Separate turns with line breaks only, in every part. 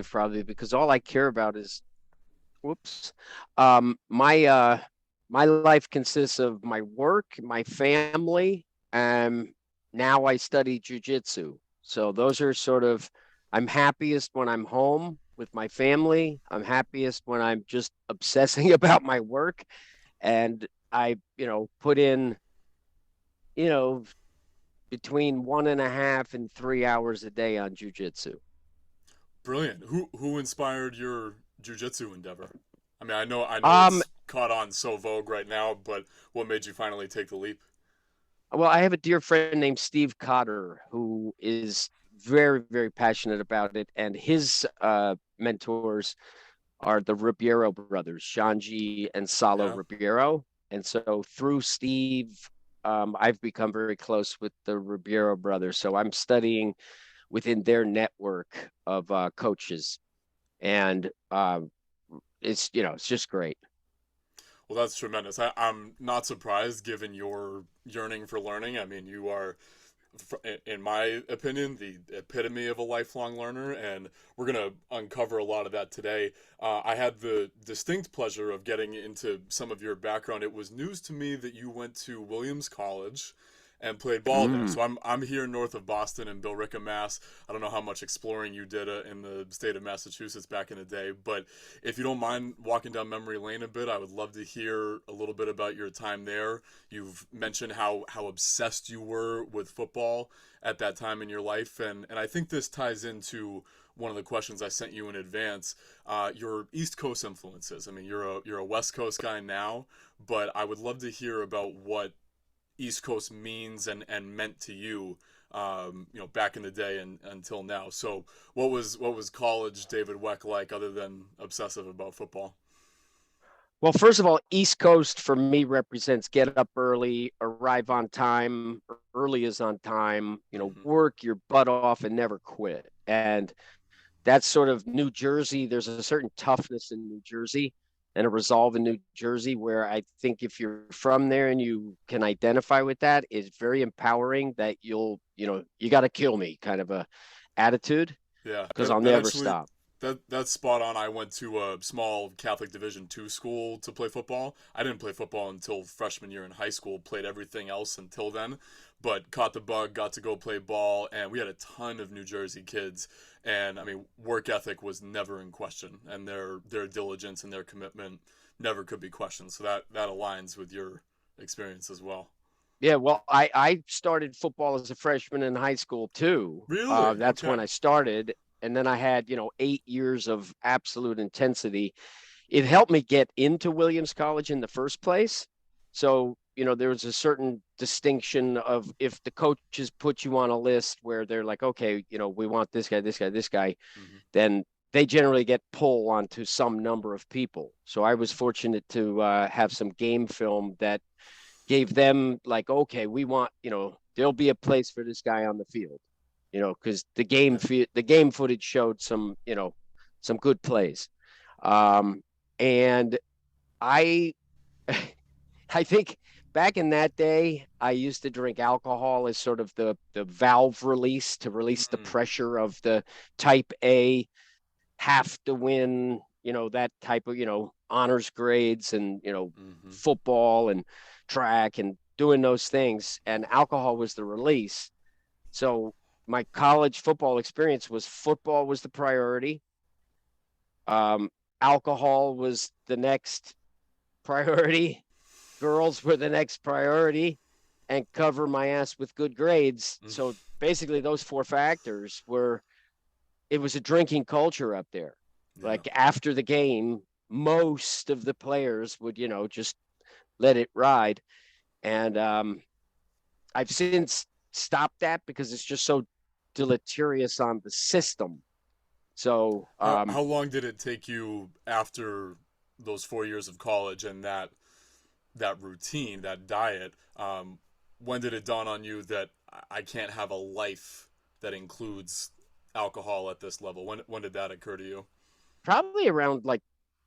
probably because all I care about is whoops. My life consists of my work, my family, and now I study jujitsu. So those are sort of I'm happiest when I'm home with my family. I'm happiest when I'm just obsessing about my work. And I, put in, you know, between 1.5 and 3 hours a day on jujitsu.
Brilliant. Who inspired your jujitsu endeavor? I mean, I know
Um,
it's caught on so vogue right now, but what made you finally take the leap?
well, I have a dear friend named Steve Cotter who is very, very passionate about it, and his mentors are the Ribeiro brothers, Shanji and Salo
Yeah.
Ribeiro. And so through Steve, I've become very close with the Ribeiro brothers. So I'm studying within their network of coaches, and it's just great.
Well, that's tremendous. I'm not surprised given your yearning for learning. I mean, you are, in my opinion, the epitome of a lifelong learner, and we're going to uncover a lot of that today. I had the distinct pleasure of getting into some of your background. It was news to me that you went to Williams College and played ball there.
Mm.
So I'm here north of Boston in Billerica, Mass. I don't know how much exploring you did in the state of Massachusetts back in the day, but if you don't mind walking down memory lane a bit, I would love to hear a little bit about your time there. You've mentioned how obsessed you were with football at that time in your life, and I think this ties into one of the questions I sent you in advance. Your East Coast influences. I mean, you're a West Coast guy now, but I would love to hear about what East Coast means and meant to you, back in the day and until now. So, what was college David Weck like, other than obsessive about football?
Well, first of all, East Coast for me represents get up early, arrive on time, early is on time,
Mm-hmm.
work your butt off and never quit. And that's sort of New Jersey. There's a certain toughness in New Jersey and a resolve in New Jersey where I think if you're from there and you can identify with that, it's very empowering that you got to kill me kind of a attitude
Yeah,
because
that
I'll
that
never
actually
stop.
that's spot on. I went to a small Catholic Division two school to play football. I didn't play football until freshman year in high school. Played everything else until then, but caught the bug. Got to go play ball, and we had a ton of New Jersey kids. And I mean, work ethic was never in question, and their diligence and their commitment never could be questioned. So that aligns with your experience as well.
Yeah, well, I started football as a freshman in high school too.
Really?
That's when
Okay.
I started, and then I had 8 years of absolute intensity. It helped me get into Williams College in the first place. So there was a certain distinction of if the coaches put you on a list where they're like, okay, we want this guy, this guy, this guy,
Mm-hmm.
then they generally get pull onto some number of people. So I was fortunate to have some game film that gave them like, okay, we want, there'll be a place for this guy on the field, because
Yeah.
the game footage showed some good plays. And I I think back in that day, I used to drink alcohol as sort of the valve release to release the
Mm.
pressure of the type A have to win, that type of, honors grades and,
Mm-hmm.
football and track and doing those things. And alcohol was the release. So my college football experience was football was the priority. Um, Alcohol was the next priority. Girls were the next priority and cover my ass with good grades. So basically those four factors were it was a drinking culture up there.
Yeah.
Like after the game, most of the players would, just let it ride. And I've since stopped that because it's just so deleterious on the system. So
How long did it take you after those 4 years of college and that routine, that diet? When did it dawn on you that I can't have a life that includes alcohol at this level? When did that occur to you?
probably around like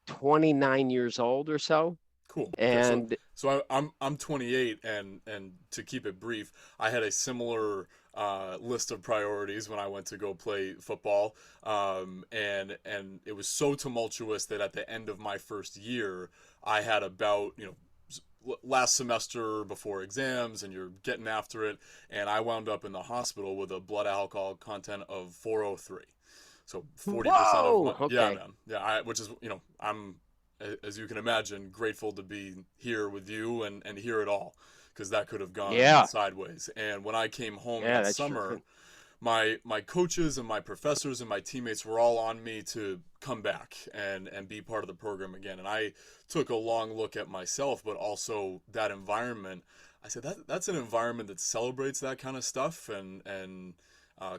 29 years old or so.
Cool. Okay,
And
so I'm 28, and to keep it brief, I had a similar list of priorities when I went to go play football. And it was so tumultuous that at the end of my first year, I had about, last semester before exams, and you're getting after it, and I wound up in the hospital with a blood alcohol content of 403. So 40% of my,
Whoa.
yeah,
Okay.
man. Yeah, which is, I'm, as you can imagine, grateful to be here with you and hear it all, because that could have gone
Yeah.
sideways. And when I came home
Yeah,
that
that sure
summer,
could.
my coaches and my professors and my teammates were all on me to come back and be part of the program again. And I took a long look at myself, but also that environment. I said that's an environment that celebrates that kind of stuff and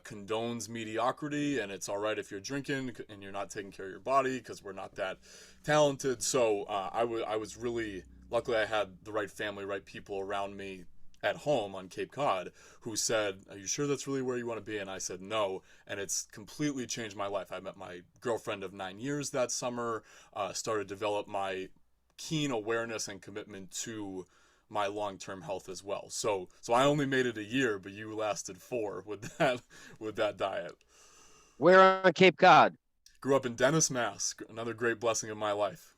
condones mediocrity, and it's all right if you're drinking and you're not taking care of your body because we're not that talented. So I was really luckily I had the right family, right people around me at home on Cape Cod who said, "Are you sure that's really where you want to be?" And I said, "No." And it's completely changed my life. I met my girlfriend of 9 years that summer, started to develop my keen awareness and commitment to my long-term health as well. So I only made it a year, but you lasted 4 with that diet.
Where on Cape Cod?
Grew up in Dennis, Mass. Another great blessing of my life.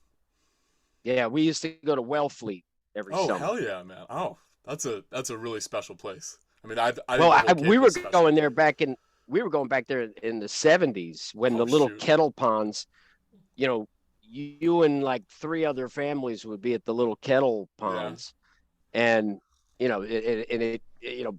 Yeah, we used to go to Wellfleet every
Oh
summer.
hell yeah, man! Oh, that's a really special place. I mean, I think
Well,
the whole
we
Cape
were
is special.
going there back in we were going back there in the 70s when
Oh
the little
shoot,
kettle ponds, you know, you and like three other families would be at the little kettle
yeah,
ponds. And by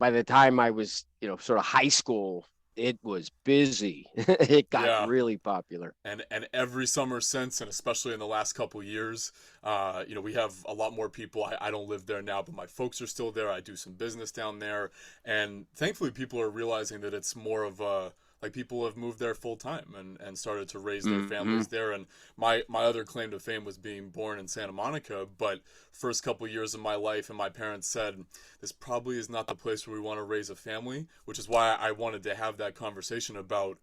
the time I was, sort of high school, it was busy. It got
yeah.
really popular.
And every summer since, and especially in the last couple years, we have a lot more people. I don't live there now, but my folks are still there. I do some business down there, and thankfully people are realizing that it's more of a, like, people have moved there full time and started to raise their
Mm-hmm.
families there. And my other claim to fame was being born in Santa Monica, but first couple years of my life, and my parents said this probably is not the place where we want to raise a family, which is why I wanted to have that conversation about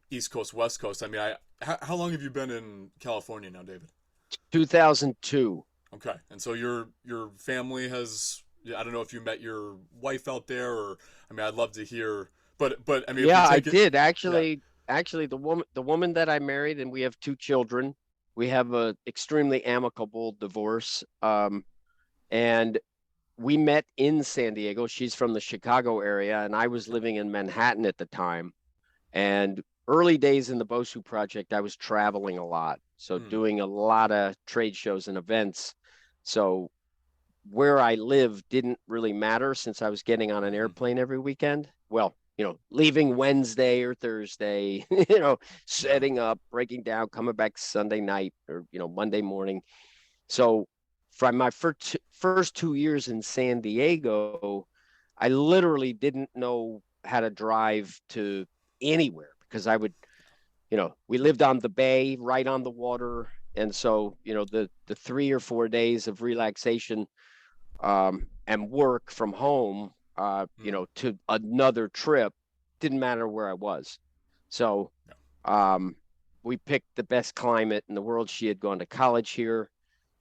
East Coast, West Coast. I mean, how long have you been in California now, David?
2002.
Okay, and so your family has. I don't know if you met your wife out there, or I mean, I'd love to hear. But I mean, if we
Yeah, I
take it,
did
yeah,
actually the woman that I married, and we have two children. We have a extremely amicable divorce. And we met in San Diego. She's from the Chicago area, and I was living in Manhattan at the time. And early days in the BOSU project, I was traveling a lot. So
mm,
doing a lot of trade shows and events. So where I lived didn't really matter since I was getting on an
mm-hmm,
airplane every weekend. Well, leaving Wednesday or Thursday,
yeah,
setting up, breaking down, coming back Sunday night or, Monday morning. So from my first 2 years in San Diego, I literally didn't know how to drive to anywhere because we lived on the bay, right on the water. And so, the 3 or 4 days of relaxation and work from home,
mm,
to another trip didn't matter where I was. So
yeah,
um, we picked the best climate in the world. She had gone to college here.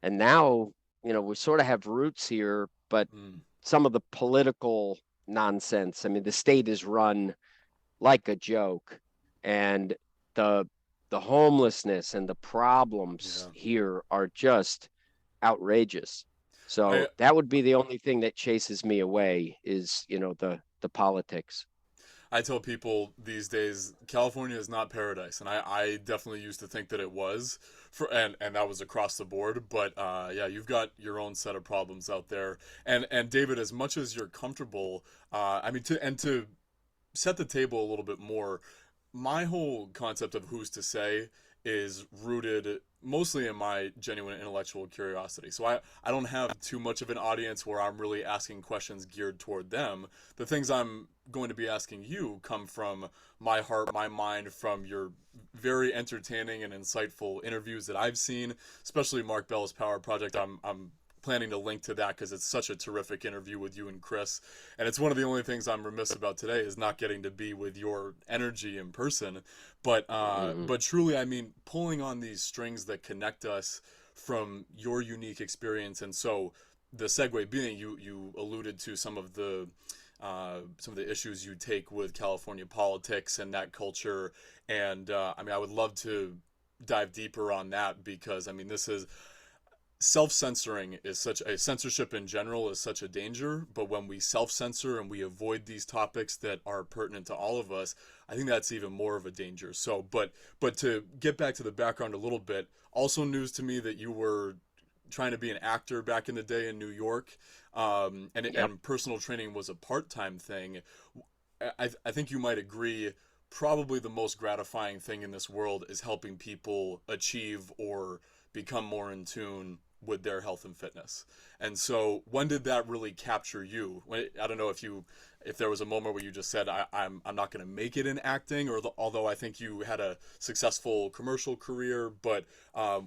And now, we sort of have roots here, but
mm,
some of the political nonsense. I mean, the state is run like a joke, and the the homelessness and the problems
yeah.
here are just outrageous.
I
So that would be the only thing that chases me away is, the politics.
I tell people these days California is not paradise, and I definitely used to think that it was, and that was across the board. But yeah, you've got your own set of problems out there. And David, as much as you're comfortable, I mean, to set the table a little bit more, my whole concept of who's to say is rooted mostly in my genuine intellectual curiosity. So I don't have too much of an audience where I'm really asking questions geared toward them. The things I'm going to be asking you come from my heart, my mind, from your very entertaining and insightful interviews that I've seen, especially Mark Bell's Power Project. I'm planning to link to that because it's such a terrific interview with you and Chris. And it's one of the only things I'm remiss about today is not getting to be with your energy in person.
Mm-hmm.
But truly, I mean, pulling on these strings that connect us from your unique experience. And so the segue being, you alluded to some of the some of the issues you take with California politics and that culture. And I mean, I would love to dive deeper on that because I mean, this is self-censoring is such a censorship in general is such a danger, but when we self-censor and we avoid these topics that are pertinent to all of us, I think that's even more of a danger. So but to get back to the background a little bit, also news to me that you were trying to be an actor back in the day in New York,
Yep.
and personal training was a part-time thing. I think you might agree probably the most gratifying thing in this world is helping people achieve or become more in tune with their health and fitness. And so when did that really capture you? I don't know if there was a moment where you just said I'm not going to make it in acting, or although I think you had a successful commercial career, but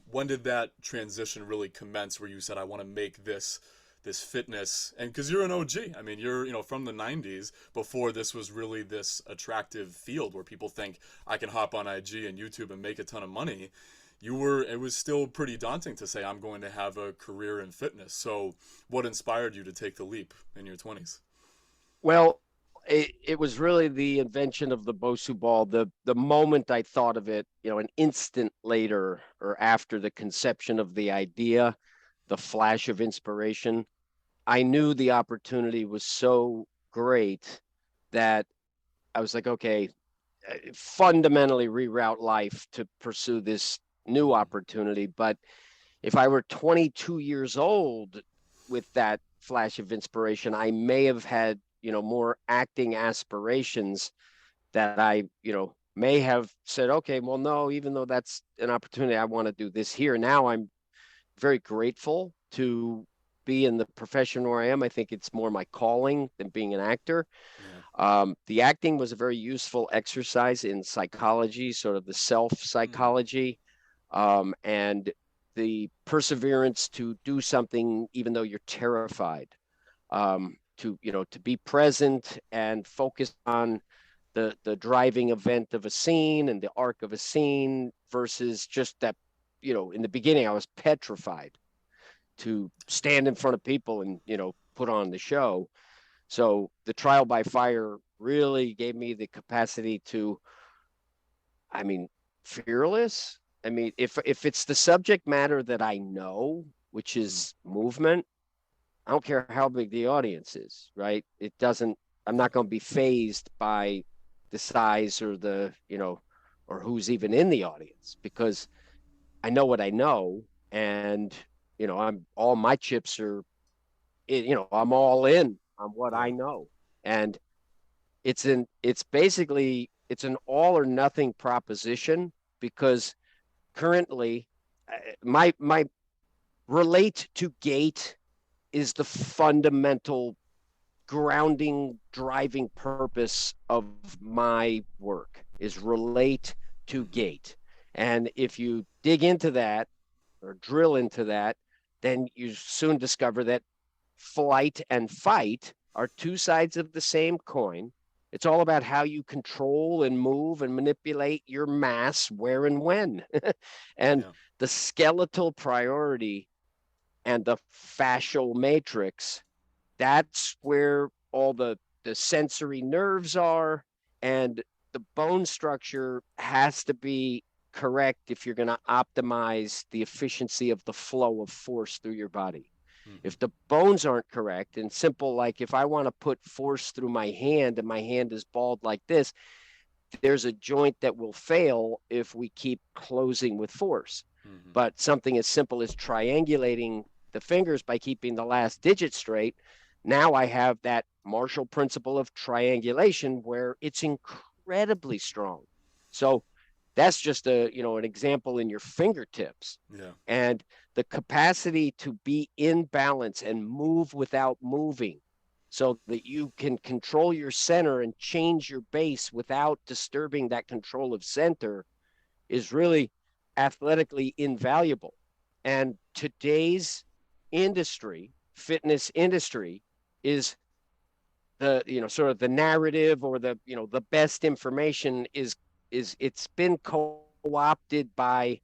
when did that transition really commence where you said I want to make this fitness? And because you're an OG, I mean, you're from the 90s, before this was really this attractive field where people think I can hop on IG and YouTube and make a ton of money. It was still pretty daunting to say I'm going to have a career in fitness. So what inspired you to take the leap in your 20s?
Well, it was really the invention of the BOSU ball. The moment I thought of it, an instant later or after the conception of the idea, the flash of inspiration, I knew the opportunity was so great that I was like, okay, fundamentally reroute life to pursue this new
Mm-hmm.
opportunity. But if I were 22 years old with that flash of inspiration, I may have had, more acting aspirations that I may have said, okay, well, no, even though that's an opportunity, I want to do this here. Now I'm very grateful to be in the profession where I am. I think it's more my calling than being an actor.
Yeah.
The acting was a very useful exercise in psychology, sort of the self
Mm.
psychology, and the perseverance to do something even though you're terrified, to be present and focus on the driving event of a scene and the arc of a scene versus just that. In the beginning, I was petrified to stand in front of people and put on the show. So the trial by fire really gave me the capacity to, I mean, fearless. I mean, if it's the subject matter that I know, which
Mm.
is movement, I don't care how big the audience is, right? It doesn't. I'm
Yeah.
not going to be phased by the size or or who's even in the audience because I know what I know, and I'm all my chips are, I'm all in on what I
Yeah.
know, and it's an all or nothing proposition because currently my relate to gait is the fundamental grounding driving purpose of my work is relate to
Mm-hmm.
gait. And if you dig into that or drill into that, then you soon discover that flight and fight are two sides of the same coin. It's all about how you control and move and manipulate your mass where and when. And
Yeah.
the skeletal priority and the fascial matrix, that's where all the sensory nerves are, and the bone structure has to be correct if you're going to optimize the efficiency of the flow of force through your body.
Mm-hmm.
If the bones aren't correct and simple, like if I want to put force through my hand and my hand is balled like this, there's a joint that will fail if we keep closing with force.
Mm-hmm.
But something as simple as triangulating the fingers by keeping the last digit straight, now I have that Marshall principle of triangulation where it's incredibly strong. So that's just an example in your fingertips.
Yeah.
And the capacity to be in balance and move without moving so that you can control your center and change your base without disturbing that control of center is really athletically invaluable. And today's industry, fitness industry, is the sort of the narrative or the best information is it's been co-opted by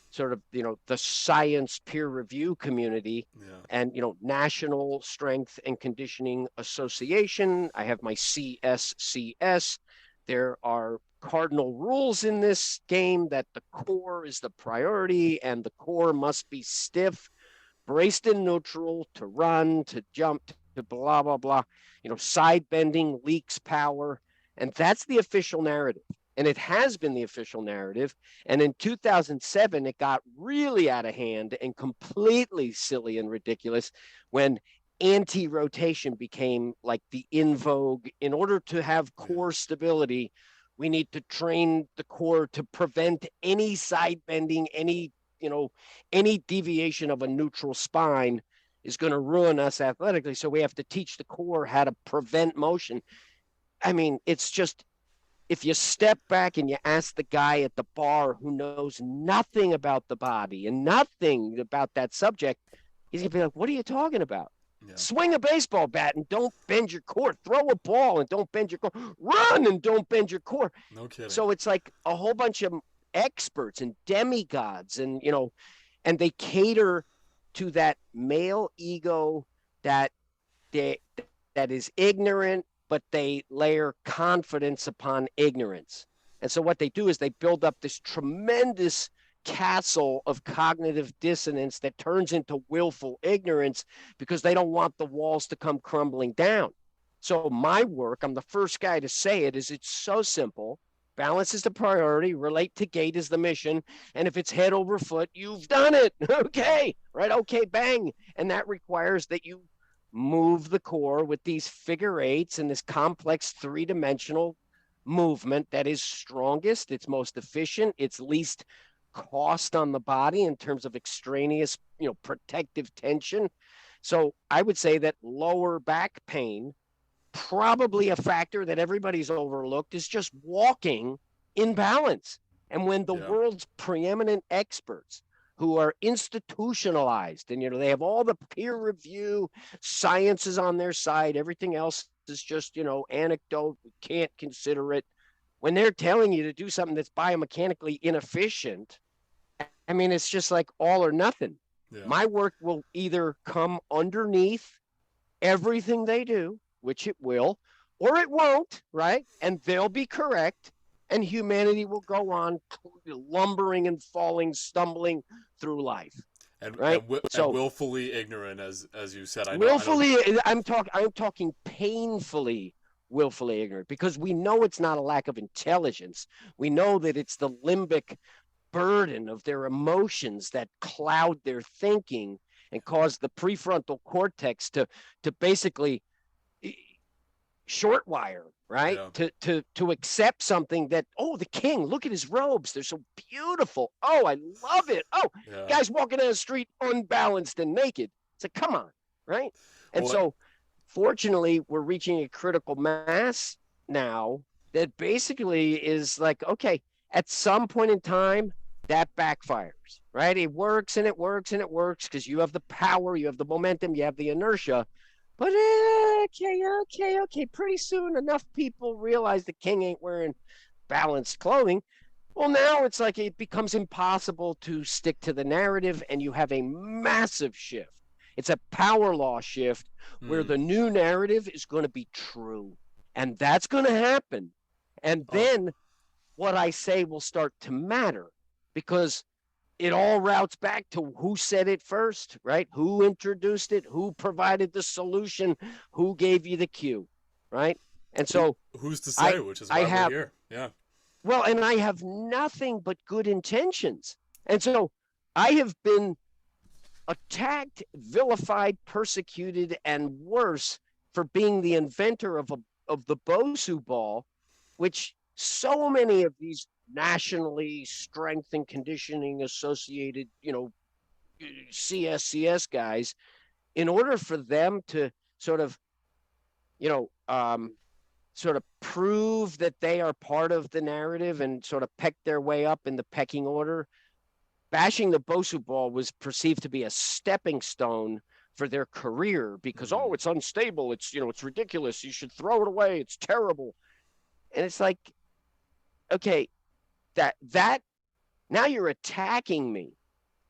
sort of, the science peer review community
Yeah.
and, National Strength and Conditioning Association. I have my CSCS. There are cardinal rules in this game that the core is the priority and the core must be stiff, braced in neutral to run, to jump, to blah, blah, blah. Side bending leaks power. And that's the official narrative. And it has been the official narrative. And in 2007, it got really out of hand and completely silly and ridiculous when anti-rotation became like the in vogue. In order to have
Yeah.
core stability, we need to train the core to prevent any side bending, any deviation of a neutral spine is going to ruin us athletically. So we have to teach the core how to prevent motion. I mean, it's just, if you step back and you ask the guy at the bar who knows nothing about the body and nothing about that subject, he's going to be like, what are you talking about?
Yeah.
Swing a baseball bat and don't bend your core. Throw a ball and don't bend your core. Run and don't bend your core.
No kidding.
So it's like a whole bunch of experts and demigods, and and they cater to that male ego that they, that is ignorant, but they layer confidence upon ignorance. And so what they do is they build up this tremendous castle of cognitive dissonance that turns into willful ignorance because they don't want the walls to come crumbling down. So my work, I'm the first guy to say it, is it's so simple. Balance is the priority, relate to gait is the mission. And if it's head over foot, you've done it.
Yeah.
Okay, right? Okay, bang. And that requires that you move the core with these figure eights and this complex three-dimensional movement that is strongest, it's most efficient, it's least cost on the body in terms of extraneous, protective tension. So I would say that lower back pain, probably a factor that everybody's overlooked, is just walking in balance. And when the
Yeah.
world's preeminent experts who are institutionalized and they have all the peer review, science is on their side, everything else is just, anecdote, we can't consider it. When they're telling you to do something that's biomechanically inefficient, I mean, it's just like all or nothing.
Yeah.
My work will either come underneath everything they do, which it will, or it won't, right? And they'll be correct. And humanity will go on lumbering and falling, stumbling through life,
And
right?
and
So
willfully ignorant, as you said. I know.
willfully, I'm talking painfully willfully ignorant, because we know it's not a lack of intelligence. We know that it's the limbic burden of their emotions that cloud their thinking and cause the prefrontal cortex to basically short wire, right?
Yeah.
To accept something that, oh, the king, look at his robes, they're so beautiful. Oh, I love it. Oh,
Yeah.
guys walking down the street unbalanced and naked. It's like, come on, right? And
Well,
so fortunately, we're reaching a critical mass now that basically is like, okay, at some point in time, that backfires, right? It works and it works and it works because you have the power, you have the momentum, you have the inertia. But okay. Pretty soon, enough people realize the king ain't wearing balanced clothing. Well, now it's like it becomes impossible to stick to the narrative, and you have a massive shift. It's a power law shift where
hmm.
the new narrative is going to be true. And that's going to happen. And
Oh,
then what I say will start to matter, because it all routes back to who said it first, right? Who introduced it? Who provided the solution? Who gave you the cue, right? And
who
so
who's to
I
say? Which is
I
why we're
have
here. Yeah.
well, and I have nothing but good intentions. And so I have been attacked, vilified, persecuted, and worse for being the inventor of the BOSU ball, which so many of these nationally strength and conditioning associated, CSCS guys, in order for them to sort of, you know, um, sort of prove that they are part of the narrative and sort of peck their way up in the pecking order, bashing the BOSU ball was perceived to be a stepping stone for their career because,
Hmm.
oh, it's unstable, it's it's ridiculous, you should throw it away, it's terrible. And it's like, okay, that now you're attacking me.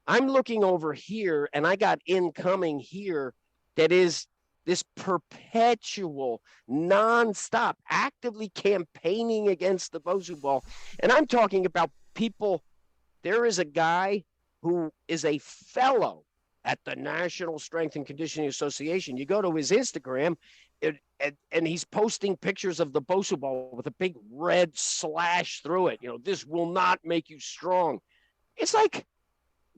I'm looking over here and I got incoming here that is this perpetual, nonstop, actively campaigning against the BOSU ball. And I'm talking about people. There is a guy who is a fellow at the National Strength and Conditioning Association. You go to his Instagram, and he's posting pictures of the BOSU ball with a big red slash through it. This will not make you strong. It's like,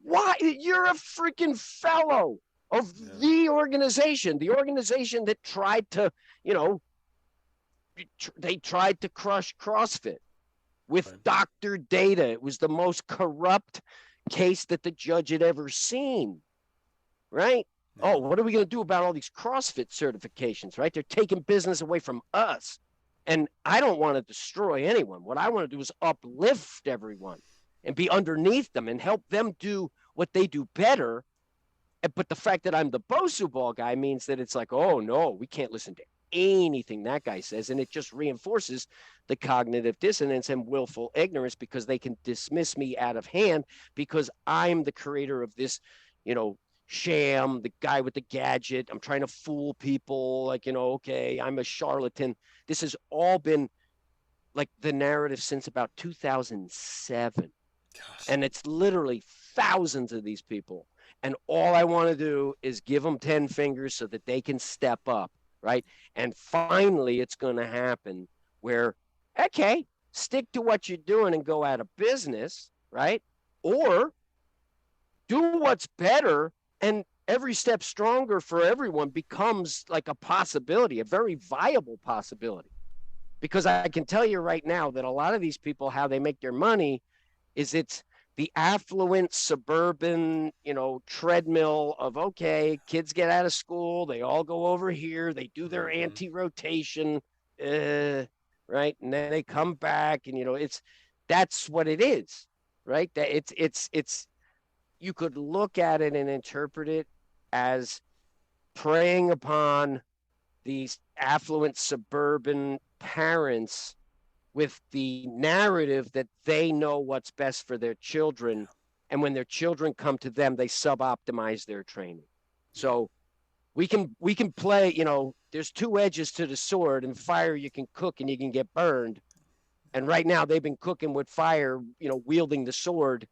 why? You're a freaking fellow of the organization that tried to, they tried to crush CrossFit with Dr. Data. It was the most corrupt case that the judge had ever seen, right? Yeah. Oh, what are we going to do about all these CrossFit certifications, right? They're taking business away from us. And I don't want to destroy anyone. What I want to do is uplift everyone and be underneath them and help them do what they do better. But the fact that I'm the BOSU ball guy means that it's like, oh, no, we can't listen to anything that guy says. And it just reinforces the cognitive dissonance and willful ignorance, because they can dismiss me out of hand because I'm the creator of this, sham, the guy with the gadget. I'm trying to fool people like, okay, I'm a charlatan. This has all been like the narrative since about 2007. Gosh. And it's literally thousands of these people. And all I want to do is give them 10 fingers so that they can step up, right? And finally, it's going to happen where, okay, stick to what you're doing and go out of business, right? Or do what's better, and every step stronger for everyone becomes like a possibility, a very viable possibility. Because I can tell you right now that a lot of these people, how they make their money is it's the affluent suburban, treadmill of, okay, kids get out of school, they all go over here, they do their anti-rotation, right? And then they come back, and that's what it is, right? That it's you could look at it and interpret it as preying upon these affluent suburban parents with the narrative that they know what's best for their children. And when their children come to them, they sub-optimize their training. So we can play, there's two edges to the sword. And fire, you can cook and you can get burned. And right now they've been cooking with fire, wielding the sword.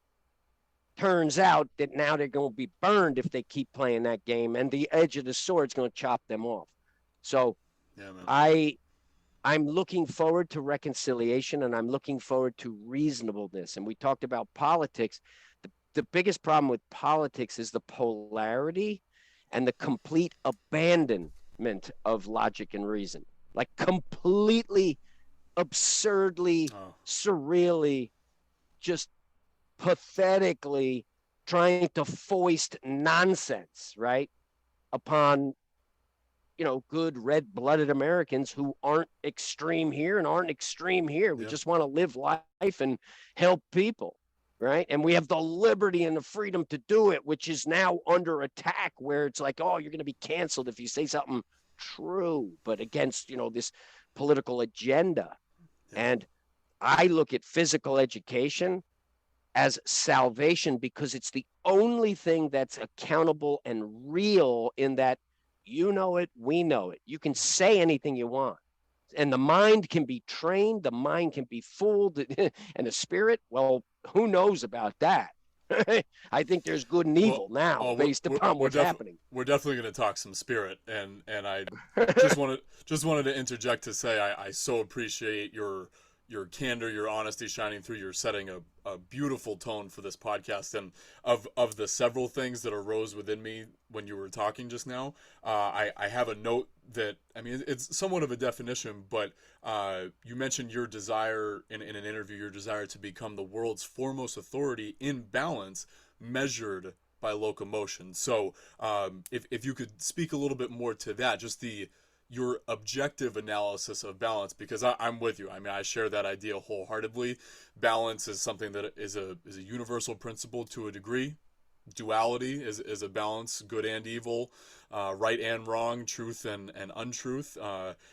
Turns out that now they're going to be burned if they keep playing that game. And the edge of the sword is going to chop them off. So I'm looking forward to reconciliation, and I'm looking forward to reasonableness. And we talked about politics. The biggest problem with politics is the polarity and the complete abandonment of logic and reason. Like completely, absurdly, surreally, just pathetically trying to foist nonsense, right, upon good red-blooded Americans who aren't extreme here and aren't extreme here. We just want to live life and help people, right? And we have the liberty and the freedom to do it, which is now under attack, where it's like, oh, you're going to be canceled if you say something true, but against, this political agenda. And I look at physical education as salvation because it's the only thing that's accountable and real, in that you know it, we know it. You can say anything you want. And the mind can be trained, the mind can be fooled, and the spirit, well, who knows about that? I think there's good and evil based upon what's happening.
We're definitely going to talk some spirit, and I just wanted to interject to say I so appreciate your candor, your honesty shining through. You're setting a beautiful tone for this podcast. And of the several things that arose within me when you were talking just now, I have a note that, it's somewhat of a definition, but you mentioned your desire in an interview, your desire to become the world's foremost authority in balance measured by locomotion. So if you could speak a little bit more to that, just your objective analysis of balance, because I'm with you. I share that idea wholeheartedly. Balance is something that is a universal principle to a degree. Duality is a balance, good and evil, right and wrong, truth and untruth.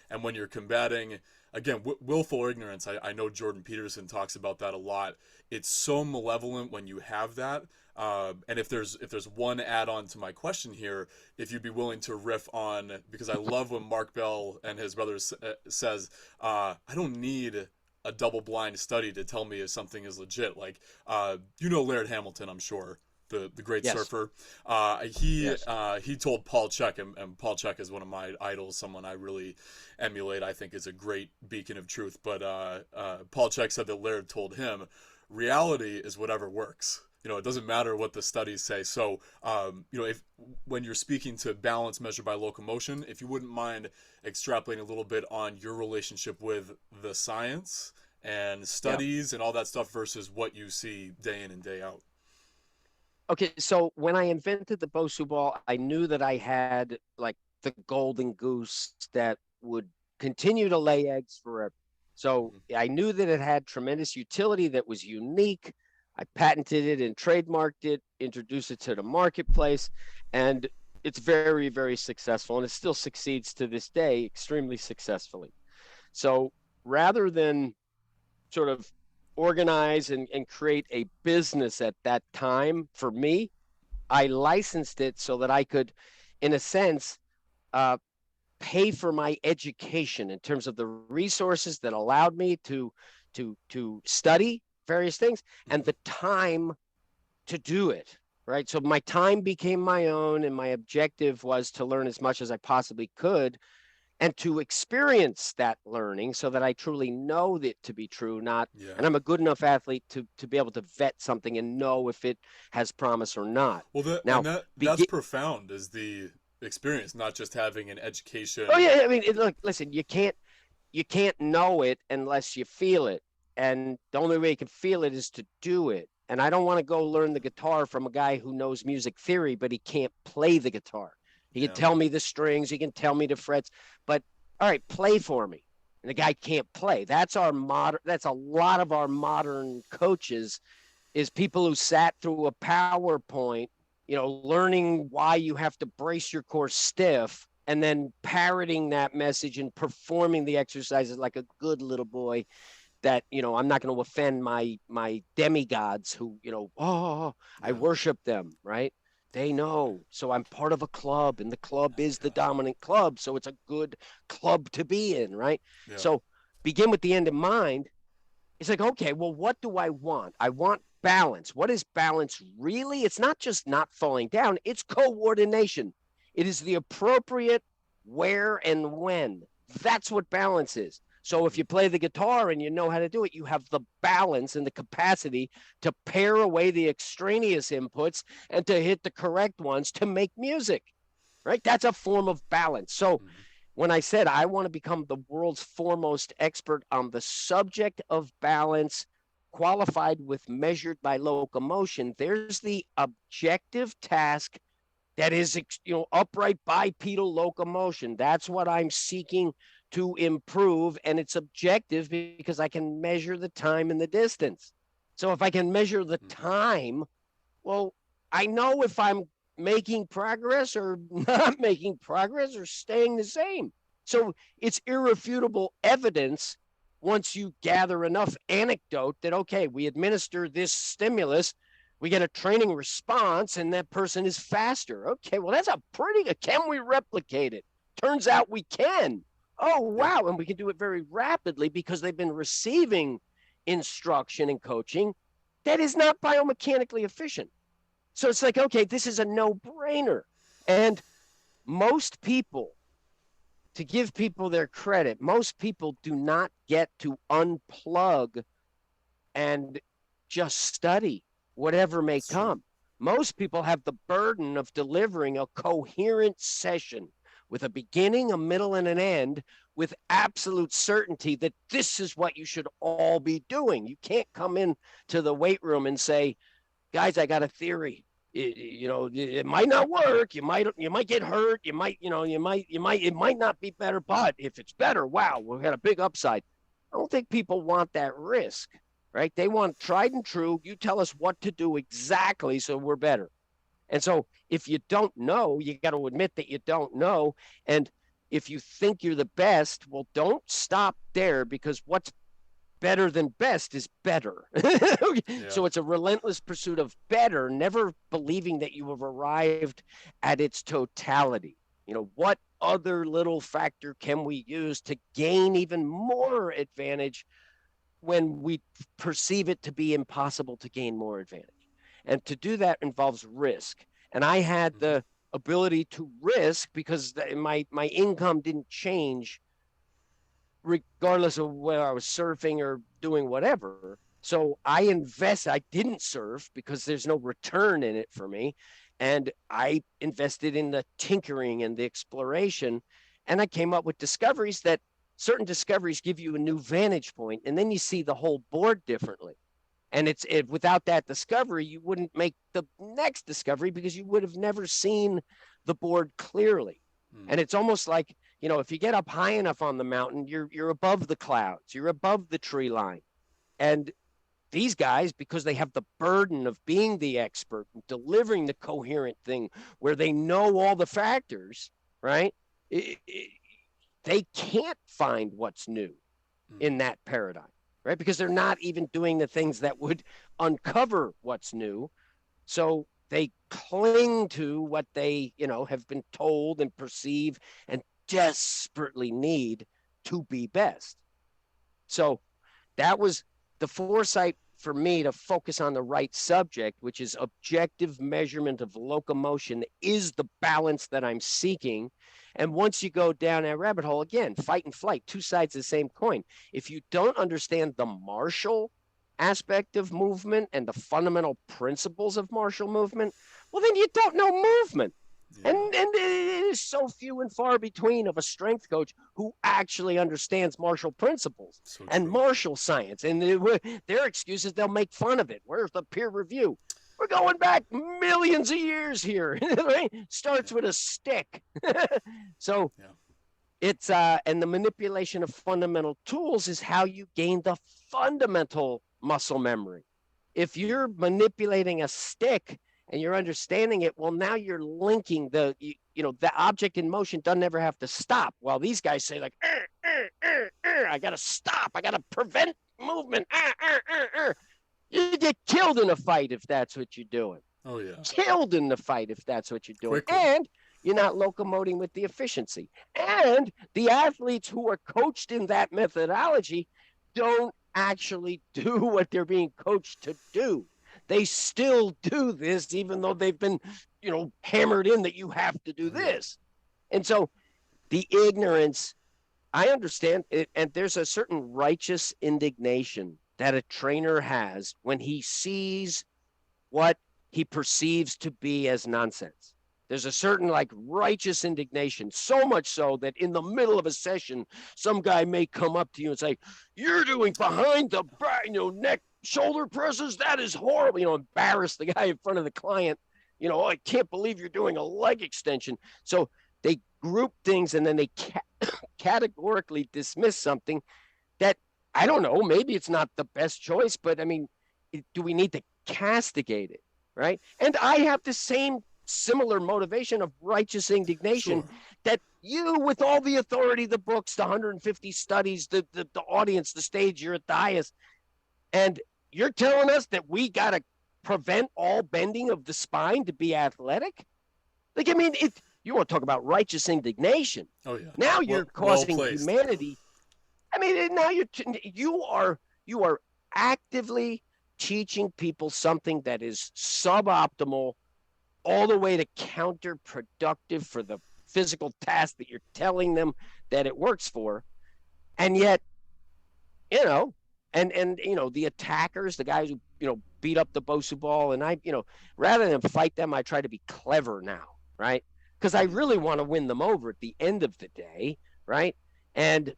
And when you're combating again, willful ignorance. I know Jordan Peterson talks about that a lot. It's so malevolent when you have that. And if there's one add on to my question here, if you'd be willing to riff on, because I love when Mark Bell and his brothers says, I don't need a double blind study to tell me if something is legit. Like, Laird Hamilton, I'm sure, the great
Yes.
surfer.
Yes.
He told Paul Chek, and Paul Chek is one of my idols, someone I really emulate. I think is a great beacon of truth. But Paul Chek said that Laird told him, reality is whatever works. It doesn't matter what the studies say. So, if when you're speaking to balance measured by locomotion, if you wouldn't mind extrapolating a little bit on your relationship with the science and
Yeah.
studies and all that stuff versus what you see day in and day out.
Okay, so when I invented the BOSU ball, I knew that I had like the golden goose that would continue to lay eggs forever. So
Mm-hmm.
I knew that it had tremendous utility that was unique. I patented it and trademarked it, introduced it to the marketplace, and it's very, very successful. And it still succeeds to this day extremely successfully. So rather than sort of organize and create a business at that time for me, I licensed it so that I could, in a sense, uh, pay for my education in terms of the resources that allowed me to study various things and
Mm-hmm.
the time to do it. Right. So my time became my own, and my objective was to learn as much as I possibly could and to experience that learning so that I truly know it to be true, not,
Yeah.
and I'm a good enough athlete to be able to vet something and know if it has promise or not.
Well,
Now,
that's profound, is the experience, not just having an
oh
education.
yeah, I mean, look, listen, you can't know it unless you feel it, and the only way you can feel it is to do it. And I don't want to go learn the guitar from a guy who knows music theory, but he can't play the guitar. He can
Yeah.
tell me the strings, he can tell me the frets, but all right, play for me. And the guy can't play. That's a lot of our modern coaches is people who sat through a PowerPoint, learning why you have to brace your core stiff and then parroting that message and performing the exercises like a good little boy that, I'm not going to offend my demigods who, I
Yeah.
worship them, right? They know. So I'm part of a club, and the club is the
Yeah.
dominant club. So it's a good club to be in, right?
Yeah.
So begin with the end in mind. It's like, okay, well, what do I want? I want balance. What is balance really? It's not just not falling down, it's coordination. It is the appropriate where and when. That's what balance is. So if
Mm-hmm.
you play the guitar and you know how to do it, you have the balance and the capacity to pare away the extraneous inputs and to hit the correct ones to make music, right? That's a form of balance. So
Mm-hmm.
when I said I want to become the world's foremost expert on the subject of balance, qualified with measured by locomotion, there's the objective task that is, upright bipedal locomotion. That's what I'm seeking to improve, and it's objective because I can measure the time and the distance. So if I can measure the
Mm-hmm.
time, well, I know if I'm making progress or not making progress or staying the same. So it's irrefutable evidence once you gather enough anecdote that, okay, we administer this stimulus, we get a training response, and that person is faster. Okay, well, that's can we replicate it? Turns out we can. Oh,
Yeah.
wow. And we can do it very rapidly because they've been receiving instruction and coaching that is not biomechanically efficient. So it's like, okay, this is a no brainer. And most people, to give people their credit, most people do not get to unplug and just study whatever may
It's true.
come. Most people have the burden of delivering a coherent session with a beginning, a middle, and an end with absolute certainty that this is what you should all be doing. You can't come in to the weight room and say, guys, I got a theory. It might not work. You might get hurt. It might not be better, but if it's better, wow, we've got a big upside. I don't think people want that risk, right? They want tried and true. You tell us what to do exactly so we're better. And so if you don't know, you got to admit that you don't know. And if you think you're the best, well, don't stop there, because what's better than best is better.
Yeah.
So it's a relentless pursuit of better, never believing that you have arrived at its totality. What other little factor can we use to gain even more advantage when we perceive it to be impossible to gain more advantage? And to do that involves risk. And I had
Mm-hmm.
the ability to risk because my income didn't change regardless of whether I was surfing or doing whatever. So I didn't surf because there's no return in it for me. And I invested in the tinkering and the exploration. And I came up with discoveries that certain discoveries give you a new vantage point, and then you see the whole board differently. And without that discovery, you wouldn't make the next discovery because you would have never seen the board clearly.
Mm.
And it's almost like, if you get up high enough on the mountain, you're above the clouds, you're above the tree line. And these guys, because they have the burden of being the expert and delivering the coherent thing where they know all the factors, right? They can't find what's new
Mm.
in that paradigm, right? Because they're not even doing the things that would uncover what's new. So they cling to what they, have been told and perceive and desperately need to be best. So that was the foresight for me to focus on the right subject, which is objective measurement of locomotion is the balance that I'm seeking. And once you go down that rabbit hole, again, fight and flight, two sides of the same coin. If you don't understand the martial aspect of movement and the fundamental principles of martial movement, well, then you don't know movement.
Yeah.
And it is so few and far between of a strength coach who actually understands martial principles
So
and
true.
martial science. And their excuse is they'll make fun of it. Where's the peer review? We're going back millions of years here. Right? Starts
Yeah.
with a stick. So
Yeah.
it's and the manipulation of fundamental tools is how you gain the fundamental muscle memory. If you're manipulating a stick and you're understanding it, well, now you're linking the object in motion doesn't ever have to stop. While these guys say like, I got to stop, I got to prevent movement. You get killed in a fight if that's what you're doing.
Oh yeah.
Killed in the fight if that's what you're doing.
Quickly.
And you're not locomoting with the efficiency. And the athletes who are coached in that methodology don't actually do what they're being coached to do. They still do this, even though they've been, hammered in that you have to do this. And so the ignorance, I understand it, and there's a certain righteous indignation that a trainer has when he sees what he perceives to be as nonsense. There's a certain righteous indignation, so much so that in the middle of a session, some guy may come up to you and say, "You're doing behind the back, neck shoulder presses. That is horrible." Embarrass the guy in front of the client. I can't believe you're doing a leg extension. So they group things and then they categorically dismiss something that, I don't know, maybe it's not the best choice, but I mean, do we need to castigate it? Right. And I have the same similar motivation of righteous indignation
Sure.
that you, with all the authority, the books, the 150 studies, the audience, the stage, you're at the highest, and you're telling us that we got to prevent all bending of the spine to be athletic? Like, I mean, you want to talk about righteous indignation.
Oh yeah.
Now
Well,
you're
well
causing
placed.
humanity. I mean, now you are actively teaching people something that is suboptimal, all the way to counterproductive for the physical task that you're telling them that it works for. And yet, you know, and the attackers, the guys who, beat up the BOSU ball, and rather than fight them, I try to be clever now, right? Because I
Mm.
really want to win them over at the end of the day, right? And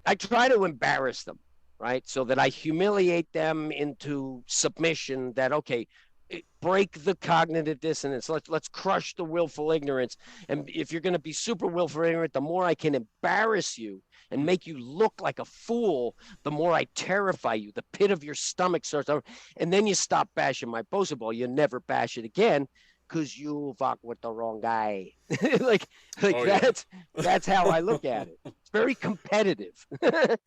I try to embarrass them, right? So that I humiliate them into submission that, okay, break the cognitive dissonance. Let's crush the willful ignorance. And if you're going to be super willful ignorant, the more I can embarrass you and
Mm.
make you look like a fool, the more I terrify you. The pit of your stomach starts, and then you stop bashing my BOSU ball. You never bash it again. because you fuck with the wrong guy. like like
Oh yeah.
that's how I look at it. It's very competitive.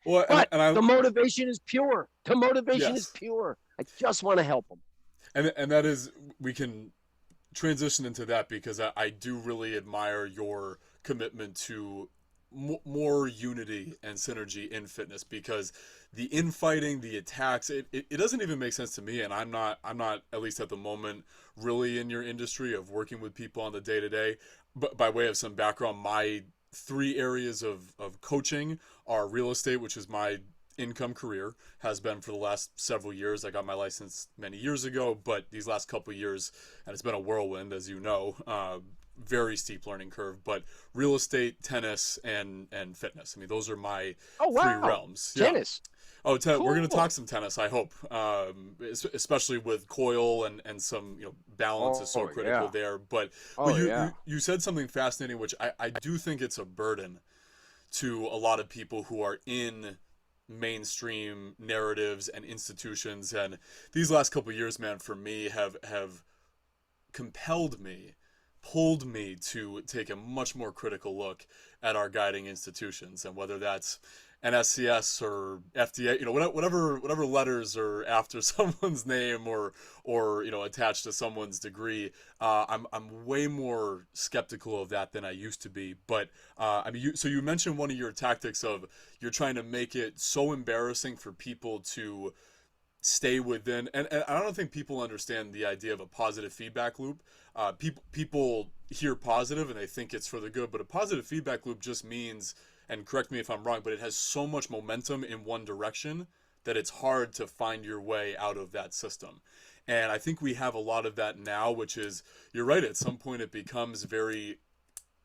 Well,
But
and I
the motivation is pure. The motivation is
yes,
pure. I just want to help them.
and that is, we can transition into that because I do really admire your commitment to more unity and synergy in fitness, because the infighting, the attacks, it doesn't even make sense to me. And I'm not, at least at the moment, really in your industry of working with people on the day to day. But by way of some background, my three areas of coaching are real estate, which is my income career, has been for the last several years. I got my license many years ago, but these last couple of years, and it's been a whirlwind, as you know, very steep learning curve. But real estate, tennis, and fitness. I mean, those are my
Oh
three
wow.
realms. Yeah.
Tennis.
Oh, we're going to
Cool.
talk some tennis, I hope, especially with coil and some, balance is so
Oh
critical
yeah.
there. But
Oh
you,
yeah.
you you said something fascinating, which I do think it's a burden to a lot of people who are in mainstream narratives and institutions. And these last couple of years, man, for me have compelled me, pulled me to take a much more critical look at our guiding institutions, and whether that's NSCS or FDA, whatever letters are after someone's name, or attached to someone's degree. I'm way more skeptical of that than I used to be. But I mean, so you mentioned one of your tactics of, you're trying to make it so embarrassing for people to stay within, and I don't think people understand the idea of a positive feedback loop. People hear positive and they think it's for the good, but a positive feedback loop just means, and correct me if I'm wrong, but it has so much momentum in one direction that it's hard to find your way out of that system. And I think we have a lot of that now, which is, you're right, at some point it becomes very,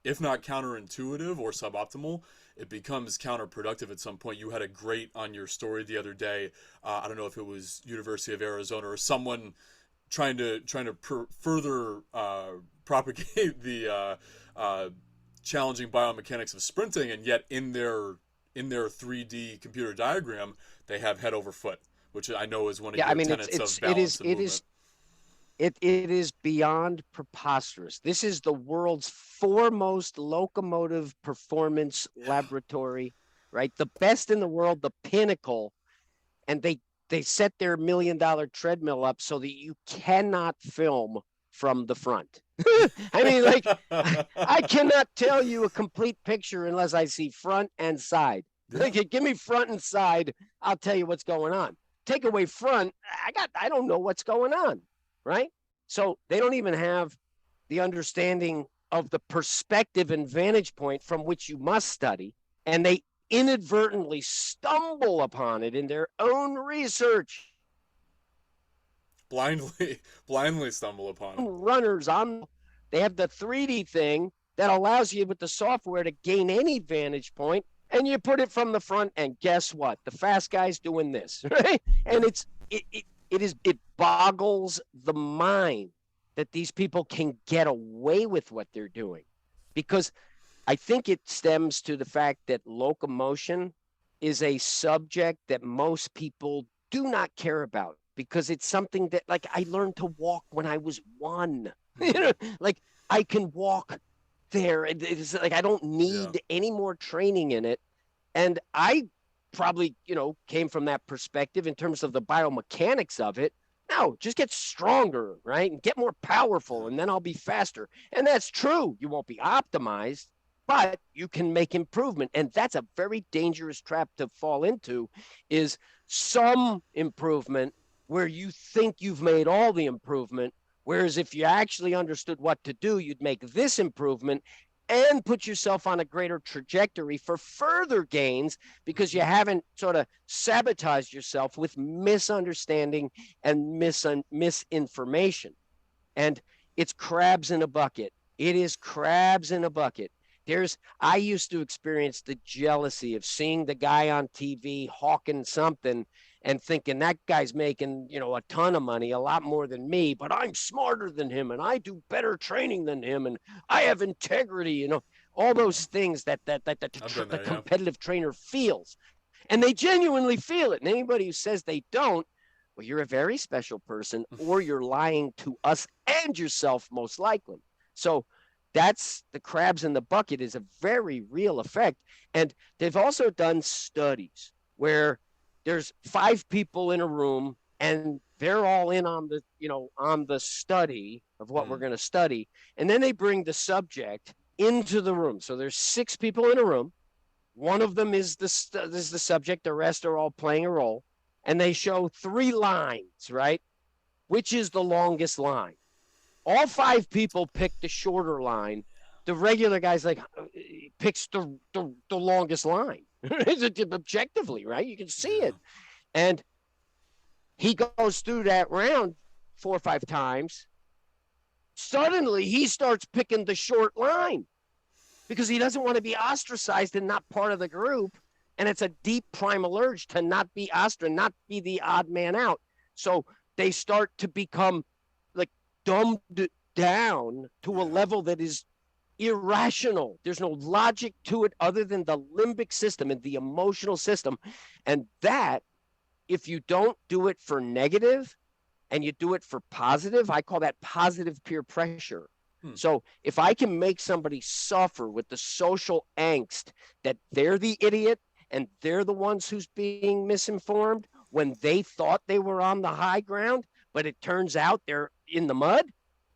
if not counterintuitive or suboptimal, it becomes counterproductive at some point. You had a great on your story the other day. I don't know if it was University of Arizona or someone trying to further propagate the challenging biomechanics of sprinting, and yet in their 3D computer diagram they have head over foot, which I know is one of
Yeah, I
your
mean
tenets of
it is
balance and
it
movement.
is it is beyond preposterous. This is the world's foremost locomotive performance laboratory, right? The best in the world, the pinnacle, and they set their $1 million treadmill up so that you cannot film from the front. I mean, like I cannot tell you a complete picture unless I see front and side.
Yeah.
Like, give me front and side, I'll tell you what's going on. Take away front, I don't know what's going on, right? So they don't even have the understanding of the perspective and vantage point from which you must study, and they inadvertently stumble upon it in their own research.
blindly blindly stumble upon it.
Runners on, they have the 3D thing that allows you with the software to gain any vantage point, and you put it from the front, and guess what? The fast guy's doing this, right? And
Yeah.
it boggles the mind that these people can get away with what they're doing, because I think it stems to the fact that locomotion is a subject that most people do not care about, because it's something that, like, I learned to walk when I was one.
Mm-hmm.
Like I can walk there. It's like I don't
Yeah.
need any more training in it. And I probably, came from that perspective in terms of the biomechanics of it. No, just get stronger, right? And get more powerful,
Yeah.
and then I'll be faster. And that's true. You won't be optimized, but you can make improvement. And that's a very dangerous trap to fall into, is some improvement where you think you've made all the improvement. Whereas if you actually understood what to do, you'd make this improvement and put yourself on a greater trajectory for further gains, because you
Mm-hmm.
haven't sort of sabotaged yourself with misunderstanding and misinformation. And it's crabs in a bucket. It is crabs in a bucket. I used to experience the jealousy of seeing the guy on TV hawking something and thinking that guy's making, a ton of money, a lot more than me, but I'm smarter than him and I do better training than him and I have integrity, all
Yeah.
those things that
I've been
the
there.
competitive trainer feels. And they genuinely feel it. And anybody who says they don't, Well, you're a very special person, or you're lying to us and yourself, most likely. So that's the crabs in the bucket is a very real effect. And they've also done studies where there's 5 people in a room and they're all in on the, on the study of what we're
Mm.
going to study. And then they bring the subject into the room. So there's 6 people in a room. One of them is the subject. The rest are all playing a role, and they show 3 lines. Right, which is the longest line? All 5 people pick the shorter line. The regular guy's like picks the longest line. Objectively, right? You can see
Yeah.
it, and he goes through that round 4 or 5 times. Suddenly, he starts picking the short line because he doesn't want to be ostracized and not part of the group. And it's a deep primal urge to not be ostracized, not be the odd man out. So they start to become like dumbed down to a
Yeah.
level that is irrational. There's no logic to it other than the limbic system and the emotional system. And that, if you don't do it for negative and you do it for positive, I call that positive peer pressure.
Hmm.
So if I can make somebody suffer with the social angst that they're the idiot and they're the ones who's being misinformed when they thought they were on the high ground, but it turns out they're in the mud,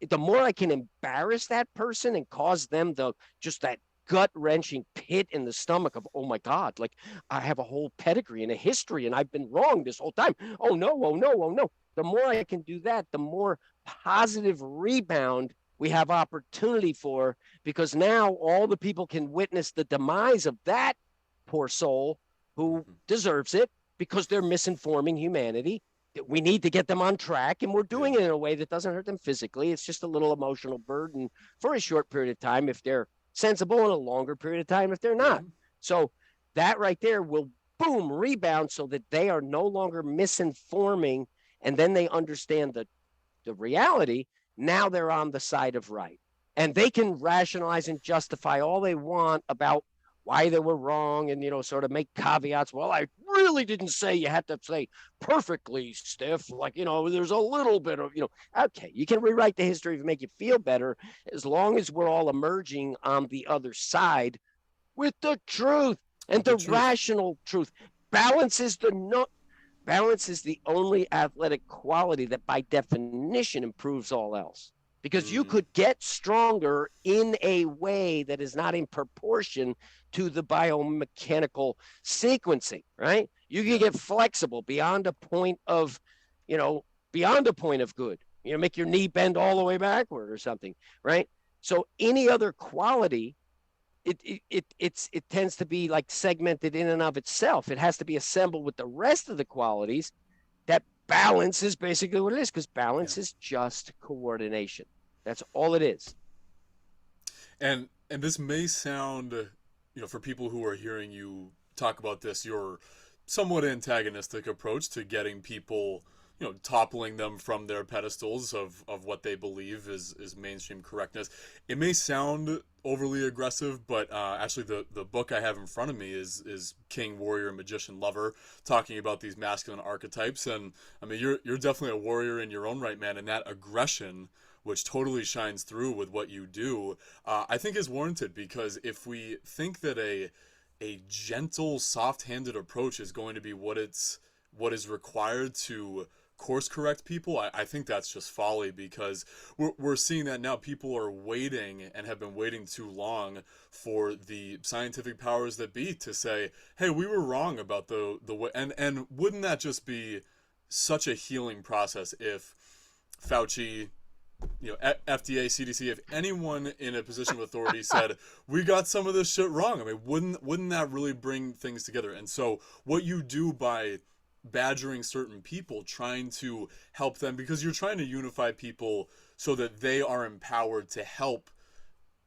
the more I can embarrass that person and cause them the just that gut wrenching pit in the stomach of, oh my God, like I have a whole pedigree and a history and I've been wrong this whole time. Oh no, oh no, oh no. The more I can do that, the more positive rebound we have opportunity for, because now all the people can witness the demise of that poor soul who
Mm-hmm.
deserves it because they're misinforming humanity. We need to get them on track, and we're doing
Yeah.
it in a way that doesn't hurt them physically. It's just a little emotional burden for a short period of time if they're sensible, and a longer period of time if they're
Yeah.
not. So that right there will boom rebound so that they are no longer misinforming, and then they understand the reality. Now they're on the side of right. And they can rationalize and justify all they want about why they were wrong and, sort of make caveats. Well, I really didn't say you had to say perfectly stiff. Like, there's a little bit of, okay, you can rewrite the history to make you feel better as long as we're all emerging on the other side with the truth and
With the
the
truth.
rational truth. Balance is the no, Balance is the only athletic quality that by definition improves all else. Because you
Mm.
could get stronger in a way that is not in proportion to the biomechanical sequencing, right? You can
Yeah.
get flexible you know, beyond a point of good. Make your knee bend all the way backward or something, right? So any other quality, it tends to be like segmented in and of itself. It has to be assembled with the rest of the qualities. That balance is basically what it is, because
Yeah.
balance is just coordination. That's all it is.
And this may sound, for people who are hearing you talk about this, your somewhat antagonistic approach to getting people, toppling them from their pedestals of what they believe is mainstream correctness. It may sound overly aggressive, but actually the book I have in front of me is King, Warrior, Magician, Lover, talking about these masculine archetypes. And I mean, you're definitely a warrior in your own right, man. And that aggression, which totally shines through with what you do, I think is warranted, because if we think that a gentle, soft-handed approach is going to be what is required to course correct people, I think that's just folly, because we're seeing that now. People are waiting and have been waiting too long for the scientific powers that be to say, hey, we were wrong about the way. And wouldn't that just be such a healing process if Fauci, FDA, CDC, if anyone in a position of authority said, we got some of this shit wrong? I mean, wouldn't that really bring things together? And so what you do by badgering certain people, trying to help them, because you're trying to unify people so that they are empowered to help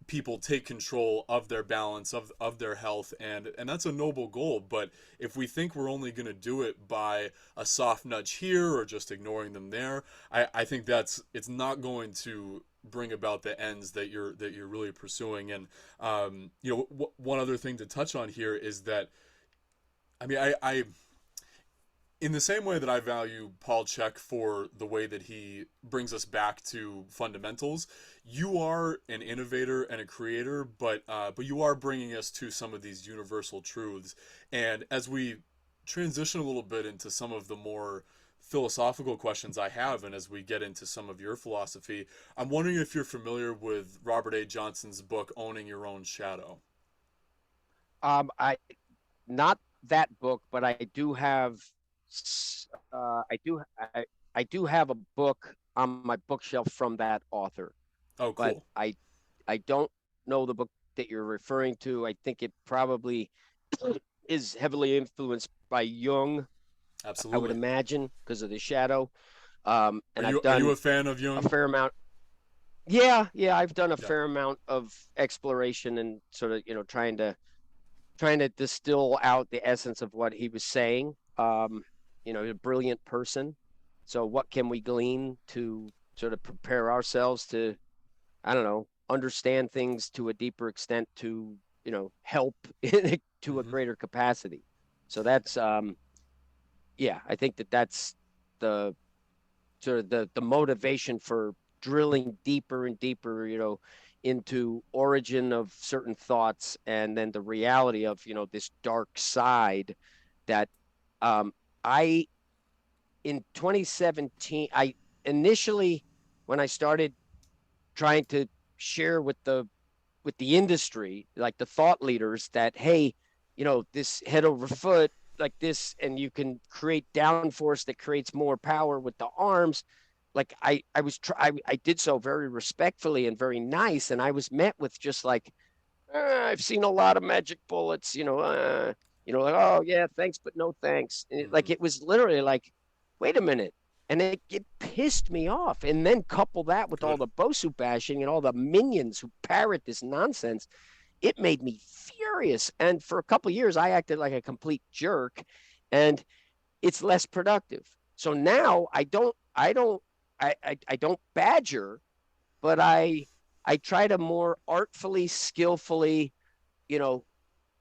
people take control of their balance, of their health, and that's a noble goal. But if we think we're only going to do it by a soft nudge here or just ignoring them there, I think it's not going to bring about the ends that you're really pursuing. And one other thing to touch on here is that, I mean, I In the same way that I value Paul Chek for the way that he brings us back to fundamentals, you are an innovator and a creator, but you are bringing us to some of these universal truths. And as we transition a little bit into some of the more philosophical questions I have, and as we get into some of your philosophy, I'm wondering if you're familiar with Robert A. Johnson's book, Owning Your Own Shadow.
I not that book, but I do I do have a book on my bookshelf from that author,
Oh,
but
cool.
I don't know the book that you're referring to. I think it probably is heavily influenced by Jung, I would
Absolutely.
imagine, because of the shadow.
Are
And I've
you
done
a fan of
a
Jung?
fair amount. Yeah, yeah, I've done a
Yeah.
fair amount of exploration and sort of, trying to distill out the essence of what he was saying. A brilliant person. So what can we glean to sort of prepare ourselves to, I don't know, understand things to a deeper extent to, help to a
Mm-hmm.
greater capacity. So that's yeah, I think that's the sort of the motivation for drilling deeper and deeper, into origin of certain thoughts and then the reality of, this dark side that um, I in 2017, I initially when I started trying to share with the industry, like the thought leaders, that hey, this head over foot like this, and you can create downforce that creates more power with the arms. Like I did so very respectfully and very nice, and I was met with just like, I've seen a lot of magic bullets, like, oh yeah, thanks, but no thanks.
Mm-hmm.
Like it was literally like, wait a minute. And it pissed me off. And then couple that with all
Good.
the BOSU bashing and all the minions who parrot this nonsense, it made me furious. And for a couple of years, I acted like a complete jerk, and it's less productive. So now I don't badger, but I try to more artfully, skillfully, you know,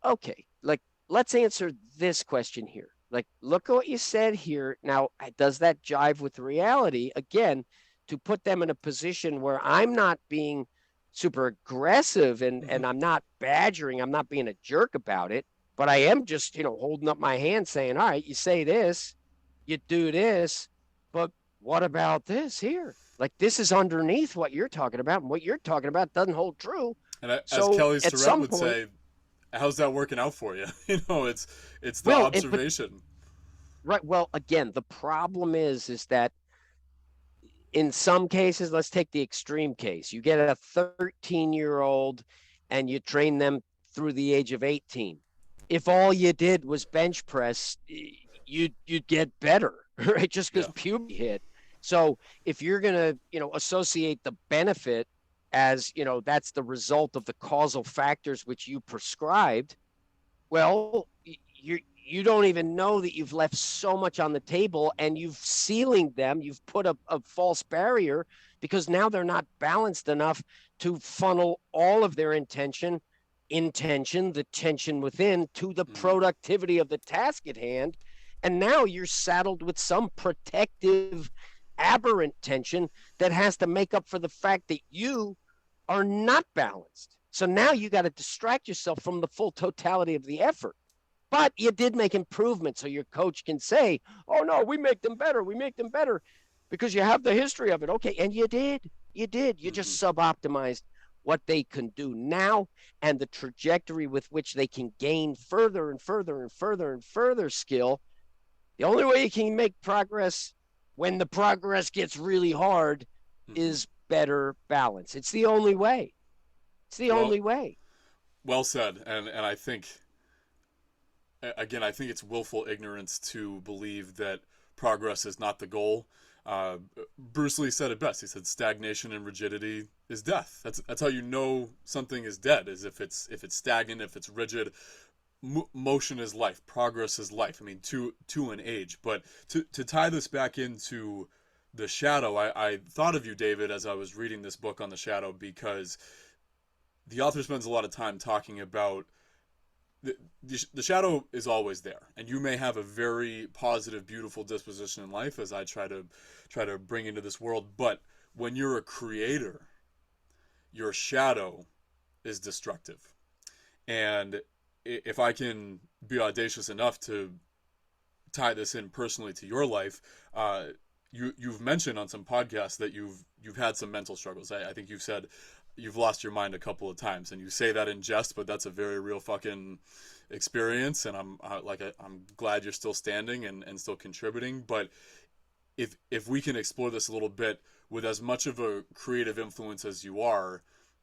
okay, like let's answer this question here. Like, look at what you said here. Now, does that jive with reality? Again, to put them in a position where I'm not being super aggressive
Mm-hmm.
and I'm not badgering, I'm not being a jerk about it, but I am just, holding up my hand saying, all right, you say this, you do this, but what about this here? Like, this is underneath what you're talking about, and what you're talking about doesn't hold true.
And as
So
Kelly
at
Starrett
some
would
point,
say, how's that working out for you? It's the
but
observation.
right. Well, again, the problem is that in some cases, let's take the extreme case. You get a 13-year-old and you train them through the age of 18. If all you did was bench press, you'd get better, right? Just because
Yeah.
puberty hit. So if you're gonna, associate the benefit as, that's the result of the causal factors which you prescribed, well, you don't even know that you've left so much on the table, and you've sealing them. You've put a false barrier because now they're not balanced enough to funnel all of their intention, the tension within, to the
Mm-hmm.
productivity of the task at hand. And now you're saddled with some protective, aberrant tension that has to make up for the fact that you are not balanced. So now you got to distract yourself from the full totality of the effort. But you did make improvements, so your coach can say, "Oh no, we make them better. We make them better because you have the history of it." Okay, and you did. You did. You
Mm-hmm.
just sub-optimized what they can do now and the trajectory with which they can gain further and further and further and further skill. The only way you can make progress when the progress gets really hard
Mm-hmm.
is better balance. It's the only way. It's the
Well,
only way.
well said. And I think, again, I think it's willful ignorance to believe that progress is not the goal. Uh, Bruce Lee said it best. He said, "Stagnation and rigidity is death." That's how you know something is dead. Is if it's stagnant, if it's rigid. Motion is life. Progress is life. I mean, to an age. But to tie this back into the shadow, I thought of you, David, as I was reading this book on the shadow, because the author spends a lot of time talking about the shadow is always there, and you may have a very positive, beautiful disposition in life, as I try to bring into this world. But when you're a creator, your shadow is destructive. And if I can be audacious enough to tie this in personally to your life, you've mentioned on some podcasts that you've had some mental struggles. I think you've said you've lost your mind a couple of times, and you say that in jest, but that's a very real fucking experience. And I'm glad you're still standing and still contributing. But if we can explore this a little bit, with as much of a creative influence as you are,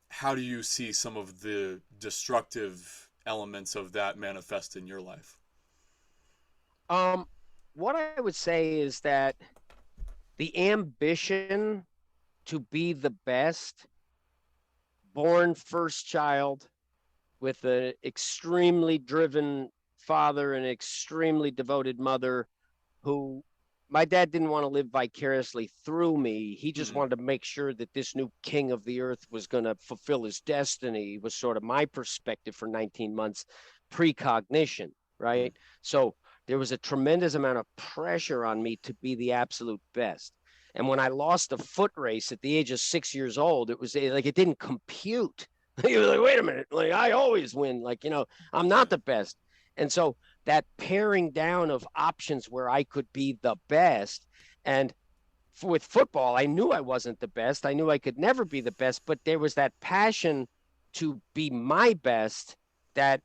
how do you see some of the destructive elements of that manifest in your life?
Um, what I would say is that the ambition to be the best, born first child with an extremely driven father and extremely devoted mother who my dad didn't want to live vicariously through me. He just
Mm-hmm.
wanted to make sure that this new king of the earth was going to fulfill his destiny, was sort of my perspective for 19 months precognition,
Mm-hmm.
right? So there was a tremendous amount of pressure on me to be the absolute best. And when I lost a foot race at the age of 6 years old, it was like it didn't compute. He was like, wait a minute, like I always win. Like, I'm
Yeah.
not the best. And so that paring down of options where I could be the best. And with football, I knew I wasn't the best. I knew I could never be the best, but there was that passion to be my best that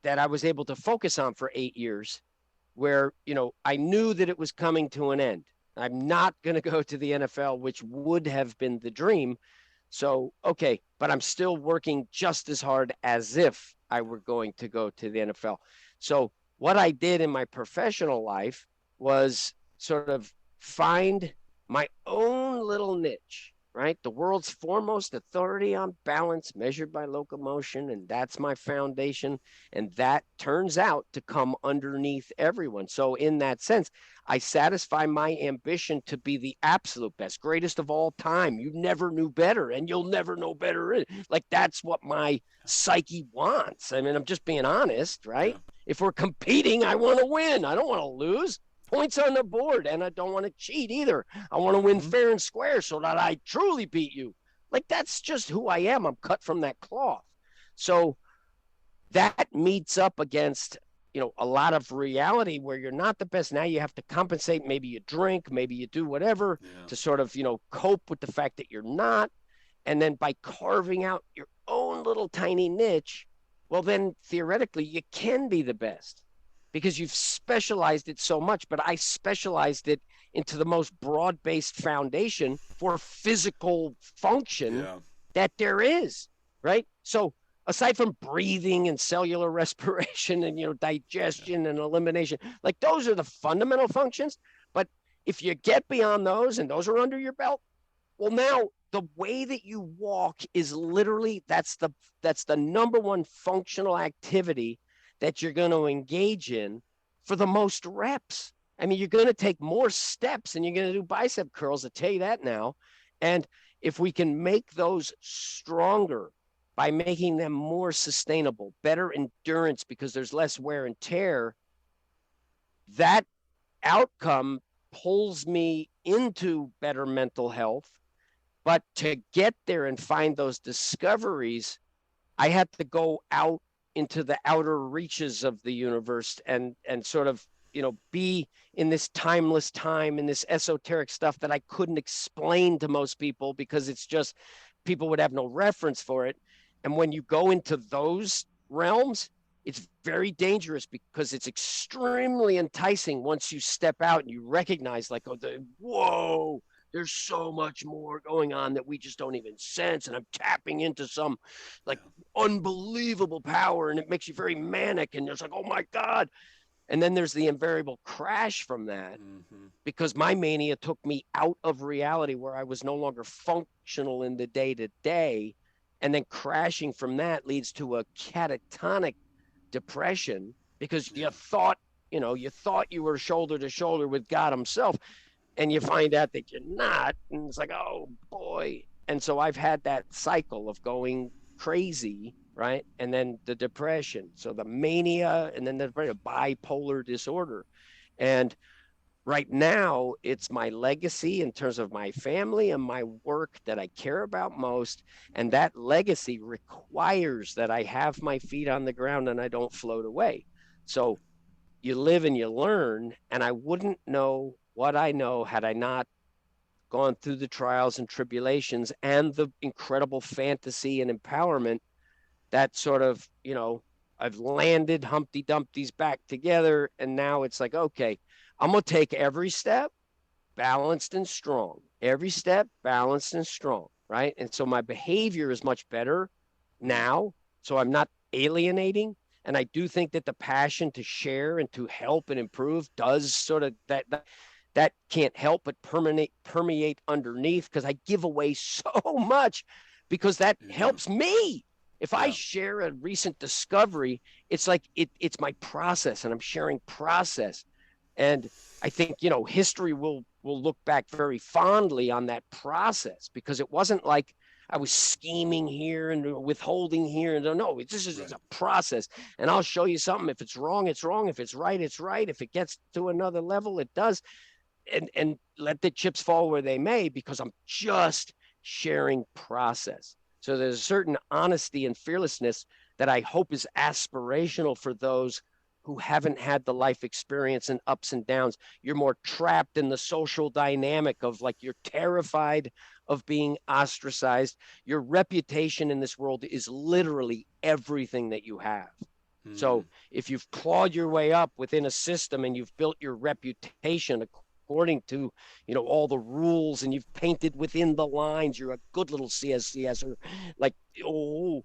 I was able to focus on for 8 years, where I knew that it was coming to an end. I'm not going to go to the NFL, which would have been the dream. So, okay, but I'm still working just as hard as if I were going to go to the NFL. So, what I did in my professional life was sort of find my own little niche, right? The world's foremost authority on balance measured by locomotion. And that's my foundation. And that turns out to come underneath everyone. So, in that sense, I satisfy my ambition to be the absolute best, greatest of all time. You never knew better, and you'll never know better. Like, that's what my psyche wants. I mean, I'm just being honest,
Yeah.
right? If we're competing, I want to win. I don't want to lose. Points on the board, and I don't want to cheat either. I want to win
Mm-hmm.
fair and square so that I truly beat you. Like, that's just who I am. I'm cut from that cloth. So that meets up against a lot of reality where you're not the best. Now you have to compensate. Maybe you drink, maybe you do whatever
Yeah.
to sort of cope with the fact that you're not. And then by carving out your own little tiny niche, well, then theoretically you can be the best because you've specialized it so much. But I specialized it into the most broad-based foundation for physical function
Yeah.
that there is, right? So aside from breathing and cellular respiration and
Yeah.
digestion and elimination, like those are the fundamental functions. But if you get beyond those and those are under your belt, well, now the way that you walk is literally that's the number one functional activity that you're going to engage in for the most reps. I mean, you're going to take more steps and you're going to do bicep curls. I tell you that now. And if we can make those stronger by making them more sustainable, better endurance because there's less wear and tear, that outcome pulls me into better mental health. But to get there and find those discoveries, I had to go out into the outer reaches of the universe and sort of be in this timeless time, in this esoteric stuff that I couldn't explain to most people because it's just people would have no reference for it. And when you go into those realms, it's very dangerous because it's extremely enticing once you step out and you recognize, like, whoa, there's so much more going on that we just don't even sense. And I'm tapping into some like
Yeah.
unbelievable power, and it makes you very manic. And it's like, oh my God. And then there's the invariable crash from that
Mm-hmm.
because my mania took me out of reality where I was no longer functional in the day to day. And then crashing from that leads to a catatonic depression because
Yeah.
you thought you were shoulder to shoulder with God himself, and you find out that you're not. And it's like, oh boy. And so I've had that cycle of going crazy right? And then the depression. So the mania, and then the bipolar disorder. And right now, it's my legacy in terms of my family and my work that I care about most. And that legacy requires that I have my feet on the ground and I don't float away. So you live and you learn. And I wouldn't know what I know had I not gone through the trials and tribulations and the incredible fantasy and empowerment that sort of, I've landed Humpty Dumpty's back together. And now it's like, okay, I'm going to take every step balanced and strong. Every step balanced and strong, right? And so my behavior is much better
Mm.
now. So I'm not alienating. And I do think that the passion to share and to help and improve does sort of that can't help but permeate underneath because I give away so much because that
You do.
helps me. If I
Yeah.
share a recent discovery, it's like it's my process and I'm sharing process. And I think, history will look back very fondly on that process because it wasn't like I was scheming here and withholding here. And no, it's
Right.
a process. And I'll show you something. If it's wrong, it's wrong. If it's right, it's right. If it gets to another level, it does. And let the chips fall where they may because I'm just sharing process. So there's a certain honesty and fearlessness that I hope is aspirational for those who haven't had the life experience and ups and downs. You're more trapped in the social dynamic of like you're terrified of being ostracized. Your reputation in this world is literally everything that you have.
Mm.
So if you've clawed your way up within a system and you've built your reputation according to all the rules and you've painted within the lines, you're a good little CSCS or like oh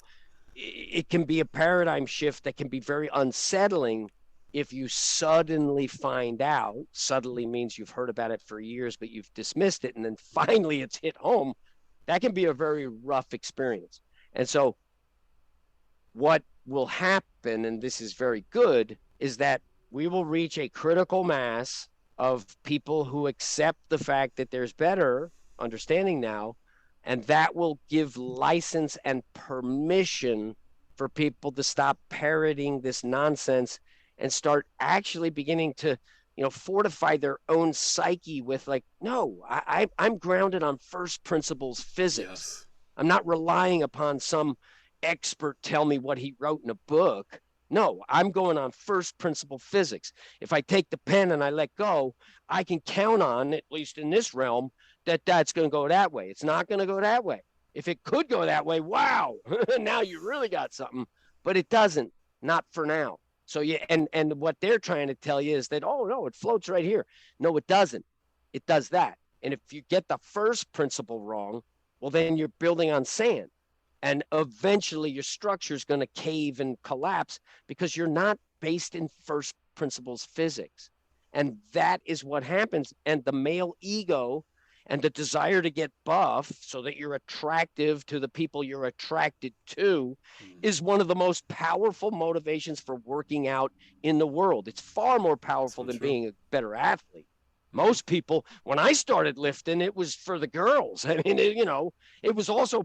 it can be a paradigm shift that can be very unsettling if you suddenly find out. Suddenly means you've heard about it for years but you've dismissed it and then finally it's hit home. That can be a very rough experience. And so what will happen, and this is very good, is that we will reach a critical mass of people who accept the fact that there's better understanding now, and that will give license and permission for people to stop parroting this nonsense and start actually beginning to fortify their own psyche with like, no, I'm grounded on first principles physics.
Yes.
I'm not relying upon some expert tell me what he wrote in a book. No, I'm going on first principle physics. If I take the pen and I let go, I can count on, at least in this realm, that that's going to go that way. It's not going to go that way. If it could go that way, wow, now you really got something. But it doesn't, not for now. So yeah, and what they're trying to tell you is that, oh no, it floats right here. No, it doesn't. It does that. And if you get the first principle wrong, well, then you're building on sand and eventually your structure is going to cave and collapse because you're not based in first principles physics. And that is what happens. And the male ego and the desire to get buff so that you're attractive to the people you're attracted to
Mm.
is one of the most powerful motivations for working out in the world. It's far more powerful
So
than
true.
being a better athlete.
Mm-hmm.
Most people, when I started lifting, it was for the girls. I mean, it was also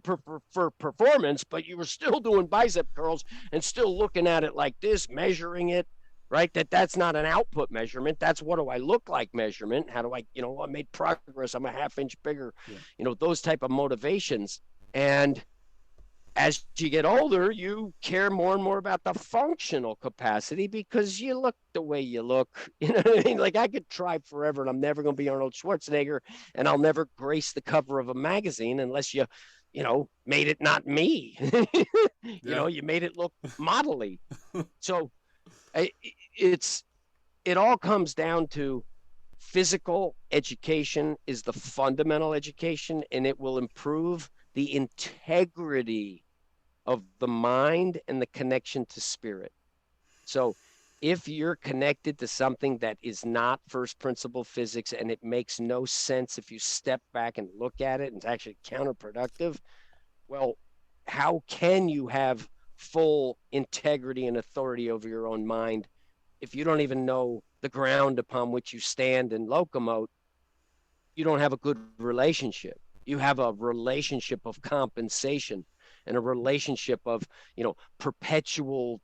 for performance, but you were still doing bicep curls and still looking at it like this, measuring it, right? That's not an output measurement. That's what do I look like measurement. How do I, I made progress. I'm a half inch bigger,
Yeah.
those type of motivations. And as you get older, you care more and more about the functional capacity because you look the way you look. You know what I mean? Like I could try forever and I'm never going to be Arnold Schwarzenegger and I'll never grace the cover of a magazine unless made it not me.
Yeah.
You made it look modelly. So it's, it all comes down to physical education is the fundamental education and it will improve the integrity of the mind and the connection to spirit. So if you're connected to something that is not first principle physics and it makes no sense if you step back and look at it and it's actually counterproductive, well, how can you have full integrity and authority over your own mind if you don't even know the ground upon which you stand and locomote? You don't have a good relationship. You have a relationship of compensation and a relationship of, perpetual,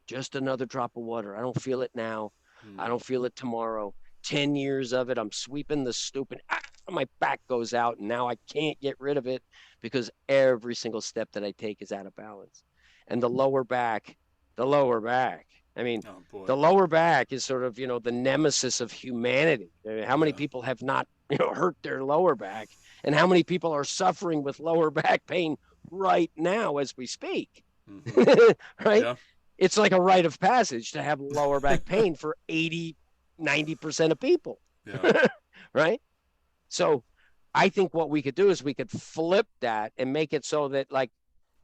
just another drop of water. I don't feel it now. I
Hmm.
don't feel it tomorrow. 10 years of it, I'm sweeping the stoop and my back goes out and now I can't get rid of it because every single step that I take is out of balance. And the lower back. I mean,
Oh boy.
the lower back is sort of, the nemesis of humanity. I mean, how many
Yeah.
people have not, hurt their lower back? And how many people are suffering with lower back pain right now as we speak?
Hmm.
Right?
Yeah.
It's like a rite of passage to have lower back pain for 80, 90% of people.
Yeah.
Right? So I think what we could do is we could flip that and make it so that like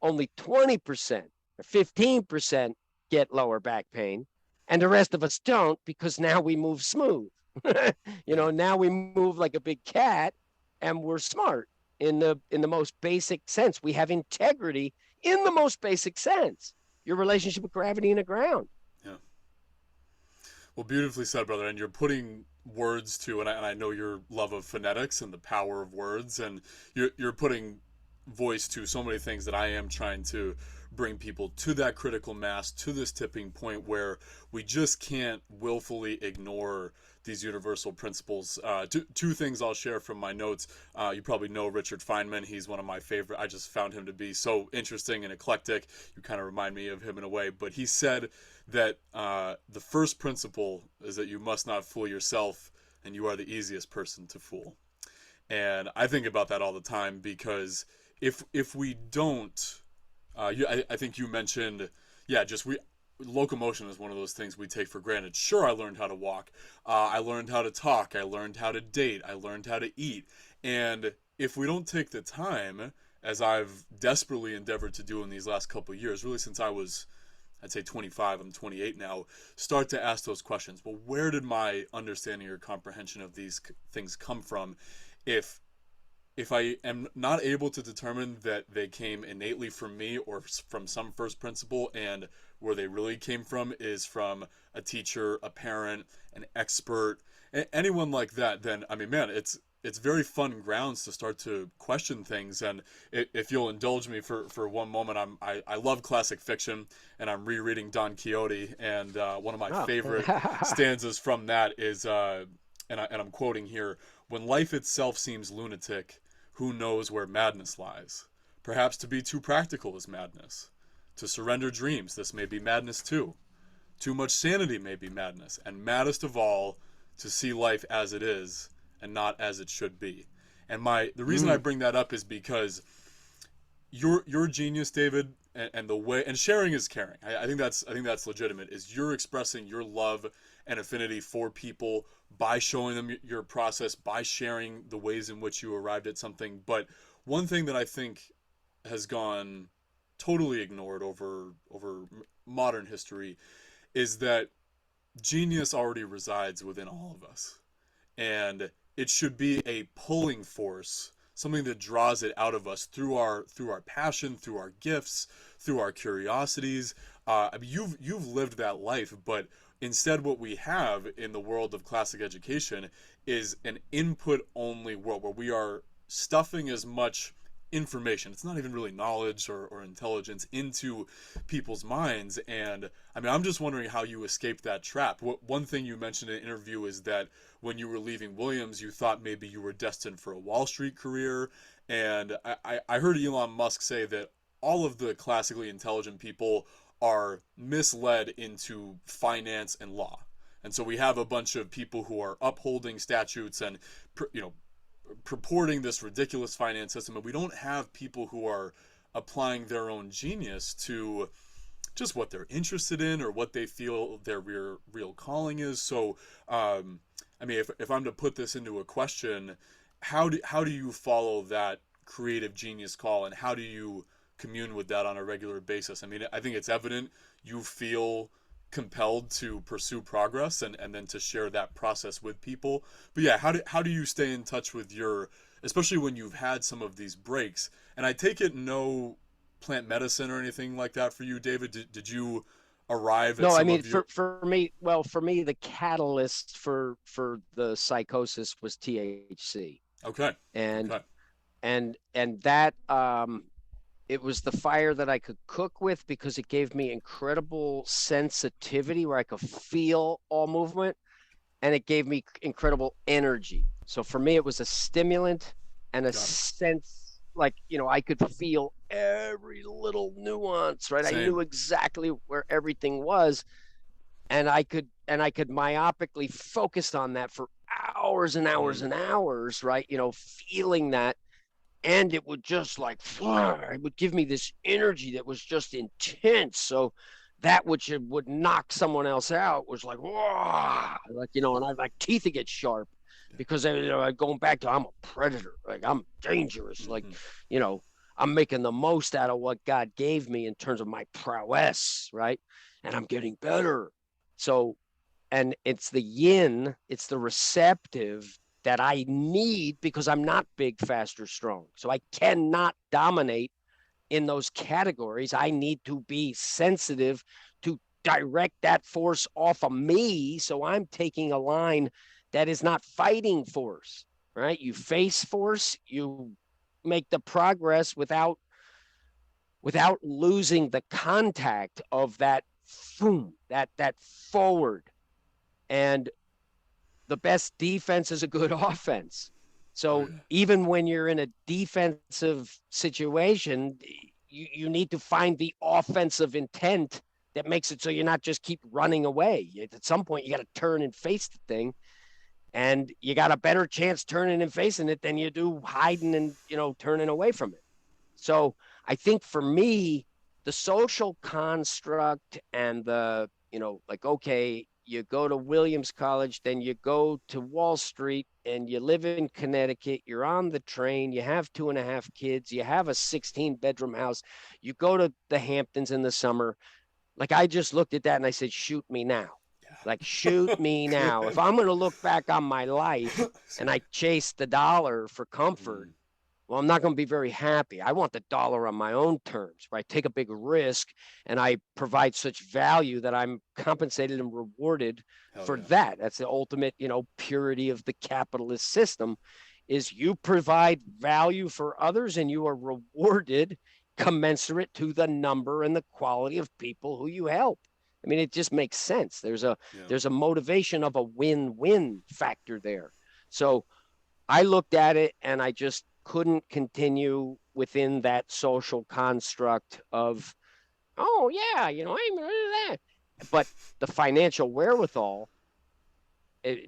only 20% or 15% get lower back pain and the rest of us don't because now we move smooth.
Yeah.
Now we move like a big cat and we're smart in the most basic sense. We have integrity in the most basic sense. Your relationship with gravity and the ground.
Yeah. Well, beautifully said, brother. And you're putting words to, and I know your love of phonetics and the power of words, and you're putting voice to so many things that I am trying to bring people to that critical mass, to this tipping point where we just can't willfully ignore these universal principles. Two things I'll share from my notes. You probably know Richard Feynman. He's one of my favorite. I just found him to be so interesting and eclectic. You kind of remind me of him in a way. But he said that the first principle is that you must not fool yourself, and you are the easiest person to fool. And I think about that all the time because if we don't, I think you mentioned, yeah, just we locomotion is one of those things we take for granted. Sure, I learned how to walk, I learned how to talk, I learned how to date, I learned how to eat, and if we don't take the time, as I've desperately endeavored to do in these last couple of years, really since I was, I'd say 25, I'm 28 now, start to ask those questions. Well, where did my understanding or comprehension of these things come from? If if I am not able to determine that they came innately from me or from some first principle, and where they really came from is from a teacher, a parent, an expert, anyone like that, then I mean, man, it's very fun grounds to start to question things. And if you'll indulge me for one moment, I love classic fiction, and I'm rereading Don Quixote, and one of my
Oh.
favorite stanzas from that is, and I'm quoting here: "When life itself seems lunatic, who knows where madness lies? Perhaps to be too practical is madness. To surrender dreams, this may be madness too. Too much sanity may be madness, and maddest of all, to see life as it is and not as it should be." And the reason I
Mm.
bring that up is because your genius, David, and the way, and sharing is caring. I think that's legitimate. Is you're expressing your love and affinity for people by showing them your process, by sharing the ways in which you arrived at something. But one thing that I think has gone totally ignored over modern history is that genius already resides within all of us, and it should be a pulling force, something that draws it out of us through our passion, through our gifts, through our curiosities. I mean, you've lived that life, but instead, what we have in the world of classic education is an input only world where we are stuffing as much information, it's not even really knowledge or intelligence, into people's minds. And I mean, I'm just wondering how you escaped that trap. One thing you mentioned in an interview is that when you were leaving Williams, you thought maybe you were destined for a Wall Street career. And I heard Elon Musk say that all of the classically intelligent people are misled into finance and law. And so we have a bunch of people who are upholding statutes and, you know, purporting this ridiculous finance system, and we don't have people who are applying their own genius to just what they're interested in or what they feel their real calling is. So, I mean, if I'm to put this into a question, how do you follow that creative genius call, and how do you commune with that on a regular basis? I mean, I think it's evident you feel compelled to pursue progress, and then to share that process with people. But yeah, how do you stay in touch with your, especially when you've had some of these breaks? And I take it no plant medicine or anything like that for you, David. Did you arrive at
No, I
some
mean
of your,
for me, the catalyst for the psychosis was THC,
okay,
and
okay,
and that it was the fire that I could cook with because it gave me incredible sensitivity where I could feel all movement, and it gave me incredible energy. So for me, it was a stimulant and a
Got it.
sense like, I could feel every little nuance, right? I
Same.
knew exactly where everything was, and I could myopically focus on that for hours and hours
Mm.
and hours, right? Feeling that, and it would just like it would give me this energy that was just intense. So that which would knock someone else out was like, whoa, like, and I like teeth would get sharp because I'm going back to I'm a predator, like I'm dangerous, like,
Mm-hmm.
you know, I'm making the most out of what God gave me in terms of my prowess, right? And I'm getting better. So, and it's the yin, it's the receptive that I need because I'm not big, fast, or strong. So I cannot dominate in those categories. I need to be sensitive to direct that force off of me. So I'm taking a line that is not fighting force, right? You face force, you make the progress without losing the contact of that boom, that forward. And the best defense is a good offense.
Oh
So
yeah.
even when you're in a defensive situation, you need to find the offensive intent that makes it so you're not just keep running away. At some point, you got to turn and face the thing, and you got a better chance turning and facing it than you do hiding and turning away from it. So I think for me, the social construct and like, okay, you go to Williams College, then you go to Wall Street and you live in Connecticut, you're on the train, you have 2.5 kids, you have a 16-bedroom house, you go to the Hamptons in the summer. Like, I just looked at that and I said, shoot me now. Like, shoot
Yeah.
me now. If
Good.
I'm going to look back on my life and I chase the dollar for comfort,
Mm.
well, I'm not going to be very happy. I want the dollar on my own terms, where I take a big risk and I provide such value that I'm compensated and rewarded
Hell
for
yeah.
that. That's the ultimate, purity of the capitalist system is you provide value for others and you are rewarded commensurate to the number and the quality of people who you help. I mean, it just makes sense.
Yeah.
There's a motivation of a win-win factor there. So I looked at it and I just couldn't continue within that social construct of, oh yeah, I'm that. But the financial wherewithal,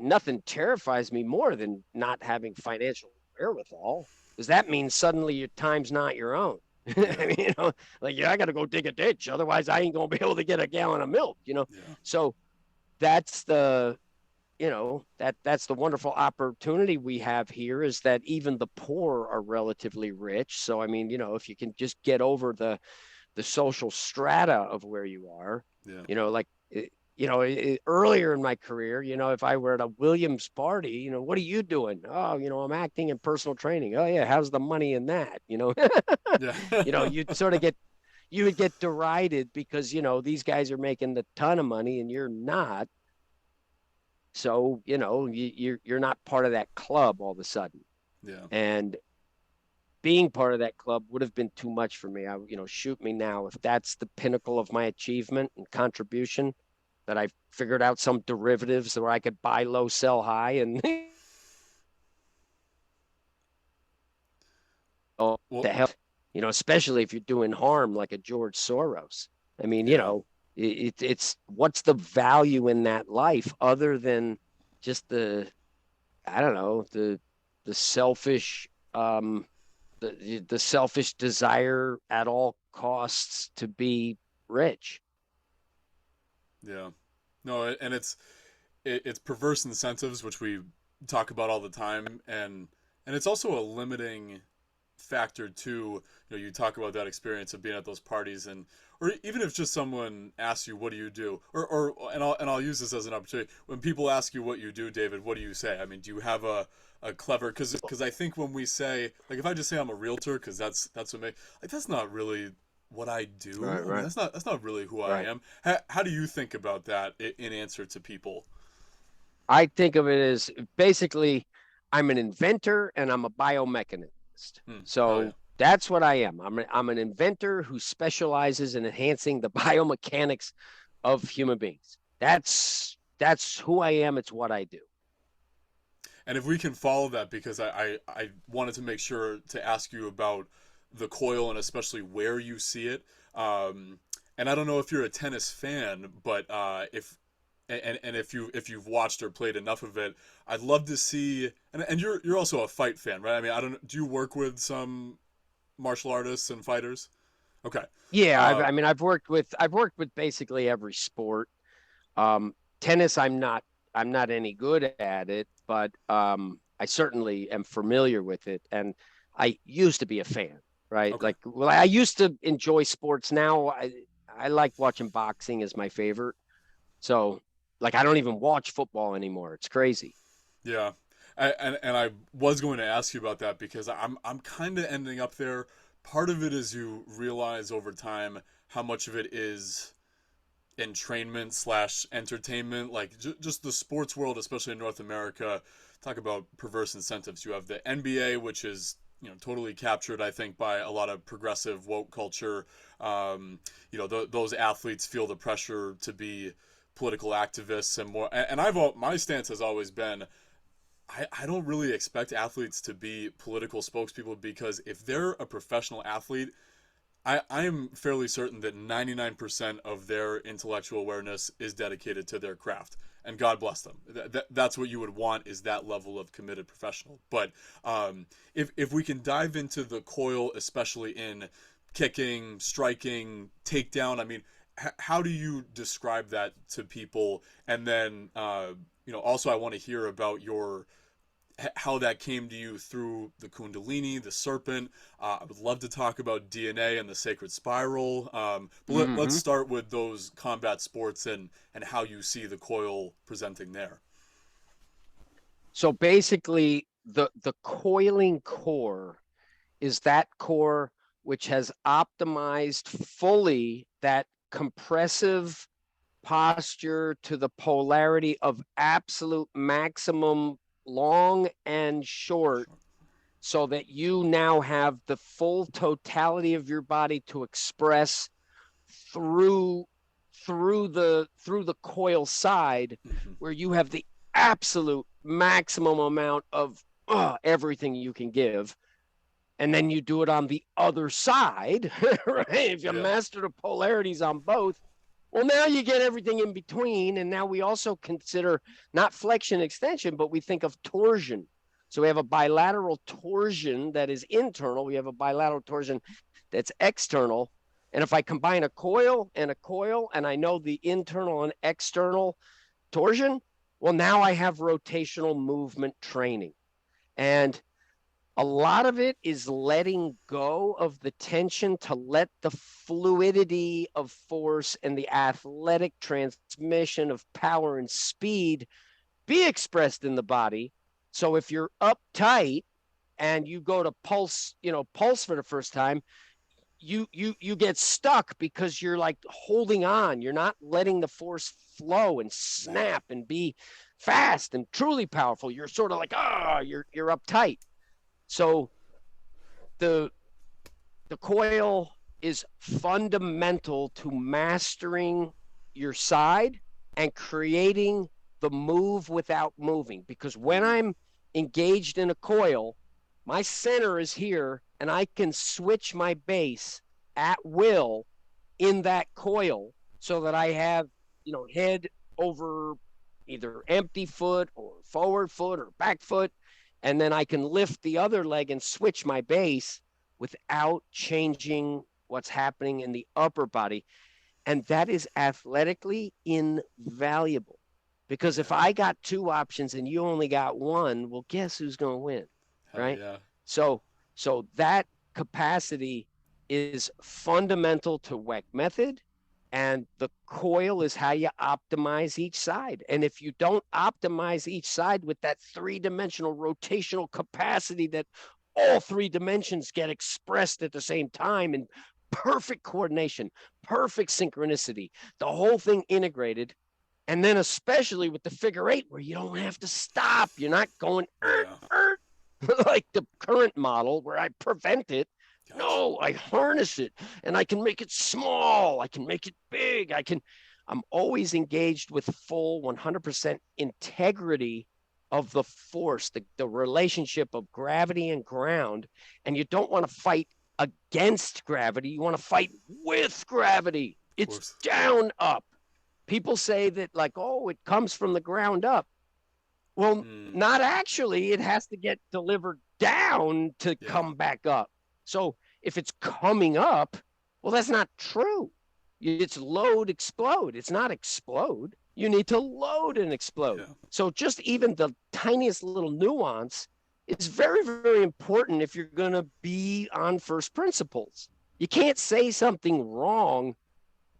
nothing terrifies me more than not having financial wherewithal, because that means suddenly your time's not your own. I
Yeah.
mean, like, yeah, I got to go dig a ditch, otherwise I ain't gonna be able to get a gallon of milk.
Yeah.
So that's the that's the wonderful opportunity we have here, is that even the poor are relatively rich. So I mean, if you can just get over the social strata of where you are,
Yeah.
like earlier in my career, if I were at a Williams party, what are you doing? Oh, I'm acting in personal training. Oh yeah, how's the money in that?
Yeah.
You'd sort of get you would get derided because these guys are making a ton of money and you're not. So, you're not part of that club all of a sudden.
Yeah.
And being part of that club would have been too much for me. Shoot me now. If that's the pinnacle of my achievement and contribution, that I figured out some derivatives where I could buy low, sell high, and oh,
Well.
the hell, especially if you're doing harm like a George Soros. I mean,
Yeah.
it's what's the value in that life other than just I don't know, the selfish the selfish desire at all costs to be rich.
Yeah. No, and it's perverse incentives, which we talk about all the time, and it's also a limiting factor too. You talk about that experience of being at those parties, and or even if just someone asks you, what do you do, or and I'll use this as an opportunity. When people ask you what you do, David, what do you say? I mean, do you have a clever, because I think when we say, like, if I just say I'm a realtor, because that's what like, that's not really what I do.
Right,
I mean,
right,
that's not really who I
right.
am. How do you think about that in answer to people?
I think of it as basically I'm an inventor and I'm a biomechanist.
Hmm. Hell
So
yeah.
That's what I am. I'm an inventor who specializes in enhancing the biomechanics of human beings. That's who I am. It's what I do.
And if we can follow that, because I wanted to make sure to ask you about the coil and especially where you see it. And I don't know if you're a tennis fan, but if and if you've watched or played enough of it, I'd love to see. And you're also a fight fan, right? I mean, I don't. Do you work with some martial artists and fighters? Okay.
Yeah,
Uh,
I mean, I've worked with basically every sport. Tennis, I'm not any good at it, but I certainly am familiar with it, and I used to be a fan, right?
okay.
Like, well, I used to enjoy sports. Now I like watching boxing as my favorite. So, like, I don't even watch football anymore. It's crazy.
Yeah. And I was going to ask you about that because I'm kind of ending up there. Part of it is you realize over time how much of it is entrainment slash entertainment, like just the sports world, especially in North America. Talk about perverse incentives. You have the NBA, which is totally captured, I think, by a lot of progressive woke culture. Those athletes feel the pressure to be political activists and more. And my stance has always been I don't really expect athletes to be political spokespeople because if they're a professional athlete, I am fairly certain that 99% of their intellectual awareness is dedicated to their craft. And God bless them. That's what you would want is that level of committed professional. But if we can dive into the coil, especially in kicking, striking, takedown, I mean, how do you describe that to people? And then, also I want to hear about your how that came to you through the Kundalini, the serpent. I would love to talk about DNA and the sacred spiral. But let's
Hmm.
start with those combat sports and how you see the coil presenting there.
So basically, the coiling core is that core which has optimized fully that compressive posture to the polarity of absolute maximum long and short,
Sure.
so that you now have the full totality of your body to express through through the coil side,
Mm-hmm.
where you have the absolute maximum amount of everything you can give, and then you do it on the other side. Right? If you
Yeah.
master the polarities on both, well, now you get everything in between. And now we also consider not flexion extension, but we think of torsion. So we have a bilateral torsion that is internal. We have a bilateral torsion that's external. And if I combine a coil, and I know the internal and external torsion, well, now I have rotational movement training. And a lot of it is letting go of the tension to let the fluidity of force and the athletic transmission of power and speed be expressed in the body. So if you're uptight and you go to pulse for the first time, you get stuck because you're like holding on. You're not letting the force flow and
Yeah.
snap and be fast and truly powerful. You're sort of like, you're uptight. So the the coil is fundamental to mastering your side and creating the move without moving. Because when
Mm.
I'm engaged in a coil, my center is here and I can switch my base at will in that coil, so that I have, head over either empty foot or forward foot or back foot. And then I can lift the other leg and switch my base without changing what's happening in the upper body. And that is athletically invaluable. Because if
Yeah.
I got two options and you only got one, well, guess who's going to win?
Hell
Right?
yeah.
So, so that capacity is fundamental to Weck method. And the coil is how you optimize each side. And if you don't optimize each side with that three-dimensional rotational capacity, that all three dimensions get expressed at the same time in perfect coordination, perfect synchronicity, the whole thing integrated. And then, especially with the figure eight, where you don't have to stop, you're not going
Yeah.
like the current model where I prevent it.
Gotcha.
No, I harness it and I can make it small. I can make it big. I'm always engaged with full 100% integrity of the force, the relationship of gravity and ground. And you don't want to fight against gravity. You want to fight with gravity.
Of
It's
course.
down up. People say that, like, oh, it comes from the ground up. Well,
Mm,
not actually. It has to get delivered down to
yeah.
come back up. So if it's coming up, well, that's not true. It's load, explode. It's not explode. You need to load and explode.
Yeah.
So just even the tiniest little nuance is very, very important if you're going to be on first principles. You can't say something wrong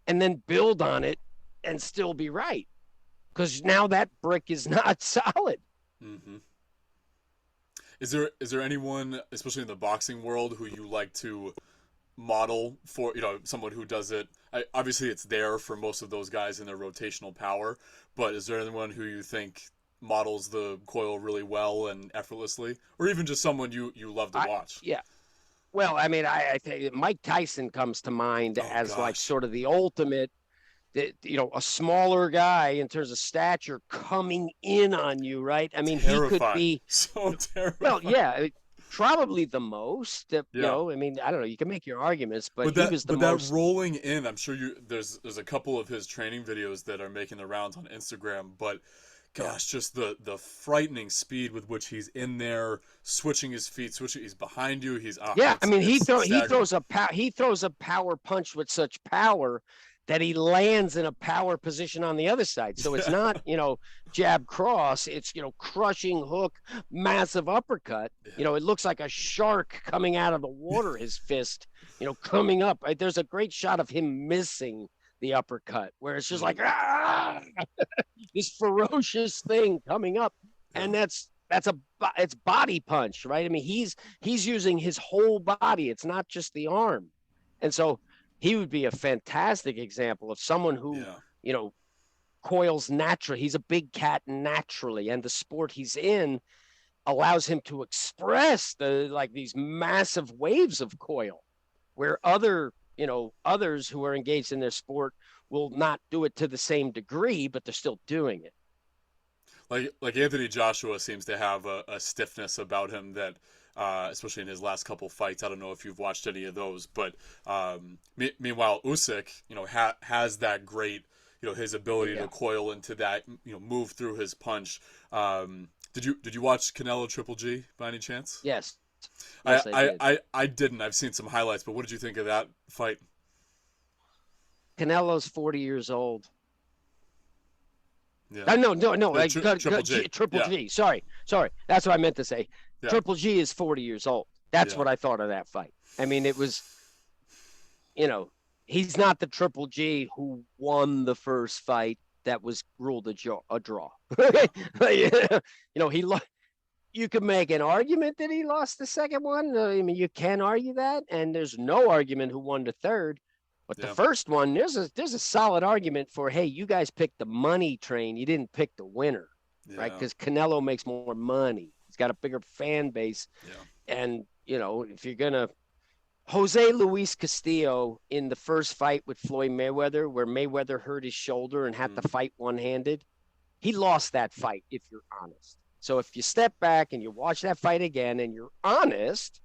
and then build on it and still be right, because now that brick is not solid.
Mm-hmm. Is there anyone, especially in the boxing world, who you like to model for, someone who does it? Obviously it's there for most of those guys in their rotational power, but is there anyone who you think models the coil really well and effortlessly, or even just someone you love to
I
watch?
Yeah. Well, I mean, I think Mike Tyson comes to mind
Oh
as like
gosh,
sort of the ultimate, a smaller guy in terms of stature coming in on you, right? I mean, he could
terrifying,
be,
so
well,
terrifying.
yeah, probably the most,
Yeah.
I mean, I don't know, you can make your arguments, but
But
he
that
was the
but that
most,
rolling in, I'm sure there's a couple of his training videos that are making the rounds on Instagram, but
yeah.
gosh, just the frightening speed with which he's in there, switching his feet, he's behind you,
Yeah, I mean,
it's staggering.
he throws a power punch with such power that he lands in a power position on the other side. So it's
Yeah.
not, jab cross, it's, crushing hook, massive uppercut. It looks like a shark coming out of the water, his fist, coming up. Right? There's a great shot of him missing the uppercut where it's just like,
Mm,
ah, this ferocious thing coming up.
yeah.
And it's body punch, right? I mean, he's using his whole body. It's not just the arm. And so he would be a fantastic example of someone who,
Yeah.
you know, coils naturally. He's a big cat naturally, and the sport he's in allows him to express these massive waves of coil, where others who are engaged in their sport will not do it to the same degree, but they're still doing it.
Like Anthony Joshua seems to have a stiffness about him that, especially in his last couple fights. I don't know if you've watched any of those, but meanwhile Usyk, has that great, his ability to
Yeah.
coil into that, move through his punch. Did you watch Canelo Triple G by any chance?
Yes.
I,
Yes, I
I
did.
I I didn't. I've seen some highlights, but what did you think of that fight?
Canelo's 40 years old.
Yeah,
No, no, no.
Triple G.
Triple
Yeah,
G. Sorry. That's what I meant to say.
yeah,
Triple G is 40 years old. That's
yeah.
what I thought of that fight. I mean, it was, you know, he's not the Triple G who won the first fight that was ruled a draw.
Yeah.
He you could make an argument that he lost the second one. I mean, you can argue that, and there's no argument who won the third. But the
Yeah.
first one, there's a solid argument for, hey, you guys picked the money train, you didn't pick the winner, right?
Yeah.
Because Canelo makes more money. He's got a bigger fan base,
Yeah.
and if you're gonna Jose Luis Castillo in the first fight with Floyd Mayweather, where Mayweather hurt his shoulder and had
Mm.
to fight one-handed, he lost that fight, if you're honest. So if you step back and you watch that fight again and you're honest,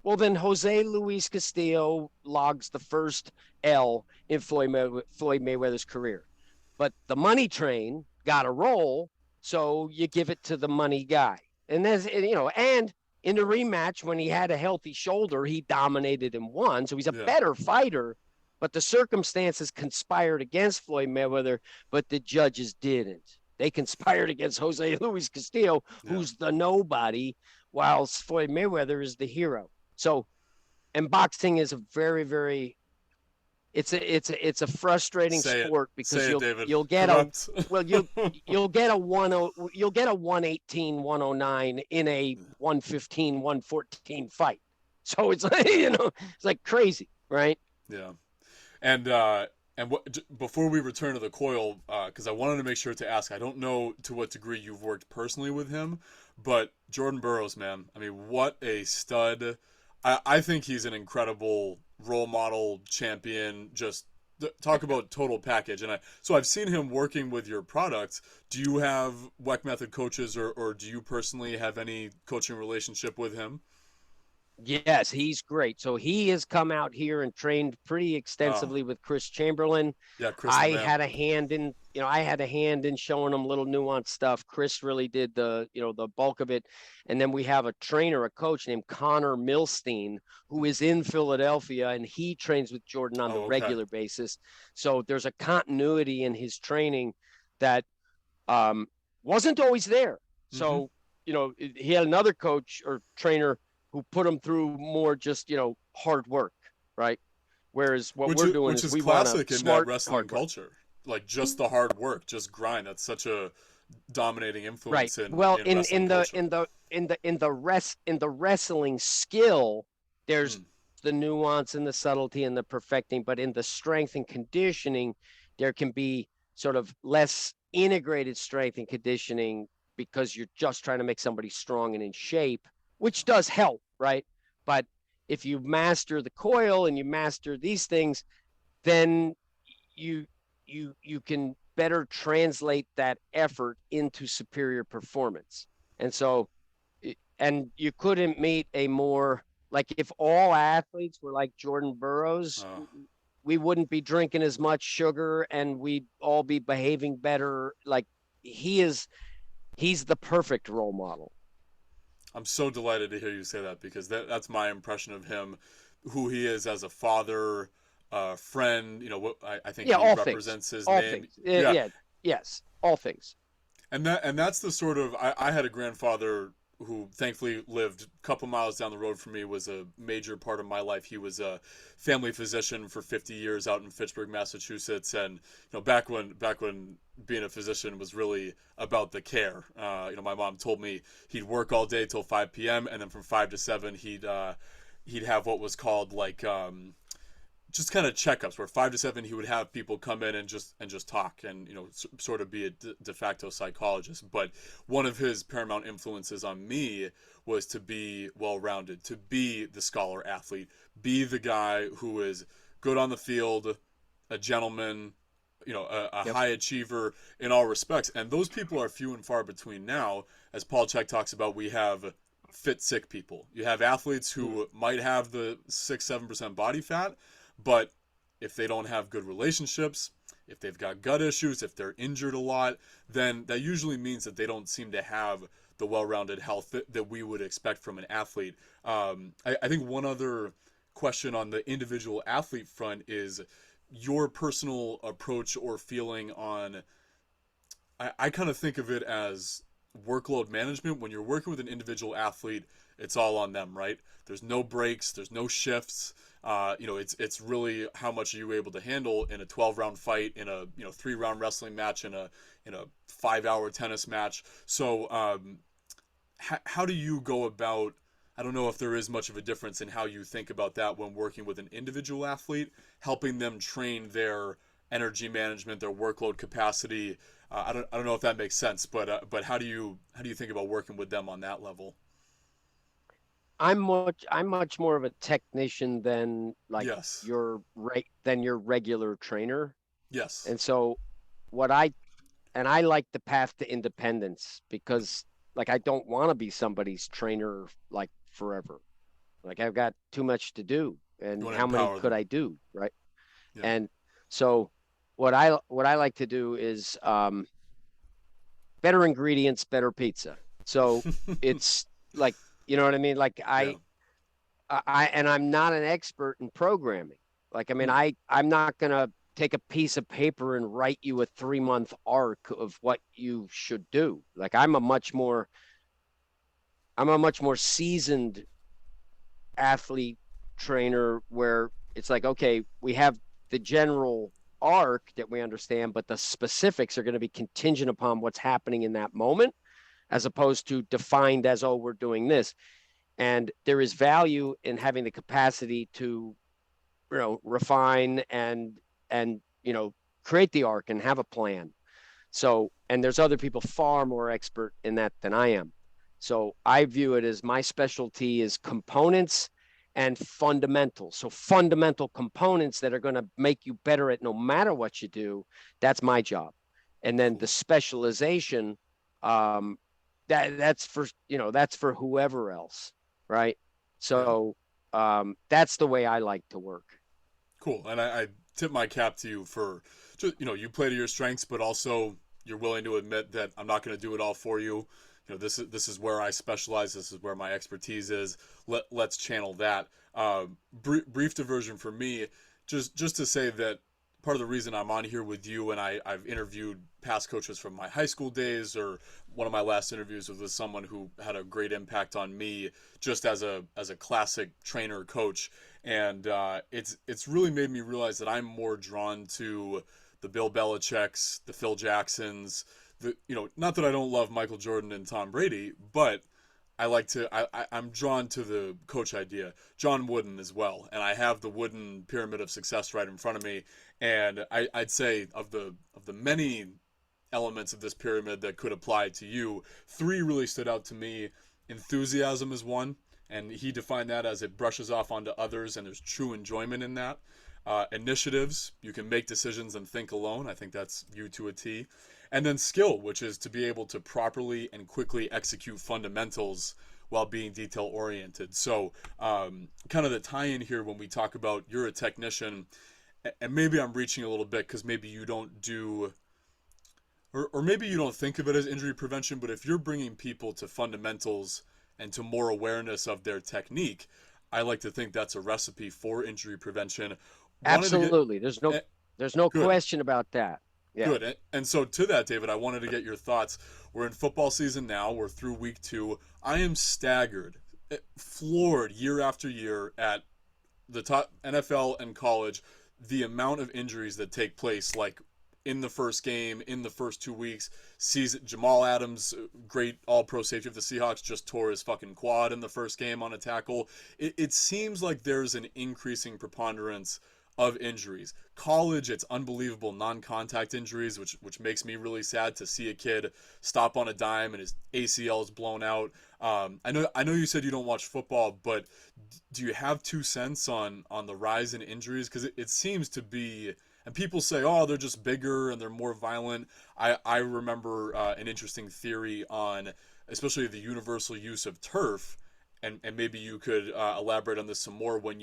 well, then Jose Luis Castillo logs the first L in Floyd Mayweather's career. But the money train got a roll, so you give it to the money guy. And in the rematch, when he had a healthy shoulder, he dominated and won. So he's a
Yeah.
better fighter, but the circumstances conspired against Floyd Mayweather, but the judges didn't. They conspired against Jose Luis Castillo,
Yeah.
who's the nobody, whilst Floyd Mayweather is the hero. So, and boxing is a very, very, it's a frustrating
Say it.
sport because
Say it, David.
you'll get a
Corrupt.
well you'll get a 118 109 in a 115 114 fight. So it's like it's like crazy, right?
Yeah. And before we return to the coil, because I wanted to make sure to ask, I don't know to what degree you've worked personally with him, but Jordan Burroughs, man, I mean, what a stud! I think he's an incredible role model, champion, just talk about total package. So I've seen him working with your products. Do you have Weck Method coaches, or do you personally have any coaching relationship with him?
Yes, he's great. So he has come out here and trained pretty
Oh,
extensively with Chris Chamberlain.
yeah, Chris the
I
man.
had a hand in, I had a hand in showing him little nuanced stuff. Chris really did the bulk of it. And then we have a trainer, a coach named Connor Milstein, who is in Philadelphia, and he trains with Jordan on the
Oh, okay.
regular basis. So there's a continuity in his training that um, wasn't always there.
Mm-hmm.
So, he had another coach or trainer who put him through more just, hard work, right? Whereas what
Which
we're
is
doing
which
is
is
we want a
classic in that
smart
wrestling
hard work.
culture. Like just the hard work, just grind. That's such a dominating
Right.
influence
Well,
in
in
wrestling
in the
culture.
in the in the in the rest in the wrestling skill, there's
Mm.
the nuance and the subtlety and the perfecting, but in the strength and conditioning, there can be sort of less integrated strength and conditioning because you're just trying to make somebody strong and in shape, which does help, right? But if you master the coil and you master these things, then you you can better translate that effort into superior performance. And so, and you couldn't meet a more, like, if all athletes were like Jordan Burroughs,
Oh,
we wouldn't be drinking as much sugar and we'd all be behaving better. Like, he's the perfect role model.
I'm so delighted to hear you say that because that's my impression of him, who he is as a father, friend. You know what I think
Yeah,
he
all things,
represents his
all
name.
things.
Yeah,
Yeah, yes, all things.
and that's the sort of I had a grandfather who thankfully lived a couple miles down the road from me, was a major part of my life. He was a family physician for 50 years out in Fitchburg, Massachusetts, and back when being a physician was really about the care. My mom told me he'd work all day till 5 p.m. and then from 5 to 7 he'd have what was called like just kind of checkups where 5 to 7 he would have people come in and just talk and sort of be a de facto psychologist. But one of his paramount influences on me was to be well-rounded, to be the scholar athlete, be the guy who is good on the field, a gentleman, a
Yep.
high achiever in all respects. And those people are few and far between now. As Paul Chek talks about, we have fit sick people. You have athletes
Mm.
who might have the 6-7% body fat, but if they don't have good relationships, if they've got gut issues, if they're injured a lot, then that usually means that they don't seem to have the well-rounded health that we would expect from an athlete. I think one other question on the individual athlete front is your personal approach or feeling on. I kind of think of it as workload management. When you're working with an individual athlete, it's all on them, right? There's no breaks, there's no shifts. It's really how much are you able to handle in a 12-round fight, in a 3-round wrestling match, in a 5-hour tennis match. So how do you go about? I don't know if there is much of a difference in how you think about that when working with an individual athlete, helping them train their energy management, their workload capacity. I don't know if that makes sense, but how do you think about working with them on that level?
I'm much more of a technician than like
Yes,
your regular trainer.
yes,
And so what I and I like the path to independence because, like, I don't want to be somebody's trainer like forever. Like, I've got too much to do,
you
and
want to
how many
empower
could
them.
I do, right?
Yeah.
And so what I like to do is better ingredients, better pizza. So it's like, you know what I mean? Like,
Yeah.
and I'm not an expert in programming. Like, I mean,
Mm.
I'm not gonna take a piece of paper and write you a 3 month arc of what you should do. Like, I'm a much more seasoned athlete trainer where it's like, okay, we have the general arc that we understand, but the specifics are going to be contingent upon what's happening in that moment, as opposed to defined as, oh, we're doing this. And there is value in having the capacity to, refine and create the arc and have a plan. So, and there's other people far more expert in that than I am. So I view it as my specialty is components and fundamentals. So fundamental components that are going to make you better at no matter what you do. That's my job. And then the
Cool.
specialization, that's for, that's for whoever else, right?
Yeah.
So that's the way I like to work.
Cool. And I tip my cap to you for just, you play to your strengths, but also you're willing to admit that I'm not going to do it all for you. This is where I specialize. This is where my expertise is. Let's channel that. Brief diversion for me, just to say that part of the reason I'm on here with you, and I've interviewed past coaches from my high school days, or one of my last interviews was with someone who had a great impact on me just as a classic trainer coach, and it's really made me realize that I'm more drawn to the Bill Belichick's, the Phil Jacksons, not that I don't love Michael Jordan and Tom Brady, but I'm drawn to the coach idea. John Wooden as well, and I have the Wooden pyramid of success right in front of me, and I'd say of the many elements of this pyramid that could apply to you, three really stood out to me. Enthusiasm is one, and he defined that as it brushes off onto others, and there's true enjoyment in that. Initiatives, you can make decisions and think alone. I think that's you to a T. And then skill, which is to be able to properly and quickly execute fundamentals while being detail oriented. So, kind of the tie in here when we talk about you're a technician, and maybe I'm reaching a little bit because maybe you don't do, or maybe you don't think of it as injury prevention, but if you're bringing people to fundamentals and to more awareness of their technique, I like to think that's a recipe for injury prevention. Wanted to get
Absolutely. There's no
good.
question about that. Yeah.
Good. And so to that, David, I wanted to get your thoughts. We're in football season now. We're through week 2. I am staggered, floored year after year at the top NFL and college, the amount of injuries that take place, like in the first game, in the first 2 weeks. Season Jamal Adams, great all-pro safety of the Seahawks, just tore his fucking quad in the first game on a tackle. It seems like there's an increasing preponderance of injuries. College, it's unbelievable non-contact injuries, which makes me really sad to see a kid stop on a dime and his ACL is blown out. I know you said you don't watch football, but do you have 2 cents on the rise in injuries? Because it seems to be, and people say, oh, they're just bigger and they're more violent. I remember an interesting theory on especially the universal use of turf, and maybe you could elaborate on this some more. When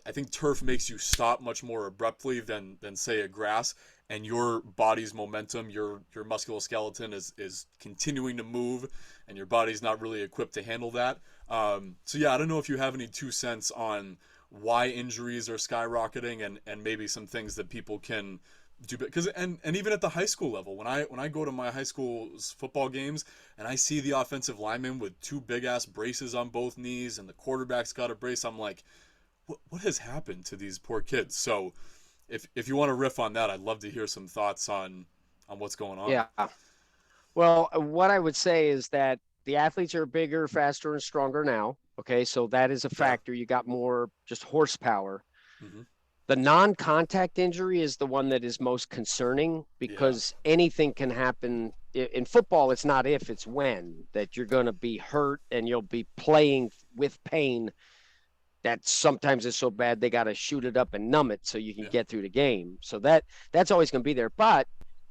I think turf makes you stop much more abruptly than say a grass, and your body's momentum, your musculoskeleton is continuing to move, and your body's not really equipped to handle that. So yeah, I don't know if you have any 2 cents on why injuries are skyrocketing, and maybe some things that people can do, because and even at the high school level, when I go to my high school's football games and I see the offensive lineman with 2 big ass braces on both knees and the quarterback's got a brace, I'm like, what has happened to these poor kids? So if you want to riff on that, I'd love to hear some thoughts on what's going on.
Yeah. Well, what I would say is that the athletes are bigger, faster, and stronger now. Okay. So that is a
Yeah.
factor. You got more just horsepower.
Mm-hmm.
The non-contact injury is the one that is most concerning
Yeah.
because anything can happen. In football, it's not if, it's when that you're going to be hurt and you'll be playing with pain that sometimes is so bad they got to shoot it up and numb it so you can
Yeah.
get through the game. So that's always going to be there. But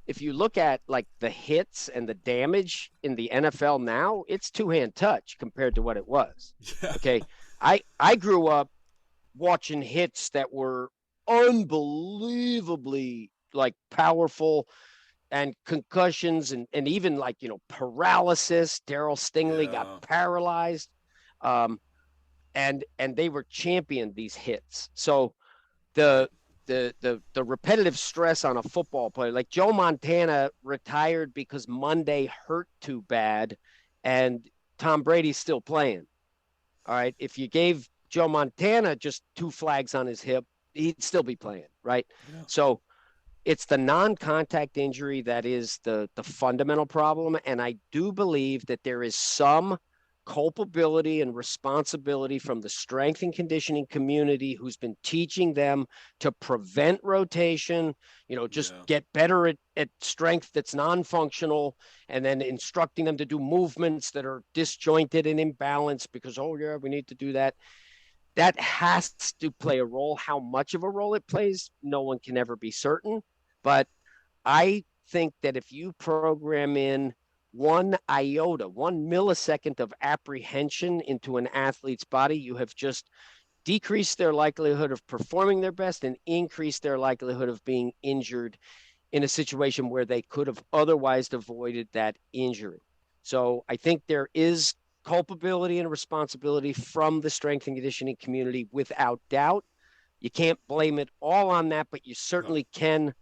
if you look at like the hits and the damage in the NFL now, it's two-hand touch compared to what it was.
Yeah.
Okay. I grew up watching hits that were unbelievably like powerful, and concussions, and even like, paralysis. Daryl Stingley got
Yeah.
paralyzed. Um, and they were championed these hits. So
Right.
the the repetitive stress on a football player, like Joe Montana retired because Monday hurt too bad, and Tom Brady's still playing. All right, if you gave Joe Montana just 2 flags on his hip, he'd still be playing, right?
Yeah.
So it's the non-contact injury that is the fundamental problem, and I do believe that there is some culpability and responsibility from the strength and conditioning community who's been teaching them to prevent rotation, just
Yeah.
get better at strength that's non-functional, and then instructing them to do movements that are disjointed and imbalanced because, oh yeah, we need to do that. that has to play a role. How much of a role it plays, no one can ever be certain. But I think that if you program in 1 iota, 1 millisecond of apprehension into an athlete's body, you have just decreased their likelihood of performing their best and increased their likelihood of being injured in a situation where they could have otherwise avoided that injury. So I think there is culpability and responsibility from the strength and conditioning community without doubt. You can't blame it all on that, but you
No.
certainly can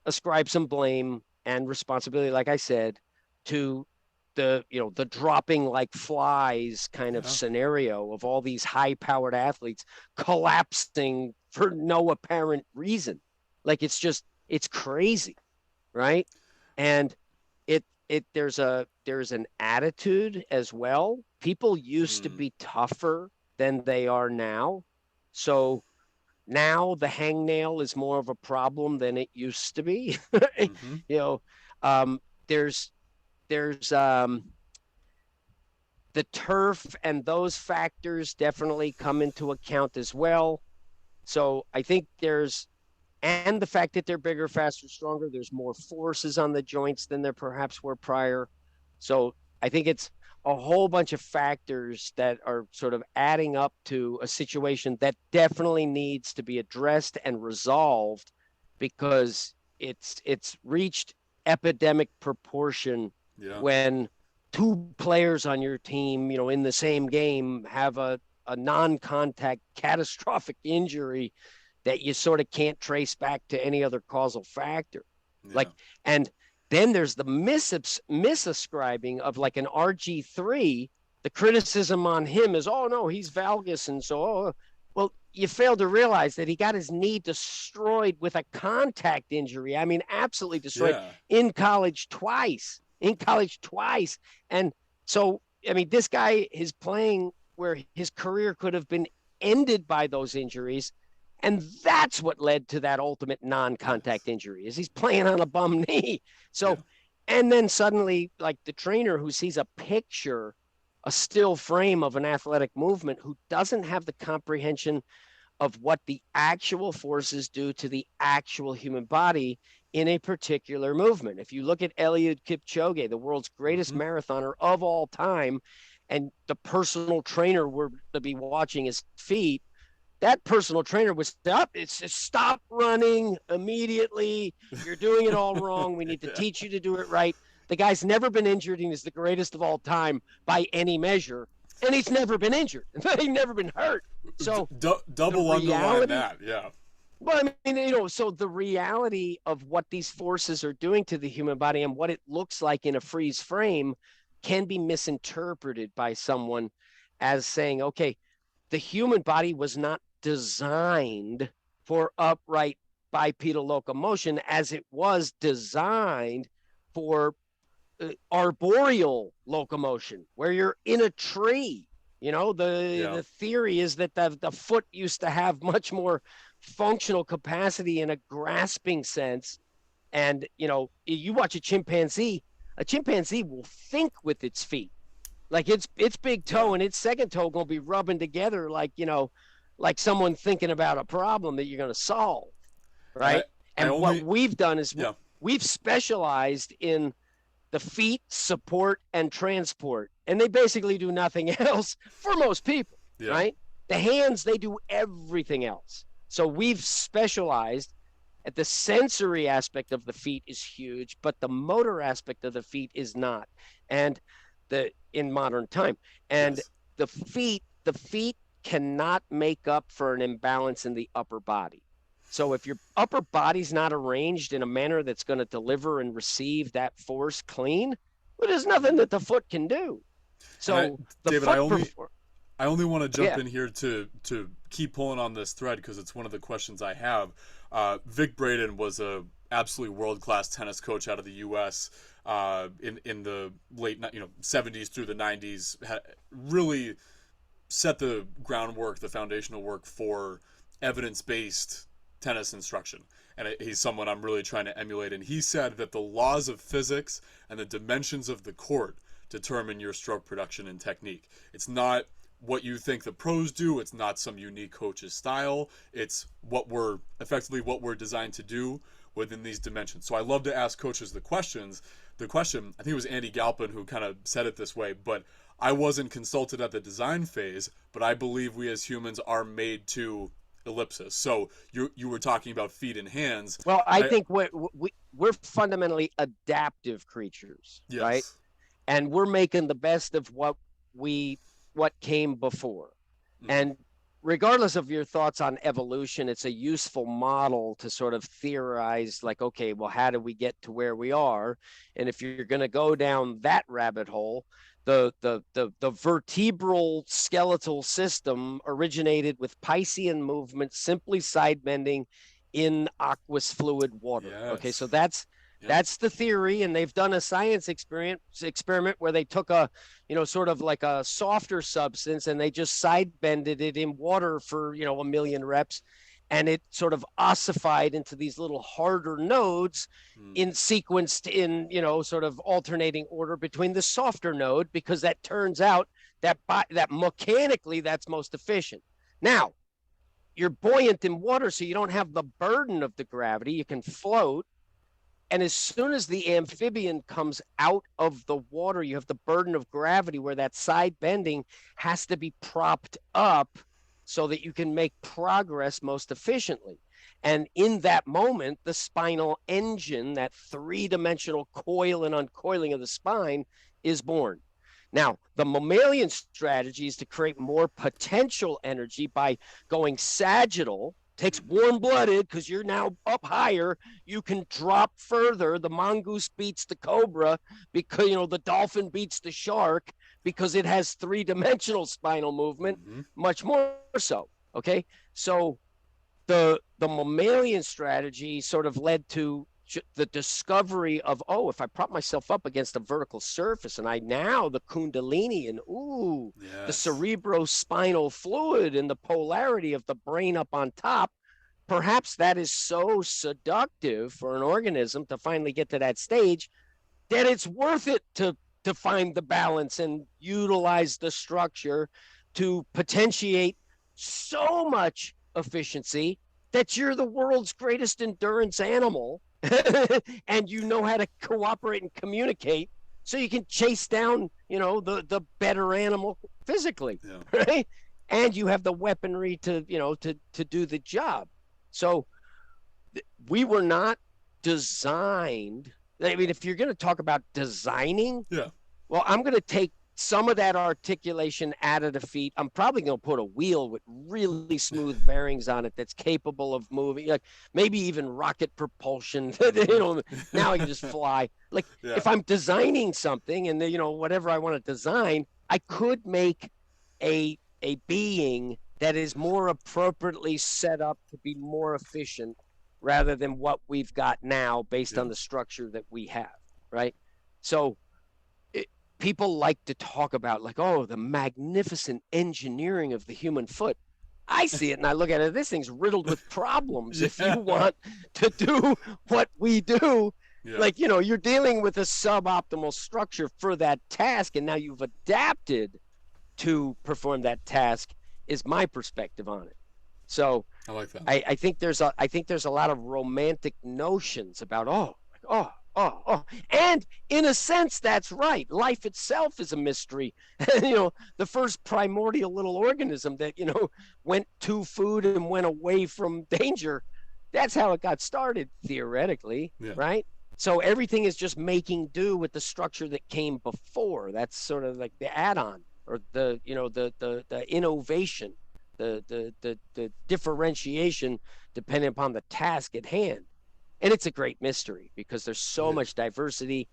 ascribe some blame and responsibility, like I said, to the dropping like flies kind of
Yeah.
scenario of all these high powered athletes collapsing for no apparent reason. Like it's crazy, right? And there's an attitude as well. People used to
Mm.
be tougher than they are now. So now the hangnail is more of a problem than it used to be.
Mm-hmm.
you know, um, there's there's the turf and those factors definitely come into account as well. So I think there's and the fact that they're bigger, faster, stronger, there's more forces on the joints than there perhaps were prior. So I think it's a whole bunch of factors that are sort of adding up to a situation that definitely needs to be addressed and resolved because it's reached epidemic proportion
Yeah.
when two players on your team, in the same game have a non-contact catastrophic injury that you sort of can't trace back to any other causal factor.
Yeah.
Like, and then there's the misascribing of like an RG3. The criticism on him is, oh no, he's valgus, and so, well, you fail to realize that he got his knee destroyed with a contact injury. I mean, absolutely destroyed
Yeah.
in college twice. And so, I mean, this guy is playing where his career could have been ended by those injuries. And that's what led to that ultimate non-contact
Yes.
injury is he's playing on a bum knee.
Yeah.
So, and then suddenly like the trainer who sees a picture, a still frame of an athletic movement who doesn't have the comprehension of what the actual forces do to the actual human body in a particular movement. If you look at Eliud Kipchoge, the world's greatest
Mm-hmm.
marathoner of all time, and the personal trainer were to be watching his feet, that personal trainer was up. It's just stop running immediately. You're doing it all wrong. We need to
Yeah.
teach you to do it right. The guy's never been injured and he's the greatest of all time by any measure. And he's never been injured. He's never been hurt. So the
Double underline
reality,
that. Yeah.
well, I mean, so the reality of what these forces are doing to the human body and what it looks like in a freeze frame can be misinterpreted by someone as saying, okay, the human body was not designed for upright bipedal locomotion as it was designed for arboreal locomotion, where you're in a tree. The
Yeah.
theory is that the foot used to have much more functional capacity in a grasping sense. And, you watch a chimpanzee will think with its feet. Like its big
Yeah.
toe and its second toe gonna be rubbing together like like someone thinking about a problem that you're gonna solve,
And
right?
I
And what
only
we've done is
yeah.
we've specialized in the feet support and transport, and they basically do nothing else for most people,
Yeah.
right? The hands, they do everything else. So we've specialized at the sensory aspect of the feet is huge, but the motor aspect of the feet is not. And the in modern time. And
Yes.
the feet cannot make up for an imbalance in the upper body. So if your upper body's not arranged in a manner that's going to deliver and receive that force clean, well, there's nothing
Mm.
that the foot can do.
And
So the
David,
foot perform.
I only want to jump
Yeah.
in here to keep pulling on this thread because it's one of the questions I have. Vic Brayden was a absolutely world class tennis coach out of the U.S. In the late 70s through the 90s. Really set the groundwork, the foundational work for evidence based tennis instruction. And he's someone I'm really trying to emulate. And he said that the laws of physics and the dimensions of the court determine your stroke production and technique. It's not what you think the pros do. It's not some unique coach's style. It's what we're effectively what we're designed to do within these dimensions. So I love to ask coaches the questions. The question, I think it was Andy Galpin who kind of said it this way, but I wasn't consulted at the design phase, but I believe we as humans are made to ellipsis. So you were talking about feet and hands.
Well, I think we're fundamentally adaptive creatures, right?
Yes.
And we're making the best of what came before.
Mm-hmm.
And regardless of your thoughts on evolution, it's a useful model to sort of theorize, like, okay, well, how did we get to where we are? And if you're going to go down that rabbit hole, the vertebral skeletal system originated with Piscean movement, simply side bending in aqueous fluid water.
Yes.
Okay, so that's the theory, and they've done a science experiment where they took a, sort of like a softer substance, and they just side bended it in water for, 1,000,000 reps, and it sort of ossified into these little harder nodes in sequenced in, sort of alternating order between the softer node, because that turns out that mechanically that's most efficient. Now, you're buoyant in water, so you don't have the burden of the gravity. You can float. And as soon as the amphibian comes out of the water, you have the burden of gravity where that side bending has to be propped up so that you can make progress most efficiently. And in that moment, the spinal engine, that three-dimensional coil and uncoiling of the spine, is born. Now, the mammalian strategy is to create more potential energy by going sagittal. Takes warm-blooded, because you're now up higher. You can drop further. The mongoose beats the cobra, because the dolphin beats the shark, because it has three-dimensional spinal movement, much more so. Okay, so the mammalian strategy sort of led to the discovery of, if I prop myself up against a vertical surface, and the kundalini and the cerebrospinal fluid and the polarity of the brain up on top, perhaps that is so seductive for an organism to finally get to that stage that it's worth it to find the balance and utilize the structure to potentiate so much efficiency that you're the world's greatest endurance animal. And you know how to cooperate and communicate, so you can chase down, the better animal physically, right? And you have the weaponry to do the job. So we were not designed. I mean, if you're going to talk about designing, well, I'm going to take some of that articulation out of the feet. I'm probably going to put a wheel with really smooth bearings on it that's capable of moving, like maybe even rocket propulsion. Now I can just fly. Like, if I'm designing something and whatever I want to design, I could make a being that is more appropriately set up to be more efficient rather than what we've got now based on the structure that we have, right? So people like to talk about, like, the magnificent engineering of the human foot. I see it and I look at it, this thing's riddled with problems. If you want to do what we do, like, you're dealing with a suboptimal structure for that task, and now you've adapted to perform that task, is my perspective on it. So
I like that.
I think there's a lot of romantic notions about, and in a sense, that's right. Life itself is a mystery. The first primordial little organism that, went to food and went away from danger. That's how it got started, theoretically, right? So everything is just making do with the structure that came before. That's sort of like the add-on, or the innovation, the differentiation depending upon the task at hand. And it's a great mystery because there's so much diversity,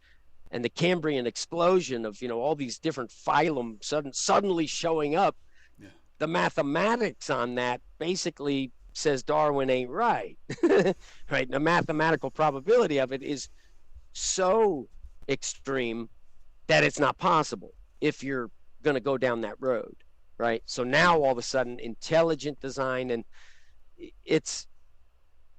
and the Cambrian explosion of, all these different phylum suddenly showing up. The mathematics on that basically says Darwin ain't right. Right? The mathematical probability of it is so extreme that it's not possible if you're going to go down that road, right? So now all of a sudden, intelligent design, and it's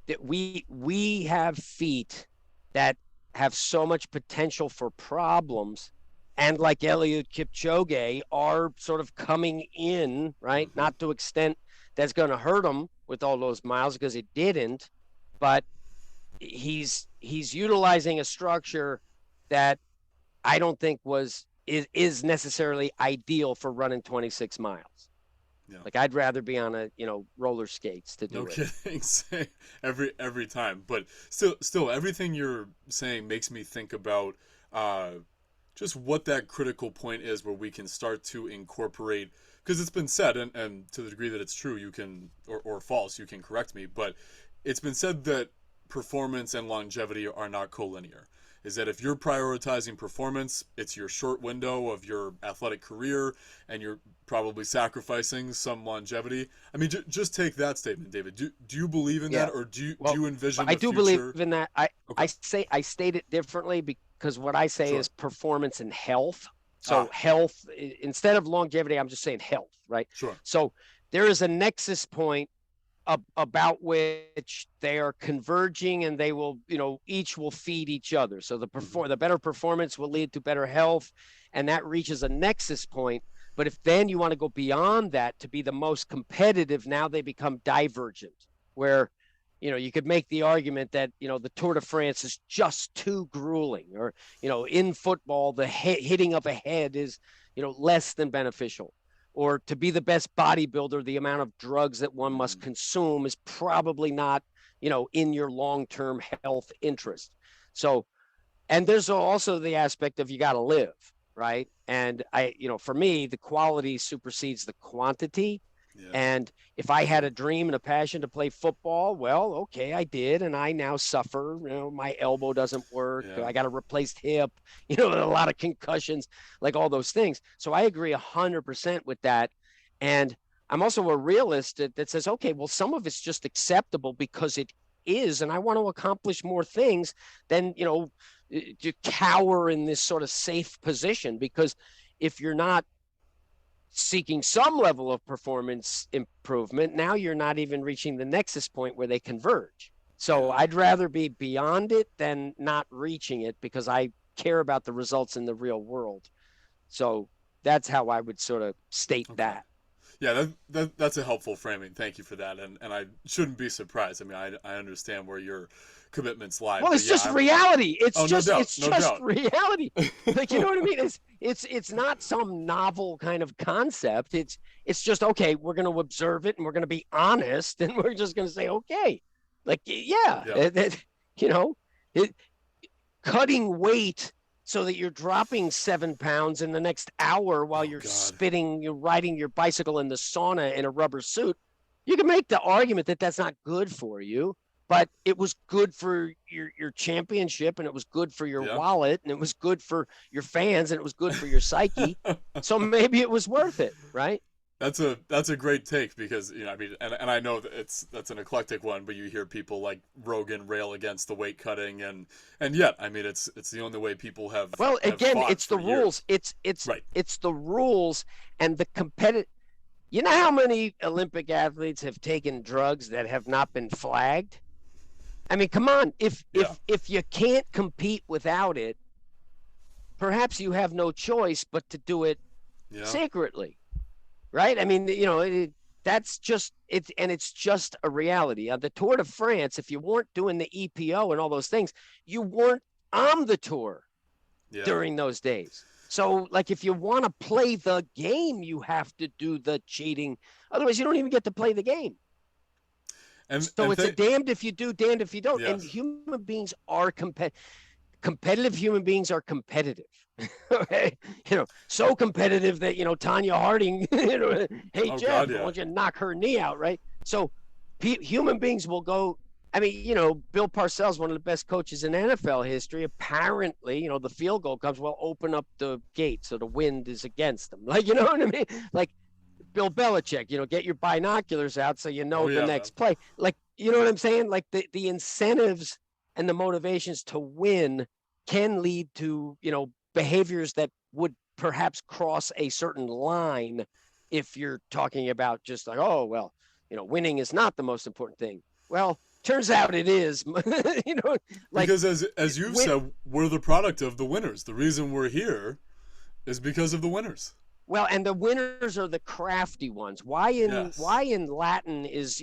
that we have feet that have so much potential for problems and like Eliud Kipchoge are sort of coming in, right?
Mm-hmm.
Not to extent that's going to hurt him with all those miles because it didn't, but he's utilizing a structure that I don't think is necessarily ideal for running 26 miles.
Yeah.
Like I'd rather be on roller skates to
No
do it.
kidding. every time, but still, everything you're saying makes me think about uh, just what that critical point is where we can start to incorporate. Because it's been said, and to the degree that it's true, you can or false, you can correct me. But it's been said that performance and longevity are not collinear. Is that if you're prioritizing performance, it's your short window of your athletic career, and you're probably sacrificing some longevity. I mean, just take that statement, David. Do you believe in
Yeah.
that, or do
Well,
you envision
I
a
do believe
future?
in that.
Okay,
I state it differently because what I say
sure.
is performance and health. So
Ah,
health instead of longevity, I'm just saying health, right?
sure.
So there is a nexus point about which they are converging, and they will, each will feed each other. So
Mm-hmm.
the better performance will lead to better health, and that reaches a nexus point. But if then you want to go beyond that to be the most competitive, now they become divergent, where you could make the argument that the Tour de France is just too grueling, or in football the hitting of a head is less than beneficial, or to be the best bodybuilder, the amount of drugs that one
Mm-hmm.
must consume is probably not, in your long-term health interest. So, and there's also the aspect of you got to live, right? And for me, the quality supersedes the quantity.
Yeah.
And if I had a dream and a passion to play football, well, okay, I did, and I now suffer. My elbow doesn't work.
Yeah.
I got a replaced hip. A lot of concussions, like all those things. So I agree 100% with that. And I'm also a realist that says, okay, well, some of it's just acceptable because it is, and I want to accomplish more things than to cower in this sort of safe position. Because if you're not seeking some level of performance improvement, now you're not even reaching the nexus point where they converge. So
Yeah.
I'd rather be beyond it than not reaching it because I care about the results in the real world. So that's how I would sort of state
Okay.
that.
Yeah, that's a helpful framing. Thank you for that. And I shouldn't be surprised. I mean, I understand where your commitments lie,
Well,
but
it's
yeah,
just reality.
oh, no doubt,
It's
no
just
doubt.
reality. Like, you know what I mean? It's not some novel kind of concept. It's just okay, we're going to observe it and we're going to be honest and we're just going to say okay. Like yeah,
Yeah.
you know, it, cutting weight so that you're dropping 7 pounds in the next hour while
Oh
you're
God.
you're riding your bicycle in the sauna in a rubber suit. You can make the argument that that's not good for you, but it was good for your championship, and it was good for your
Yeah.
wallet, and it was good for your fans, and it was good for your psyche. So maybe it was worth it, right?
That's a great take because I mean and I know that that's an eclectic one, but you hear people like Rogan rail against the weight cutting and yet I mean it's the only way people
Well,
have
again,
fought
it's the
for
rules.
years.
It's
Right.
it's the rules and the competitive. You know how many Olympic athletes have taken drugs that have not been flagged? I mean, come on. If
Yeah.
if you can't compete without it, perhaps you have no choice but to do it
Yeah.
secretly, right? I mean, that's just it, and it's just a reality. On the Tour de France, if you weren't doing the EPO and all those things, you weren't on the tour
Yeah.
during those days. So, like, if you want to play the game, you have to do the cheating. Otherwise, you don't even get to play the game. So
And
it's a damned if you do, damned if you don't. And
yes.
human beings are competitive. Human beings are competitive. Okay, so competitive that Tanya Harding, hey
Oh
Jeff,
God,
I
yeah.
want you to knock her knee out, right? So human beings will go. I mean, Bill Parcells, one of the best coaches in NFL history. Apparently, the field goal comes. Well, open up the gate so the wind is against them. Like, you know what I mean? Like Bill Belichick, get your binoculars out so you
Oh
know the
yeah, man.
next play. Like, you know what I'm saying? Like the incentives and the motivations to win can lead to, behaviors that would perhaps cross a certain line if you're talking about just like, oh, well, winning is not the most important thing. Well, turns out it is. Like
Because as you've
win,
said, we're the product of the winners. The reason we're here is because of the winners.
Well, and the winners are the crafty ones. Why
Yes.
in Latin is,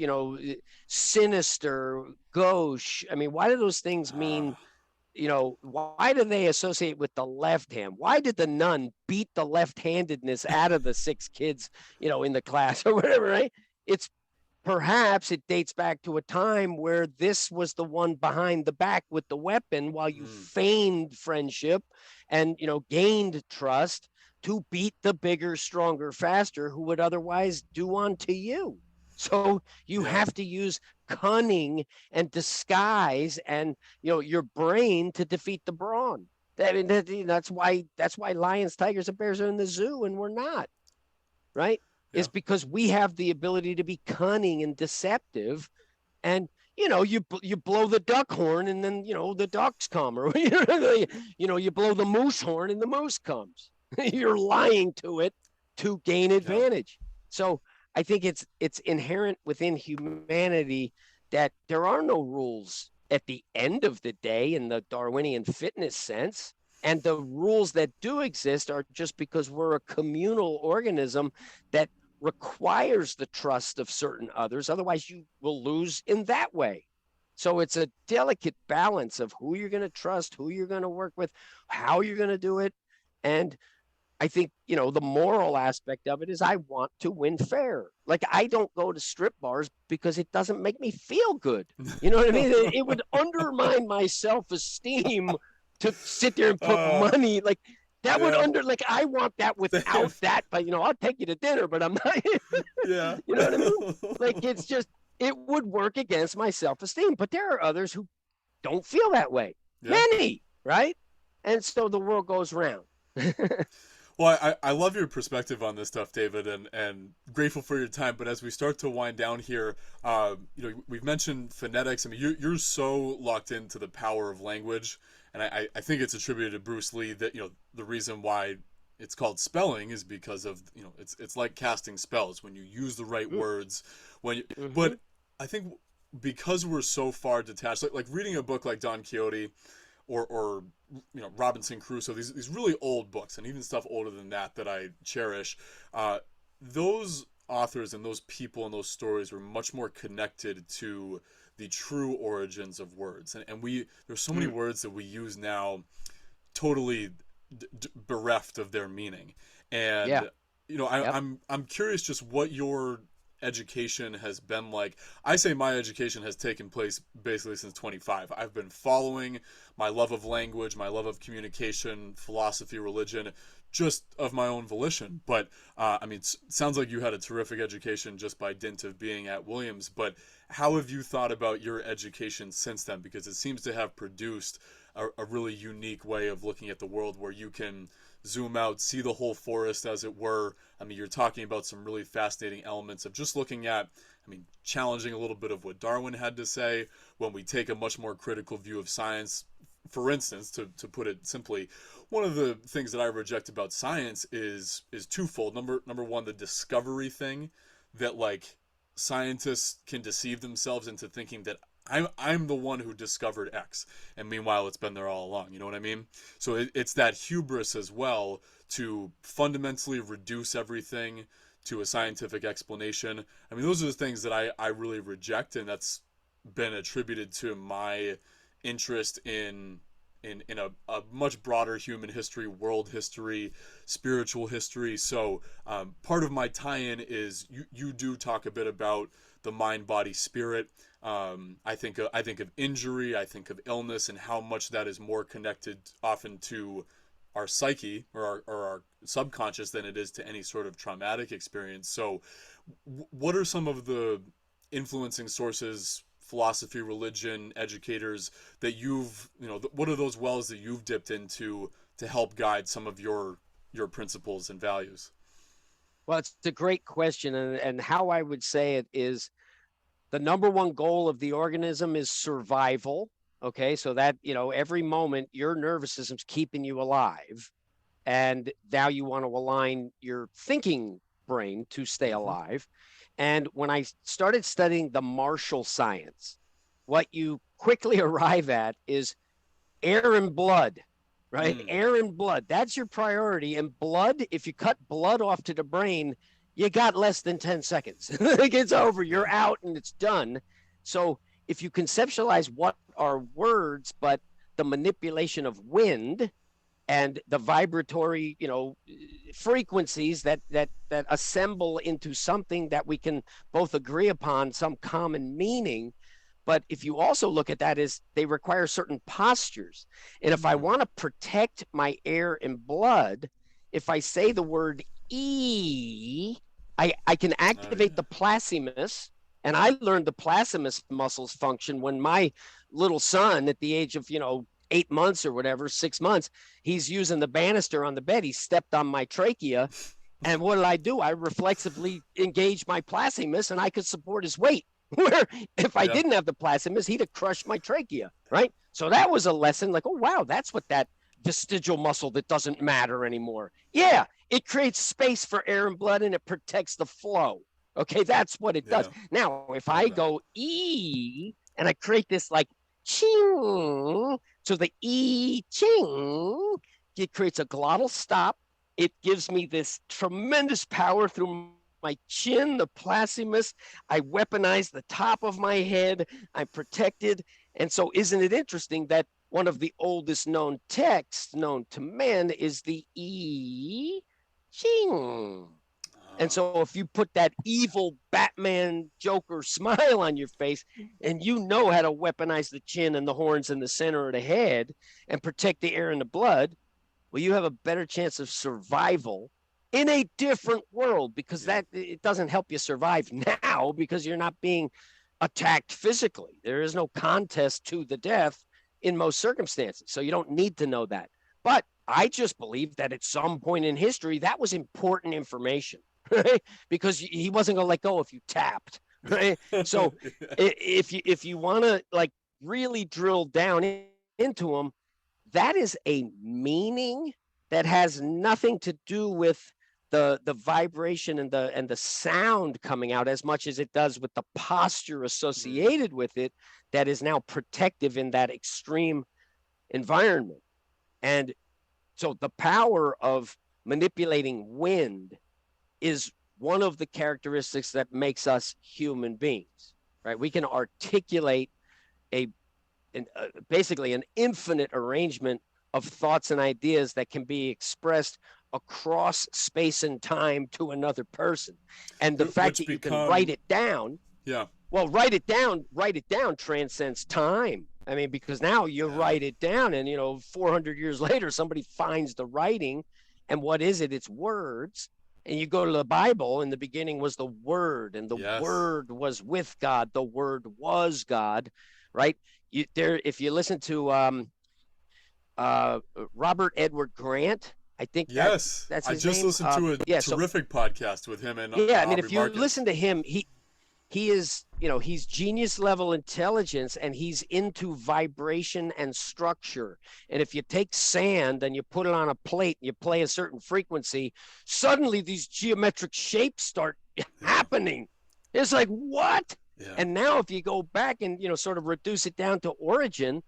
sinister, gauche? I mean, why do those things mean,
Ah.
why do they associate with the left hand? Why did the nun beat the left-handedness out of the six kids, in the class or whatever, right? It's perhaps it dates back to a time where this was the one behind the back with the weapon while you
Mm.
feigned friendship and gained trust to beat the bigger, stronger, faster who would otherwise do unto you. So you
Yeah.
have to use cunning and disguise and your brain to defeat the brawn. I mean, that's why lions, tigers, and bears are in the zoo and we're not, right?
Yeah.
Is because we have the ability to be cunning and deceptive, and you blow the duck horn and then the ducks come, or you blow the moose horn and the moose comes. You're lying to it to gain
Yeah.
advantage. So I think it's inherent within humanity that there are no rules at the end of the day in the Darwinian fitness sense. And the rules that do exist are just because we're a communal organism that requires the trust of certain others. Otherwise, you will lose in that way. So it's a delicate balance of who you're going to trust, who you're going to work with, how you're going to do it. And I think, the moral aspect of it is I want to win fair. Like, I don't go to strip bars because it doesn't make me feel good. You know what I mean? It would undermine my self esteem to sit there and put
uh,
money. Like, that would
yeah.
like, I want that without that, but, I'll take you to dinner, but I'm not,
Yeah.
you know what I mean? Like, it's just, it would work against my self esteem. But there are others who don't feel that way.
Yeah.
Many, right? And so the world goes round.
Well, I love your perspective on this stuff, David, and grateful for your time. But as we start to wind down here, we've mentioned phonetics. I mean, you're so locked into the power of language, and I think it's attributed to Bruce Lee that the reason why it's called spelling is because of it's like casting spells when you use the right words
Mm-hmm.
but I think because we're so far detached, like reading a book like Don Quixote or Robinson Crusoe, these really old books, and even stuff older than that I cherish. Those authors and those people and those stories were much more connected to the true origins of words, and there's so many
Mm.
words that we use now totally bereft of their meaning.
Yeah.
And
Yep.
I'm curious just what your education has been like. I say my education has taken place basically since 25. I've been following my love of language, my love of communication, philosophy, religion, just of my own volition. But I mean, it sounds like you had a terrific education just by dint of being at Williams. But how have you thought about your education since then? Because it seems to have produced a really unique way of looking at the world where you can zoom out, see the whole forest as it were. I mean, you're talking about some really fascinating elements of just looking at, I mean, challenging a little bit of what Darwin had to say when we take a much more critical view of science. For instance, to put it simply, one of the things that I reject about science is twofold. Number one, the discovery thing, that like scientists can deceive themselves into thinking that I'm the one who discovered X, and meanwhile it's been there all along. You know what I mean? So it's that hubris as well to fundamentally reduce everything to a scientific explanation. I mean, those are the things that I really reject, and that's been attributed to my interest in a much broader human history, world history, spiritual history. So part of my tie-in is you do talk a bit about the mind, body, spirit. I think of injury, I think of illness, and how much that is more connected often to our psyche or our subconscious than it is to any sort of traumatic experience. So, what are some of the influencing sources, philosophy, religion, educators that what are those wells that you've dipped into to help guide some of your principles and values?
Well, it's a great question. And how I would say it is the number one goal of the organism is survival. Okay. So that, every moment your nervous system's keeping you alive. And now you want to align your thinking brain to stay
Mm-hmm.
alive. And when I started studying the martial science, what you quickly arrive at is air and blood. right? Air and blood, that's your priority. And blood, if you cut blood off to the brain, you got less than 10 seconds. It's over, you're out and it's done. So if you conceptualize what are words, but the manipulation of wind and the vibratory, frequencies that assemble into something that we can both agree upon, some common meaning. But if you also look at that as they require certain postures. And if I want to protect my air and blood, if I say the word E, I can activate the placomus. And I learned the placomus muscles function when my little son at the age of, 8 months or whatever, 6 months, he's using the banister on the bed. He stepped on my trachea. And what did I do? I reflexively engaged my placomus and I could support his weight. Where if I didn't have the placomus, he'd have crushed my trachea, right? So that was a lesson like, oh, wow, that's what that vestigial muscle that doesn't matter anymore. Yeah, it creates space for air and blood and it protects the flow. Okay, that's what it does. Now, if I go E and I create this like ching, so the E ching, it creates a glottal stop. It gives me this tremendous power through my chin, the placomus. I weaponize the top of my head. I'm protected. And so isn't it interesting that one of the oldest known texts known to man is the I Ching? And so if you put that evil Batman Joker smile on your face and you know how to weaponize the chin and the horns in the center of the head and protect the air and the blood, well, you have a better chance of survival in a different world, because that it doesn't help you survive now because you're not being attacked physically. There is no contest to the death in most circumstances. So you don't need to know that. But I just believe that at some point in history, that was important information, right? Because he wasn't going to let go if you tapped, right? So if you want to like really drill down into them, that is a meaning that has nothing to do with the vibration and the sound coming out as much as it does with the posture associated with it that is now protective in that extreme environment. And so the power of manipulating wind is one of the characteristics that makes us human beings, right? We can articulate basically an infinite arrangement of thoughts and ideas that can be expressed across space and time to another person. And the fact that you can write it down, write it down transcends time. I mean, because now you write it down and 400 years later somebody finds the writing, and what is it? It's words. And you go to the Bible, in the beginning was the Word, and the Word was with God, the Word was God, right? If you listen to Robert Edward Grant, I think that's his name.
I just listened to a terrific podcast with him and
I mean, if you listen to him, he is, he's genius level intelligence, and he's into vibration and structure. And if you take sand and you put it on a plate and you play a certain frequency, suddenly these geometric shapes start happening. It's like, what? And now if you go back and sort of reduce it down to origin,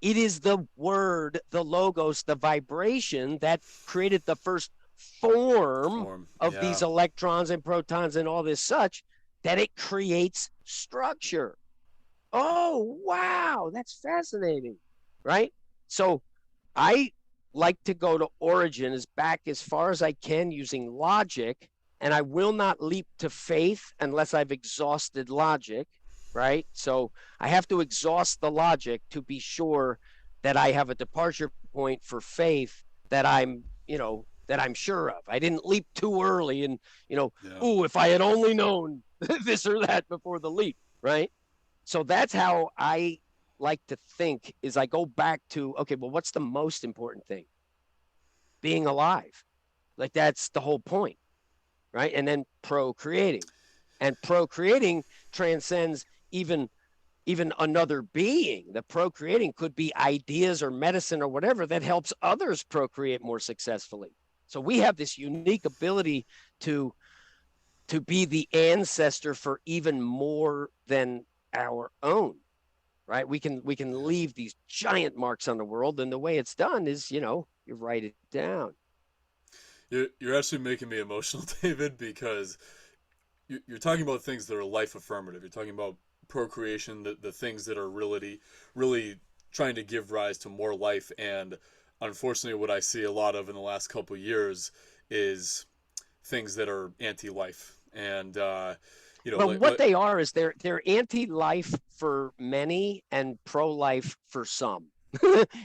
it is the word, the logos, the vibration that created the first form of these electrons and protons and all this such, that it creates structure. Oh, wow, that's fascinating, right? So I like to go to origin back as far as I can using logic, and I will not leap to faith unless I've exhausted logic, right? So I have to exhaust the logic to be sure that I have a departure point for faith that I'm sure of. I didn't leap too early and, ooh, if I had only known this or that before the leap, right? So that's how I like to think, is I go back to, okay, well, what's the most important thing? Being alive. Like, that's the whole point, right? And then procreating. And procreating transcends even another being. The procreating could be ideas or medicine or whatever that helps others procreate more successfully. So we have this unique ability to be the ancestor for even more than our own, right? We can leave these giant marks on the world, and the way it's done is, you write it down.
You're actually making me emotional, David, because you're talking about things that are life affirmative. You're talking about procreation, the things that are really trying to give rise to more life. And unfortunately, what I see a lot of in the last couple of years is things that are anti-life. And
But what they are is they're anti-life for many and pro-life for some.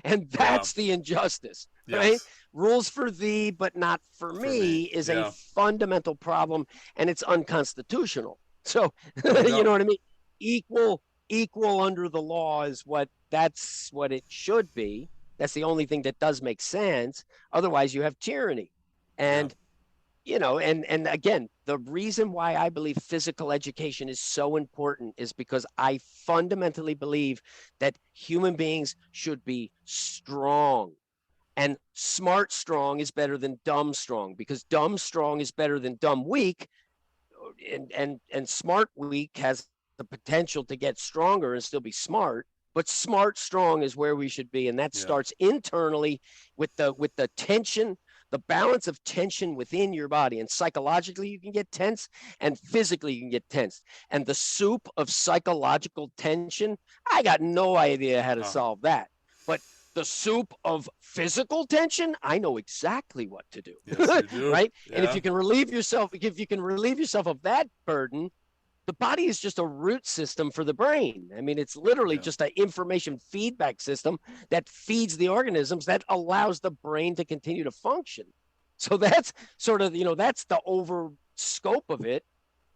And
yeah,
that's the injustice, right?
yes,
Rules for thee, but not for
for me,
me is a
yeah,
fundamental problem, and it's unconstitutional. So,
no
you know
doubt,
what I mean? Equal under the law is that's what it should be. That's the only thing that does make sense. Otherwise, you have tyranny.
yeah,
And and again, the reason why I believe physical education is so important is because I fundamentally believe that human beings should be strong, and smart strong is better than dumb strong, because dumb strong is better than dumb weak, and smart weak has the potential to get stronger and still be smart. But smart strong is where we should be, and that
yeah,
starts internally with the tension, the balance of tension within your body. And psychologically you can get tense, and physically you can get tense, and the soup of psychological tension, I got no idea how to
uh,
solve that. But the soup of physical tension, I know exactly what to do.
yes, you do,
Right? And
yeah,
if you can relieve yourself of that burden, the body is just a root system for the brain. I mean, it's literally
yeah,
just an information feedback system that feeds the organisms, that allows the brain to continue to function. So that's sort of, that's the over scope of it.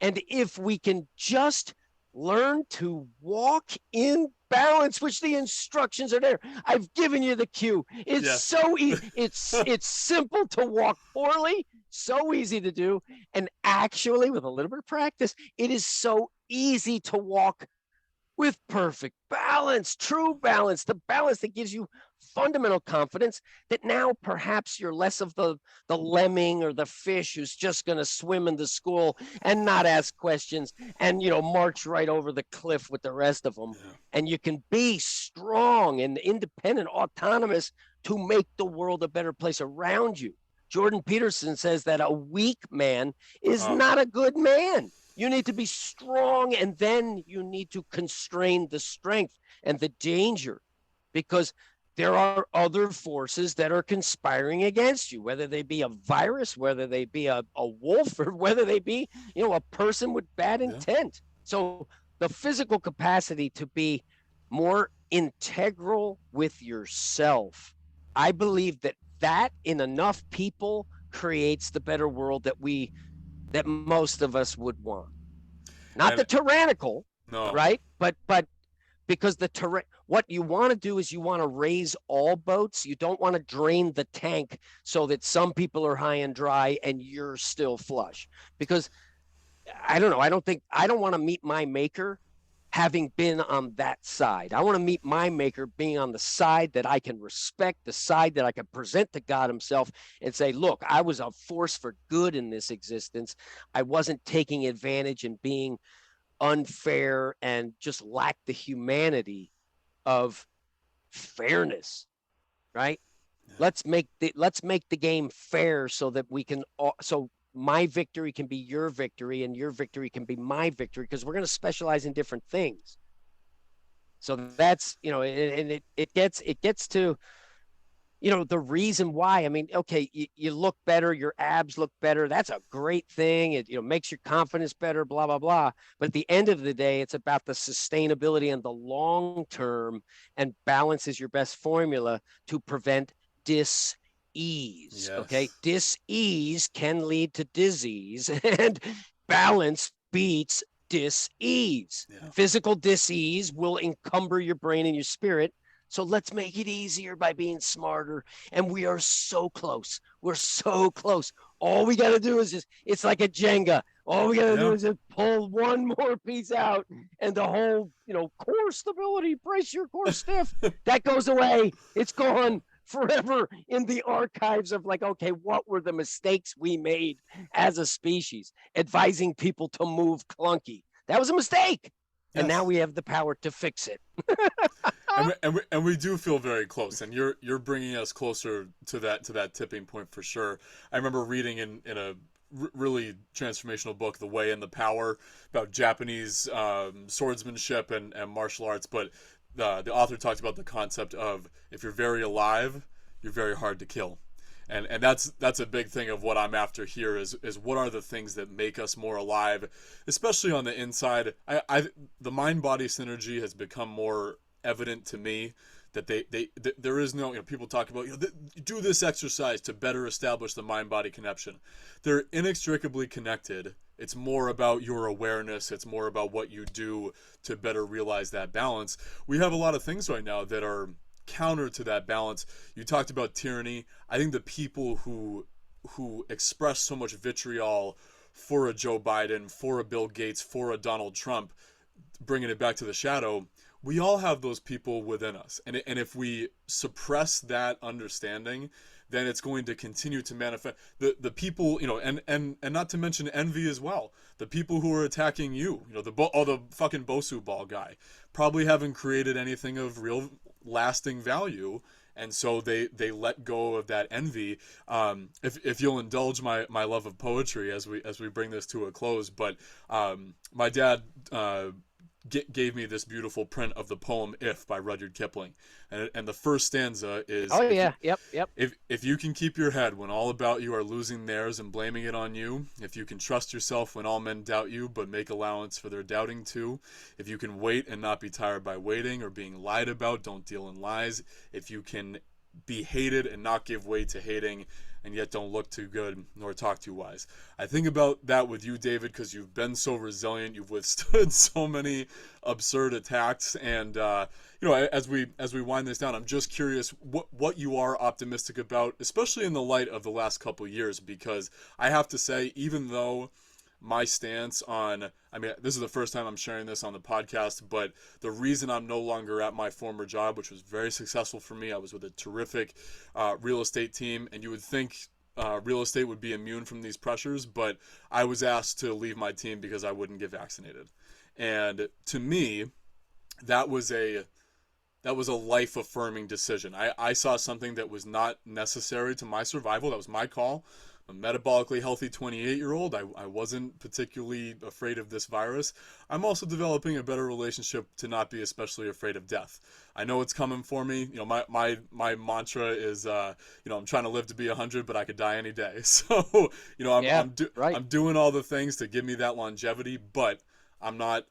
And if we can just learn to walk in balance, which the instructions are there. I've given you the cue. It's
yes,
so easy. It's simple to walk poorly, so easy to do. And actually, with a little bit of practice, it is so easy to walk with perfect balance, true balance, the balance that gives you fundamental confidence, that now perhaps you're less of the lemming or the fish who's just going to swim into school and not ask questions and march right over the cliff with the rest of them.
yeah,
And you can be strong and independent, autonomous, to make the world a better place around you. Jordan Peterson says that a weak man is
uh,
not a good man. You need to be strong, and then you need to constrain the strength and the danger, because there are other forces that are conspiring against you, whether they be a virus, whether they be a wolf, or whether they be, a person with bad
yeah,
intent. So the physical capacity to be more integral with yourself, I believe that in enough people creates the better world that most of us would want. Not the
and
tyrannical,
no,
right? But because what you want to do is you want to raise all boats. You don't want to drain the tank so that some people are high and dry and you're still flush. Because I don't know, I don't want to meet my maker having been on that side. I want to meet my maker being on the side that I can respect, the side that I can present to God himself and say, look, I was a force for good in this existence. I wasn't taking advantage and being unfair and just lacked the humanity of fairness, right?
yeah,
Let's make the game fair so that we can so my victory can be your victory and your victory can be my victory, because we're going to specialize in different things. So that's, and it gets to, the reason why. I mean, okay, you look better, your abs look better. That's a great thing. It, makes your confidence better, blah, blah, blah. But at the end of the day, it's about the sustainability and the long term, and balance is your best formula to prevent dis-ease. Okay.
yes,
Dis-ease can lead to disease, and balance beats dis-ease.
yeah,
Physical dis-ease will encumber your brain and your spirit. So let's make it easier by being smarter. And we are so close. We're so close. All we got to do is it's like a Jenga. All we got to do
yeah,
is just pull one more piece out, and the whole, core stability, brace your core stiff, that goes away. It's gone forever in the archives of, like, okay, what were the mistakes we made as a species? Advising people to move clunky. That was a mistake. And now
Yes.
we have the power to fix it.
And we do feel very close, and you're bringing us closer to that tipping point for sure. I remember reading in a really transformational book, The Way and the Power, about Japanese swordsmanship and martial arts, but the author talked about the concept of if you're very alive, you're very hard to kill. And that's a big thing of what I'm after here is what are the things that make us more alive, especially on the inside. The mind body synergy has become more evident to me that there is no, people talk about, do this exercise to better establish the mind body connection. They're inextricably connected. It's more about your awareness. It's more about what you do to better realize that balance. We have a lot of things right now that are counter to that balance. You talked about tyranny. I think the people who express so much vitriol for a Joe Biden, for a Bill Gates, for a Donald Trump, bringing it back to the shadow, we all have those people within us. And if we suppress that understanding, then it's going to continue to manifest. The people, and not to mention envy as well. The people who are attacking you, the fucking BOSU ball guy, probably haven't created anything of real lasting value. And so they let go of that envy. If you'll indulge my love of poetry as we bring this to a close, but my dad gave me this beautiful print of the poem "If" by Rudyard Kipling, and the first stanza is,
Oh yeah, yep.
if you can keep your head when all about you are losing theirs and blaming it on you, if you can trust yourself when all men doubt you but make allowance for their doubting too, if you can wait and not be tired by waiting or being lied about, don't deal in lies, if you can be hated and not give way to hating, and yet don't look too good nor talk too wise. I think about that with you, David, because you've been so resilient. You've withstood so many absurd attacks, and as we wind this down, I'm just curious what you are optimistic about, especially in the light of the last couple of years, because I have to say, even though my stance on, I mean, this is the first time I'm sharing this on the podcast, but the reason I'm no longer at my former job, which was very successful for me, I was with a terrific real estate team, and you would think real estate would be immune from these pressures, but I was asked to leave my team because I wouldn't get vaccinated. And to me, that was a life affirming decision. I saw something that was not necessary to my survival. That was my call. A metabolically healthy 28-year-old. I wasn't particularly afraid of this virus. I'm also developing a better relationship to not be especially afraid of death. I know it's coming for me. My mantra is, I'm trying to live to be 100, but I could die any day. So,
Yeah, right.
I'm doing all the things to give me that longevity, but I'm not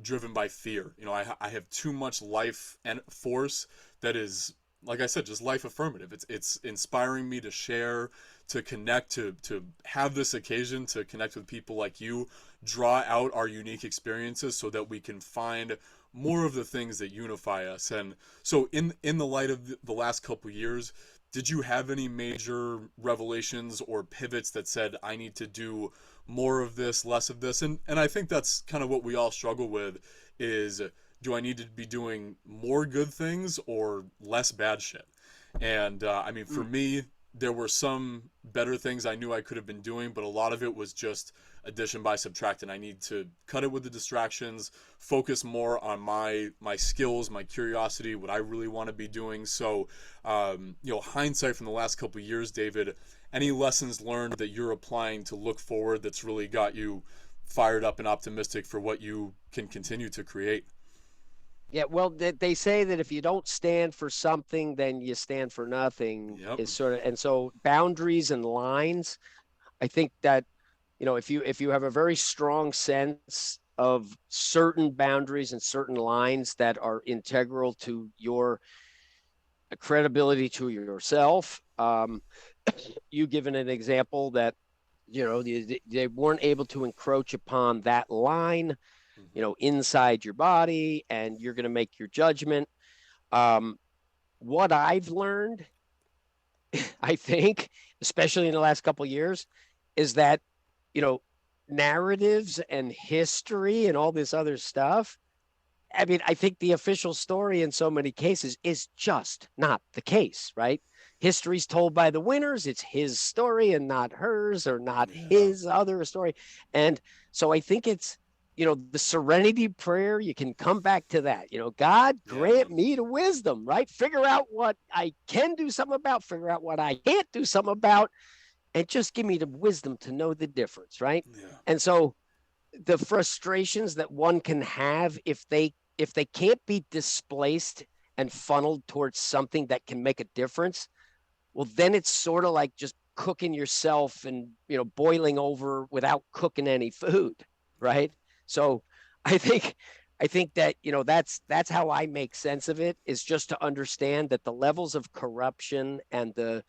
driven by fear. I have too much life and force that is, like I said, just life affirmative. It's inspiring me to share, to connect, to have this occasion to connect with people like you, draw out our unique experiences so that we can find more of the things that unify us. And so in the light of the last couple of years, did you have any major revelations or pivots that said, I need to do more of this, less of this? And I think that's kind of what we all struggle with is, do I need to be doing more good things or less bad shit? And I mean, for
Mm.
me, there were some better things I knew I could have been doing, but a lot of it was just addition by subtraction. I need to cut it with the distractions, focus more on my skills, my curiosity, what I really want to be doing. So, hindsight from the last couple of years, David, any lessons learned that you're applying to look forward that's really got you fired up and optimistic for what you can continue to create?
Yeah, well, they say that if you don't stand for something, then you stand for nothing,
Yep.
is sort of, and so boundaries and lines. I think that, if you have a very strong sense of certain boundaries and certain lines that are integral to your credibility to yourself, you given an example that they weren't able to encroach upon that line,
Mm-hmm.
inside your body, and you're going to make your judgment. Um, what I've learned, I think, especially in the last couple of years, is that, you know, narratives and history and all this other stuff. I mean, I think the official story in so many cases is just not the case, right? History's told by the winners. It's his story and not hers, or not
Yeah.
his other story. And so I think it's the serenity prayer, you can come back to that. God
Yeah,
grant
man.
me the wisdom, right? Figure out what I can do something about, figure out what I can't do something about, and just give me the wisdom to know the difference, right?
Yeah.
And so the frustrations that one can have if they can't be displaced and funneled towards something that can make a difference, well, then it's sort of like just cooking yourself and boiling over without cooking any food,
Yep.
right? So I think I think that that's how I make sense of it, is just to understand that the levels of corruption and the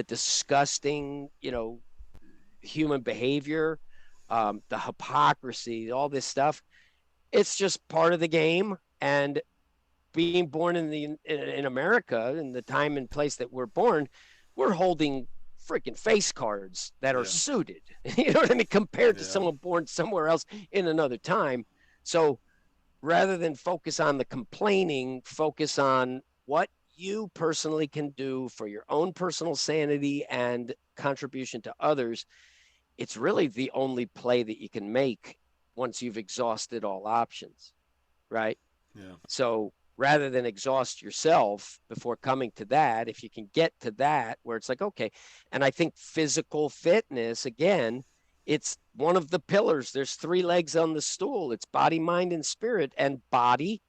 disgusting human behavior, the hypocrisy, all this stuff, it's just part of the game. And being born in America, in the time and place that we're born, we're holding freaking face cards that are
Yeah.
suited. You know what I mean? Compared to
Yeah.
someone born somewhere else in another time. So rather than focus on the complaining, focus on what you personally can do for your own personal sanity and contribution to others. It's really the only play that you can make once you've exhausted all options, right?
Yeah.
So rather than exhaust yourself before coming to that, if you can get to that where it's like, okay. And I think physical fitness, again, it's one of the pillars. There's three legs on the stool. It's body, mind, and spirit. And body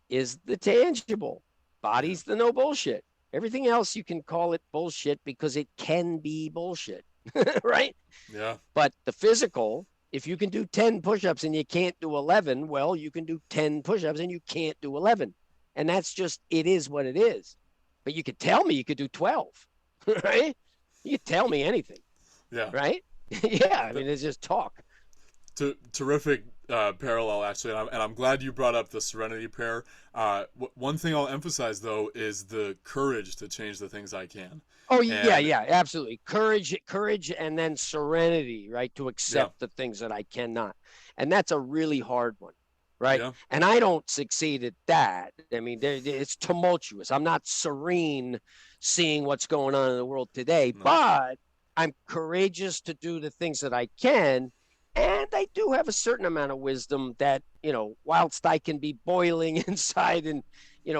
is the tangible.
Yeah.
Body's the no bullshit. Everything else you can call it bullshit because it can be bullshit, right?
Yeah.
But the physical, if you can do 10 push-ups and you can't do 11, well, you can do 10 push-ups and you can't do 11. And that's just, it is what it is. But you could tell me you could do 12, right? You could tell me anything,
Yeah.
right? Yeah, I
That,
mean, it's just talk.
terrific parallel, actually, and I'm glad you brought up the Serenity Prayer. One thing I'll emphasize, though, is the courage to change the things I can.
Oh, yeah,
And
yeah, absolutely. Courage, and then serenity, right? To
yeah,
accept the things that I cannot. And that's a really hard one, right?
yeah,
And I don't succeed at that. I mean, it's tumultuous. I'm not serene seeing what's going on in the world today,
no,
but I'm courageous to do the things that I can. And I do have a certain amount of wisdom that, whilst I can be boiling inside and,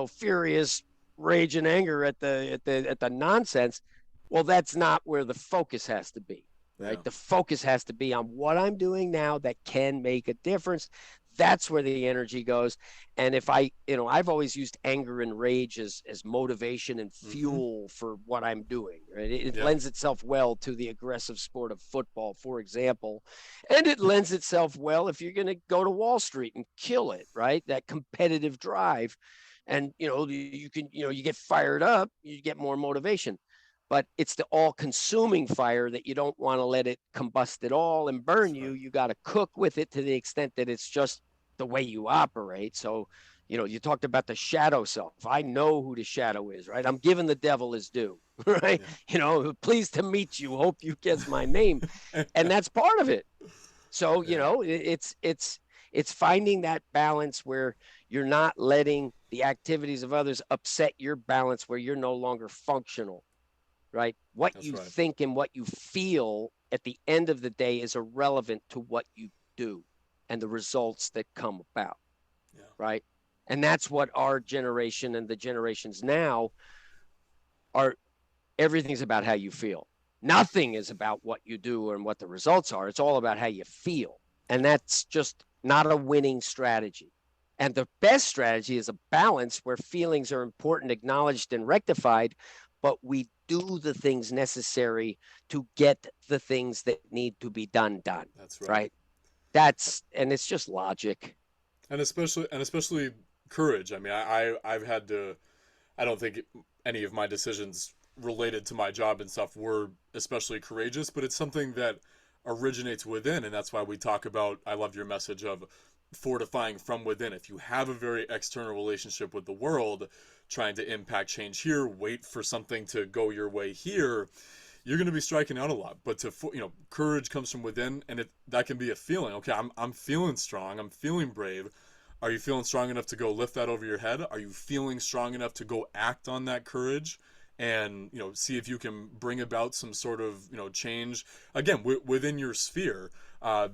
furious rage and anger at the nonsense, well, that's not where the focus has to be,
yeah,
right? The focus has to be on what I'm doing now that can make a difference. That's where the energy goes. And if I've always used anger and rage as motivation and
mm-hmm,
fuel for what I'm doing, right? It
yeah,
lends itself well to the aggressive sport of football, for example. And it lends itself well if you're going to go to Wall Street and kill it, right? That competitive drive. And you get fired up, you get more motivation. But it's the all-consuming fire that you don't want to let it combust at all and burn
that's
you.
right,
You got to cook with it to the extent that it's just the way you operate. So, you talked about the shadow self. I know who the shadow is, right? I'm giving the devil his due, right?
yeah,
Pleased to meet you. Hope you guess my name, and that's part of it. So,
yeah,
it's finding that balance where you're not letting the activities of others upset your balance, where you're no longer functional, right? What
that's
you
right,
think and what you feel at the end of the day is irrelevant to what you do and the results that come about,
yeah,
right? And that's what our generation and the generations now are. Everything's about how you feel. Nothing is about what you do and what the results are. It's all about how you feel. And
yeah,
that's just not a winning strategy. And the best strategy is a balance where feelings are important, acknowledged, and rectified, but we do the things necessary to get the things that need to be done,
that's right,
right? And it's just logic.
and especially courage. I mean, I've had to. I don't think any of my decisions related to my job and stuff were especially courageous, but it's something that originates within, and that's why we talk about. I love your message of fortifying from within. If you have a very external relationship with the world, trying to impact change here, wait for something to go your way here, you're going to be striking out a lot. But courage comes from within, and that can be a feeling. Okay, I'm feeling strong. I'm feeling brave. Are you feeling strong enough to go lift that over your head? Are you feeling strong enough to go act on that courage and see if you can bring about some sort of change again within your sphere?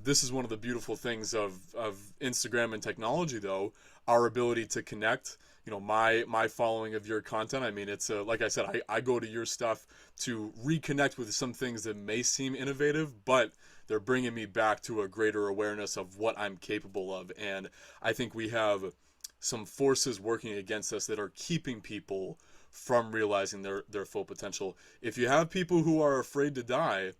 This is one of the beautiful things of Instagram and technology, though, our ability to connect. You know, my following of your content. I mean, it's like I said, I go to your stuff to reconnect with some things that may seem innovative, but they're bringing me back to a greater awareness of what I'm capable of. And I think we have some forces working against us that are keeping people from realizing their full potential. If you have people who are afraid to die,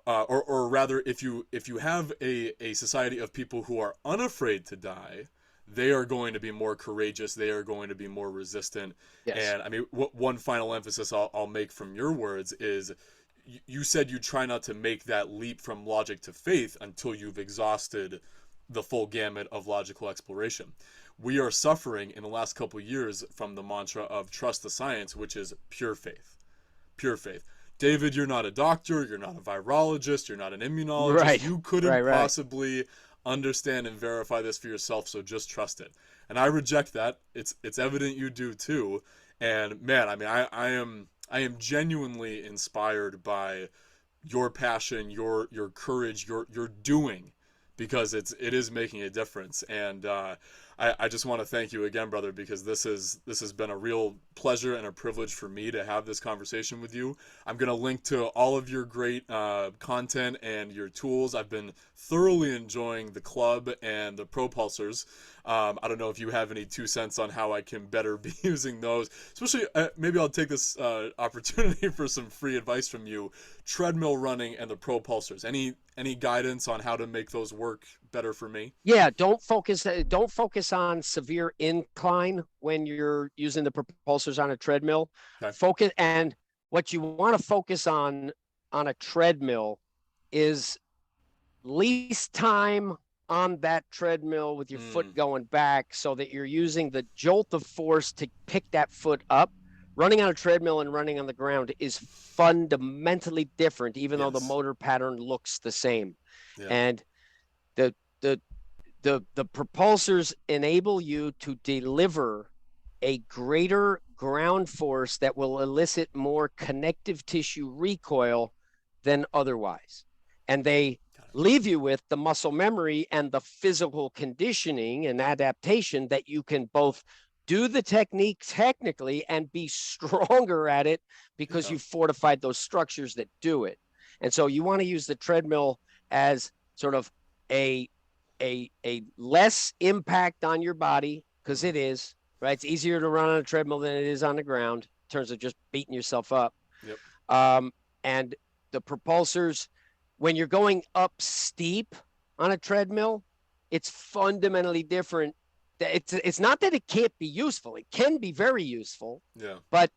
or rather, if you have a society of people who are unafraid to die, they are going to be more courageous. They are going to be more resistant.
Yes.
And I mean, one final emphasis I'll make from your words is you said you try not to make that leap from logic to faith until you've exhausted the full gamut of logical exploration. We are suffering in the last couple of years from the mantra of trust the science, which is pure faith. Pure faith. David, you're not a doctor, you're not a virologist, you're not an immunologist.
Right.
You couldn't
Right.
possibly understand and verify this for yourself, so just trust it. And I reject that. It's evident you do too. And man, I mean, I am genuinely inspired by your passion, your courage, your doing, because it is making a difference. And I just want to thank you again, brother, because this has been a real pleasure and a privilege for me to have this conversation with you. I'm gonna link to all of your great content and your tools. I've been thoroughly enjoying the club and the propulsors. I don't know if you have any 2 cents on how I can better be using those. Especially, maybe I'll take this opportunity for some free advice from you. Treadmill running and the propulsors. Any guidance on how to make those work better for me?
Yeah, don't focus on severe incline when you're using the propulsors on a treadmill.
Okay.
Focus, and what you want to focus on a treadmill is least time on that treadmill with your foot
Mm,
going back so that you're using the jolt of force to pick that foot up. Running on a treadmill and running on the ground is fundamentally different, even though the
yes.
motor pattern looks the same.
Yeah.
And the the the propulsors enable you to deliver a greater ground force that will elicit more connective tissue recoil than otherwise. And they
Got it.
leave you with the muscle memory and the physical conditioning and adaptation that you can both do the technique technically and be stronger at it because
Yeah.
you fortified those structures that do it. And so you want to use the treadmill as sort of a a less impact on your body because
Mm-hmm.
it is, right? It's easier to run on a treadmill than it is on the ground in terms of just beating yourself up.
Yep.
And the propulsors, when you're going up steep on a treadmill, it's fundamentally different. It's not that it can't be useful. It can be very useful,
Yeah.
but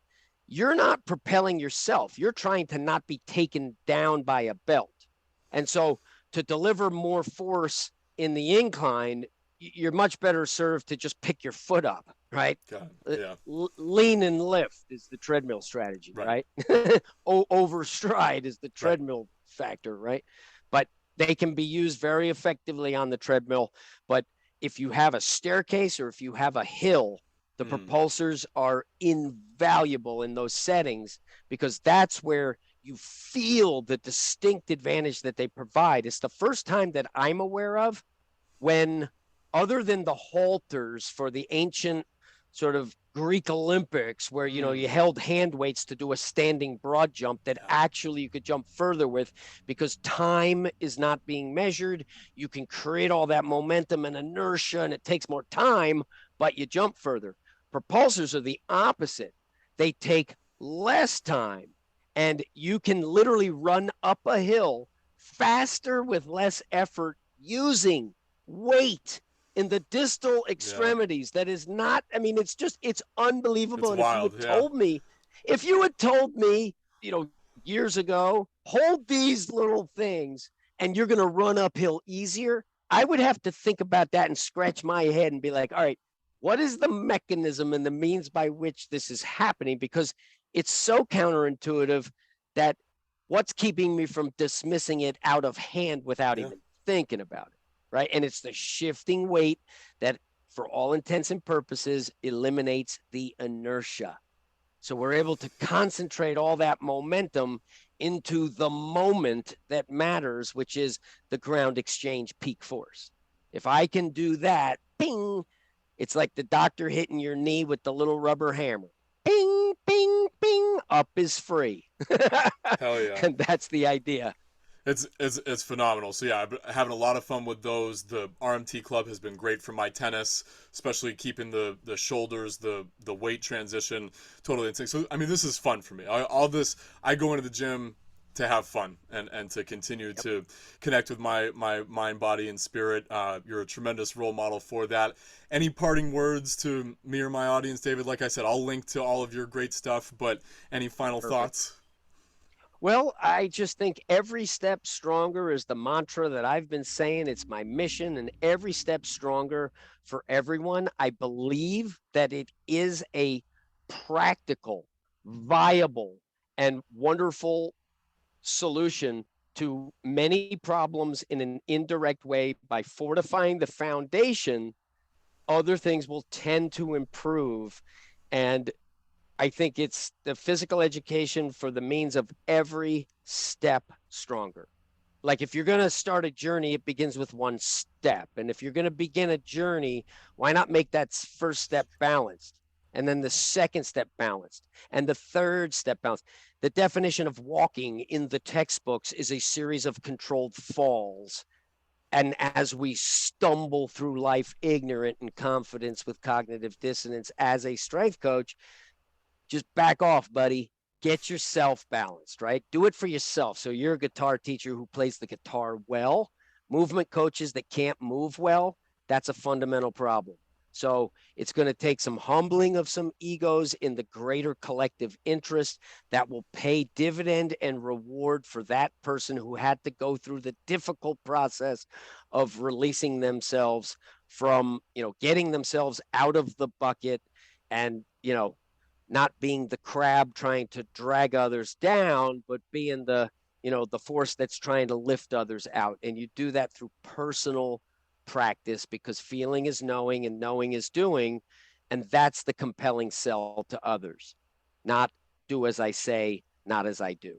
you're not propelling yourself. You're trying to not be taken down by a belt. And so to deliver more force in the incline, you're much better served to just pick your foot up, right?
Got it. Yeah.
Lean and lift is the treadmill strategy,
Right.
right? Overstride is the
Right.
treadmill factor, right? But they can be used very effectively on the treadmill. But if you have a staircase or if you have a hill, the
Mm.
propulsors are invaluable in those settings because that's where you feel the distinct advantage that they provide. It's the first time that I'm aware of when, other than the halters for the ancient sort of Greek Olympics, where you
Mm.
held hand weights to do a standing broad jump that
Yeah.
actually you could jump further with because time is not being measured. You can create all that momentum and inertia, and it takes more time, but you jump further. Propulsors are the opposite. They take less time, and you can literally run up a hill faster with less effort using weight in the distal
Yeah.
extremities. That is not, I mean, it's
It's
unbelievable. And
wild. Yeah.
if you had told me, years ago, hold these little things and you're going to run uphill easier, I would have to think about that and scratch my head and be like, all right, what is the mechanism and the means by which this is happening? Because it's so counterintuitive that what's keeping me from dismissing it out of hand without
Yeah.
even thinking about it, right? And it's the shifting weight that, for all intents and purposes, eliminates the inertia. So we're able to concentrate all that momentum into the moment that matters, which is the ground exchange peak force. If I can do that, ping, it's like the doctor hitting your knee with the little rubber hammer. Ping, ping, ping, up is free.
Hell yeah.
And that's the idea.
It's phenomenal. So yeah, I've been having a lot of fun with those. The RMT club has been great for my tennis, especially keeping the shoulders, the weight transition totally insane. So I mean, this is fun for me. All this, I go into the gym to have fun and to continue
Yep.
to connect with my mind, body, and spirit. You're a tremendous role model for that. Any parting words to me or my audience, David? Like I said, I'll link to all of your great stuff. But any final
Perfect.
thoughts?
Well, I just think every step stronger is the mantra that I've been saying. It's my mission, and every step stronger for everyone. I believe that it is a practical, viable, and wonderful solution to many problems in an indirect way. By fortifying the foundation, other things will tend to improve. And I think it's the physical education for the means of every step stronger. Like if you're going to start a journey, it begins with one step. And if you're going to begin a journey, why not make that first step balanced? And then the second step balanced, and the third step balanced. The definition of walking in the textbooks is a series of controlled falls. And as we stumble through life ignorant and confidence with cognitive dissonance as a strength coach, just back off, buddy. Get yourself balanced, right? Do it for yourself. So you're a guitar teacher who plays the guitar well. Movement coaches that can't move well, that's a fundamental problem. So it's going to take some humbling of some egos in the greater collective interest that will pay dividend and reward for that person who had to go through the difficult process of releasing themselves from, getting themselves out of the bucket and, not being the crab trying to drag others down, but being the force that's trying to lift others out. And you do that through personal practice, because feeling is knowing and knowing is doing. And that's the compelling sell to others. Not do as I say, not as I do.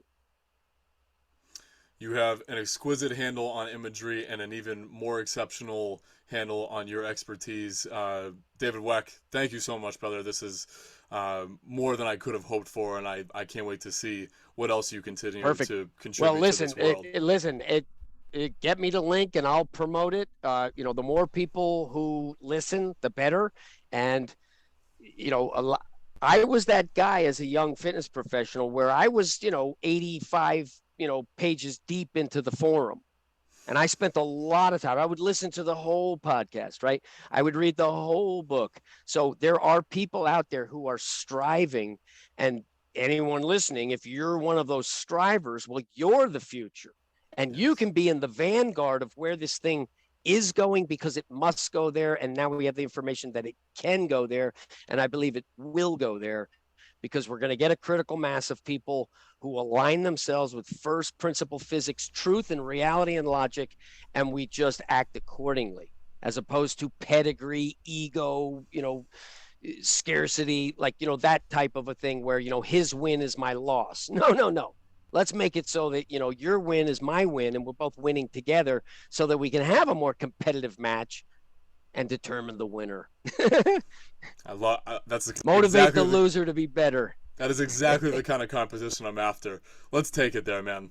You have an exquisite handle on imagery and an even more exceptional handle on your expertise. David Weck, thank you so much, brother. This is more than I could have hoped for, and I can't wait to see what else you continue
Perfect.
to
Well,
contribute to
listen,
this world.
it get me the link and I'll promote it. The more people who listen, the better. And a lot, I was that guy as a young fitness professional where I was, 85, pages deep into the forum. And I spent a lot of time. I would listen to the whole podcast, right? I would read the whole book. So there are people out there who are striving. And anyone listening, if you're one of those strivers, well, you're the future. And you
Yes.
can be in the vanguard of where this thing is going, because it must go there. And now we have the information that it can go there. And I believe it will go there, because we're going to get a critical mass of people who align themselves with first principle physics, truth and reality and logic, and we just act accordingly, as opposed to pedigree, ego, scarcity, like, that type of a thing where, his win is my loss. No, no, no. Let's make it so that, your win is my win and we're both winning together, so that we can have a more competitive match and determine the winner.
I love that's
Motivate the
exactly the
loser to be better.
that is exactly the kind of composition I'm after. Let's take it there, man.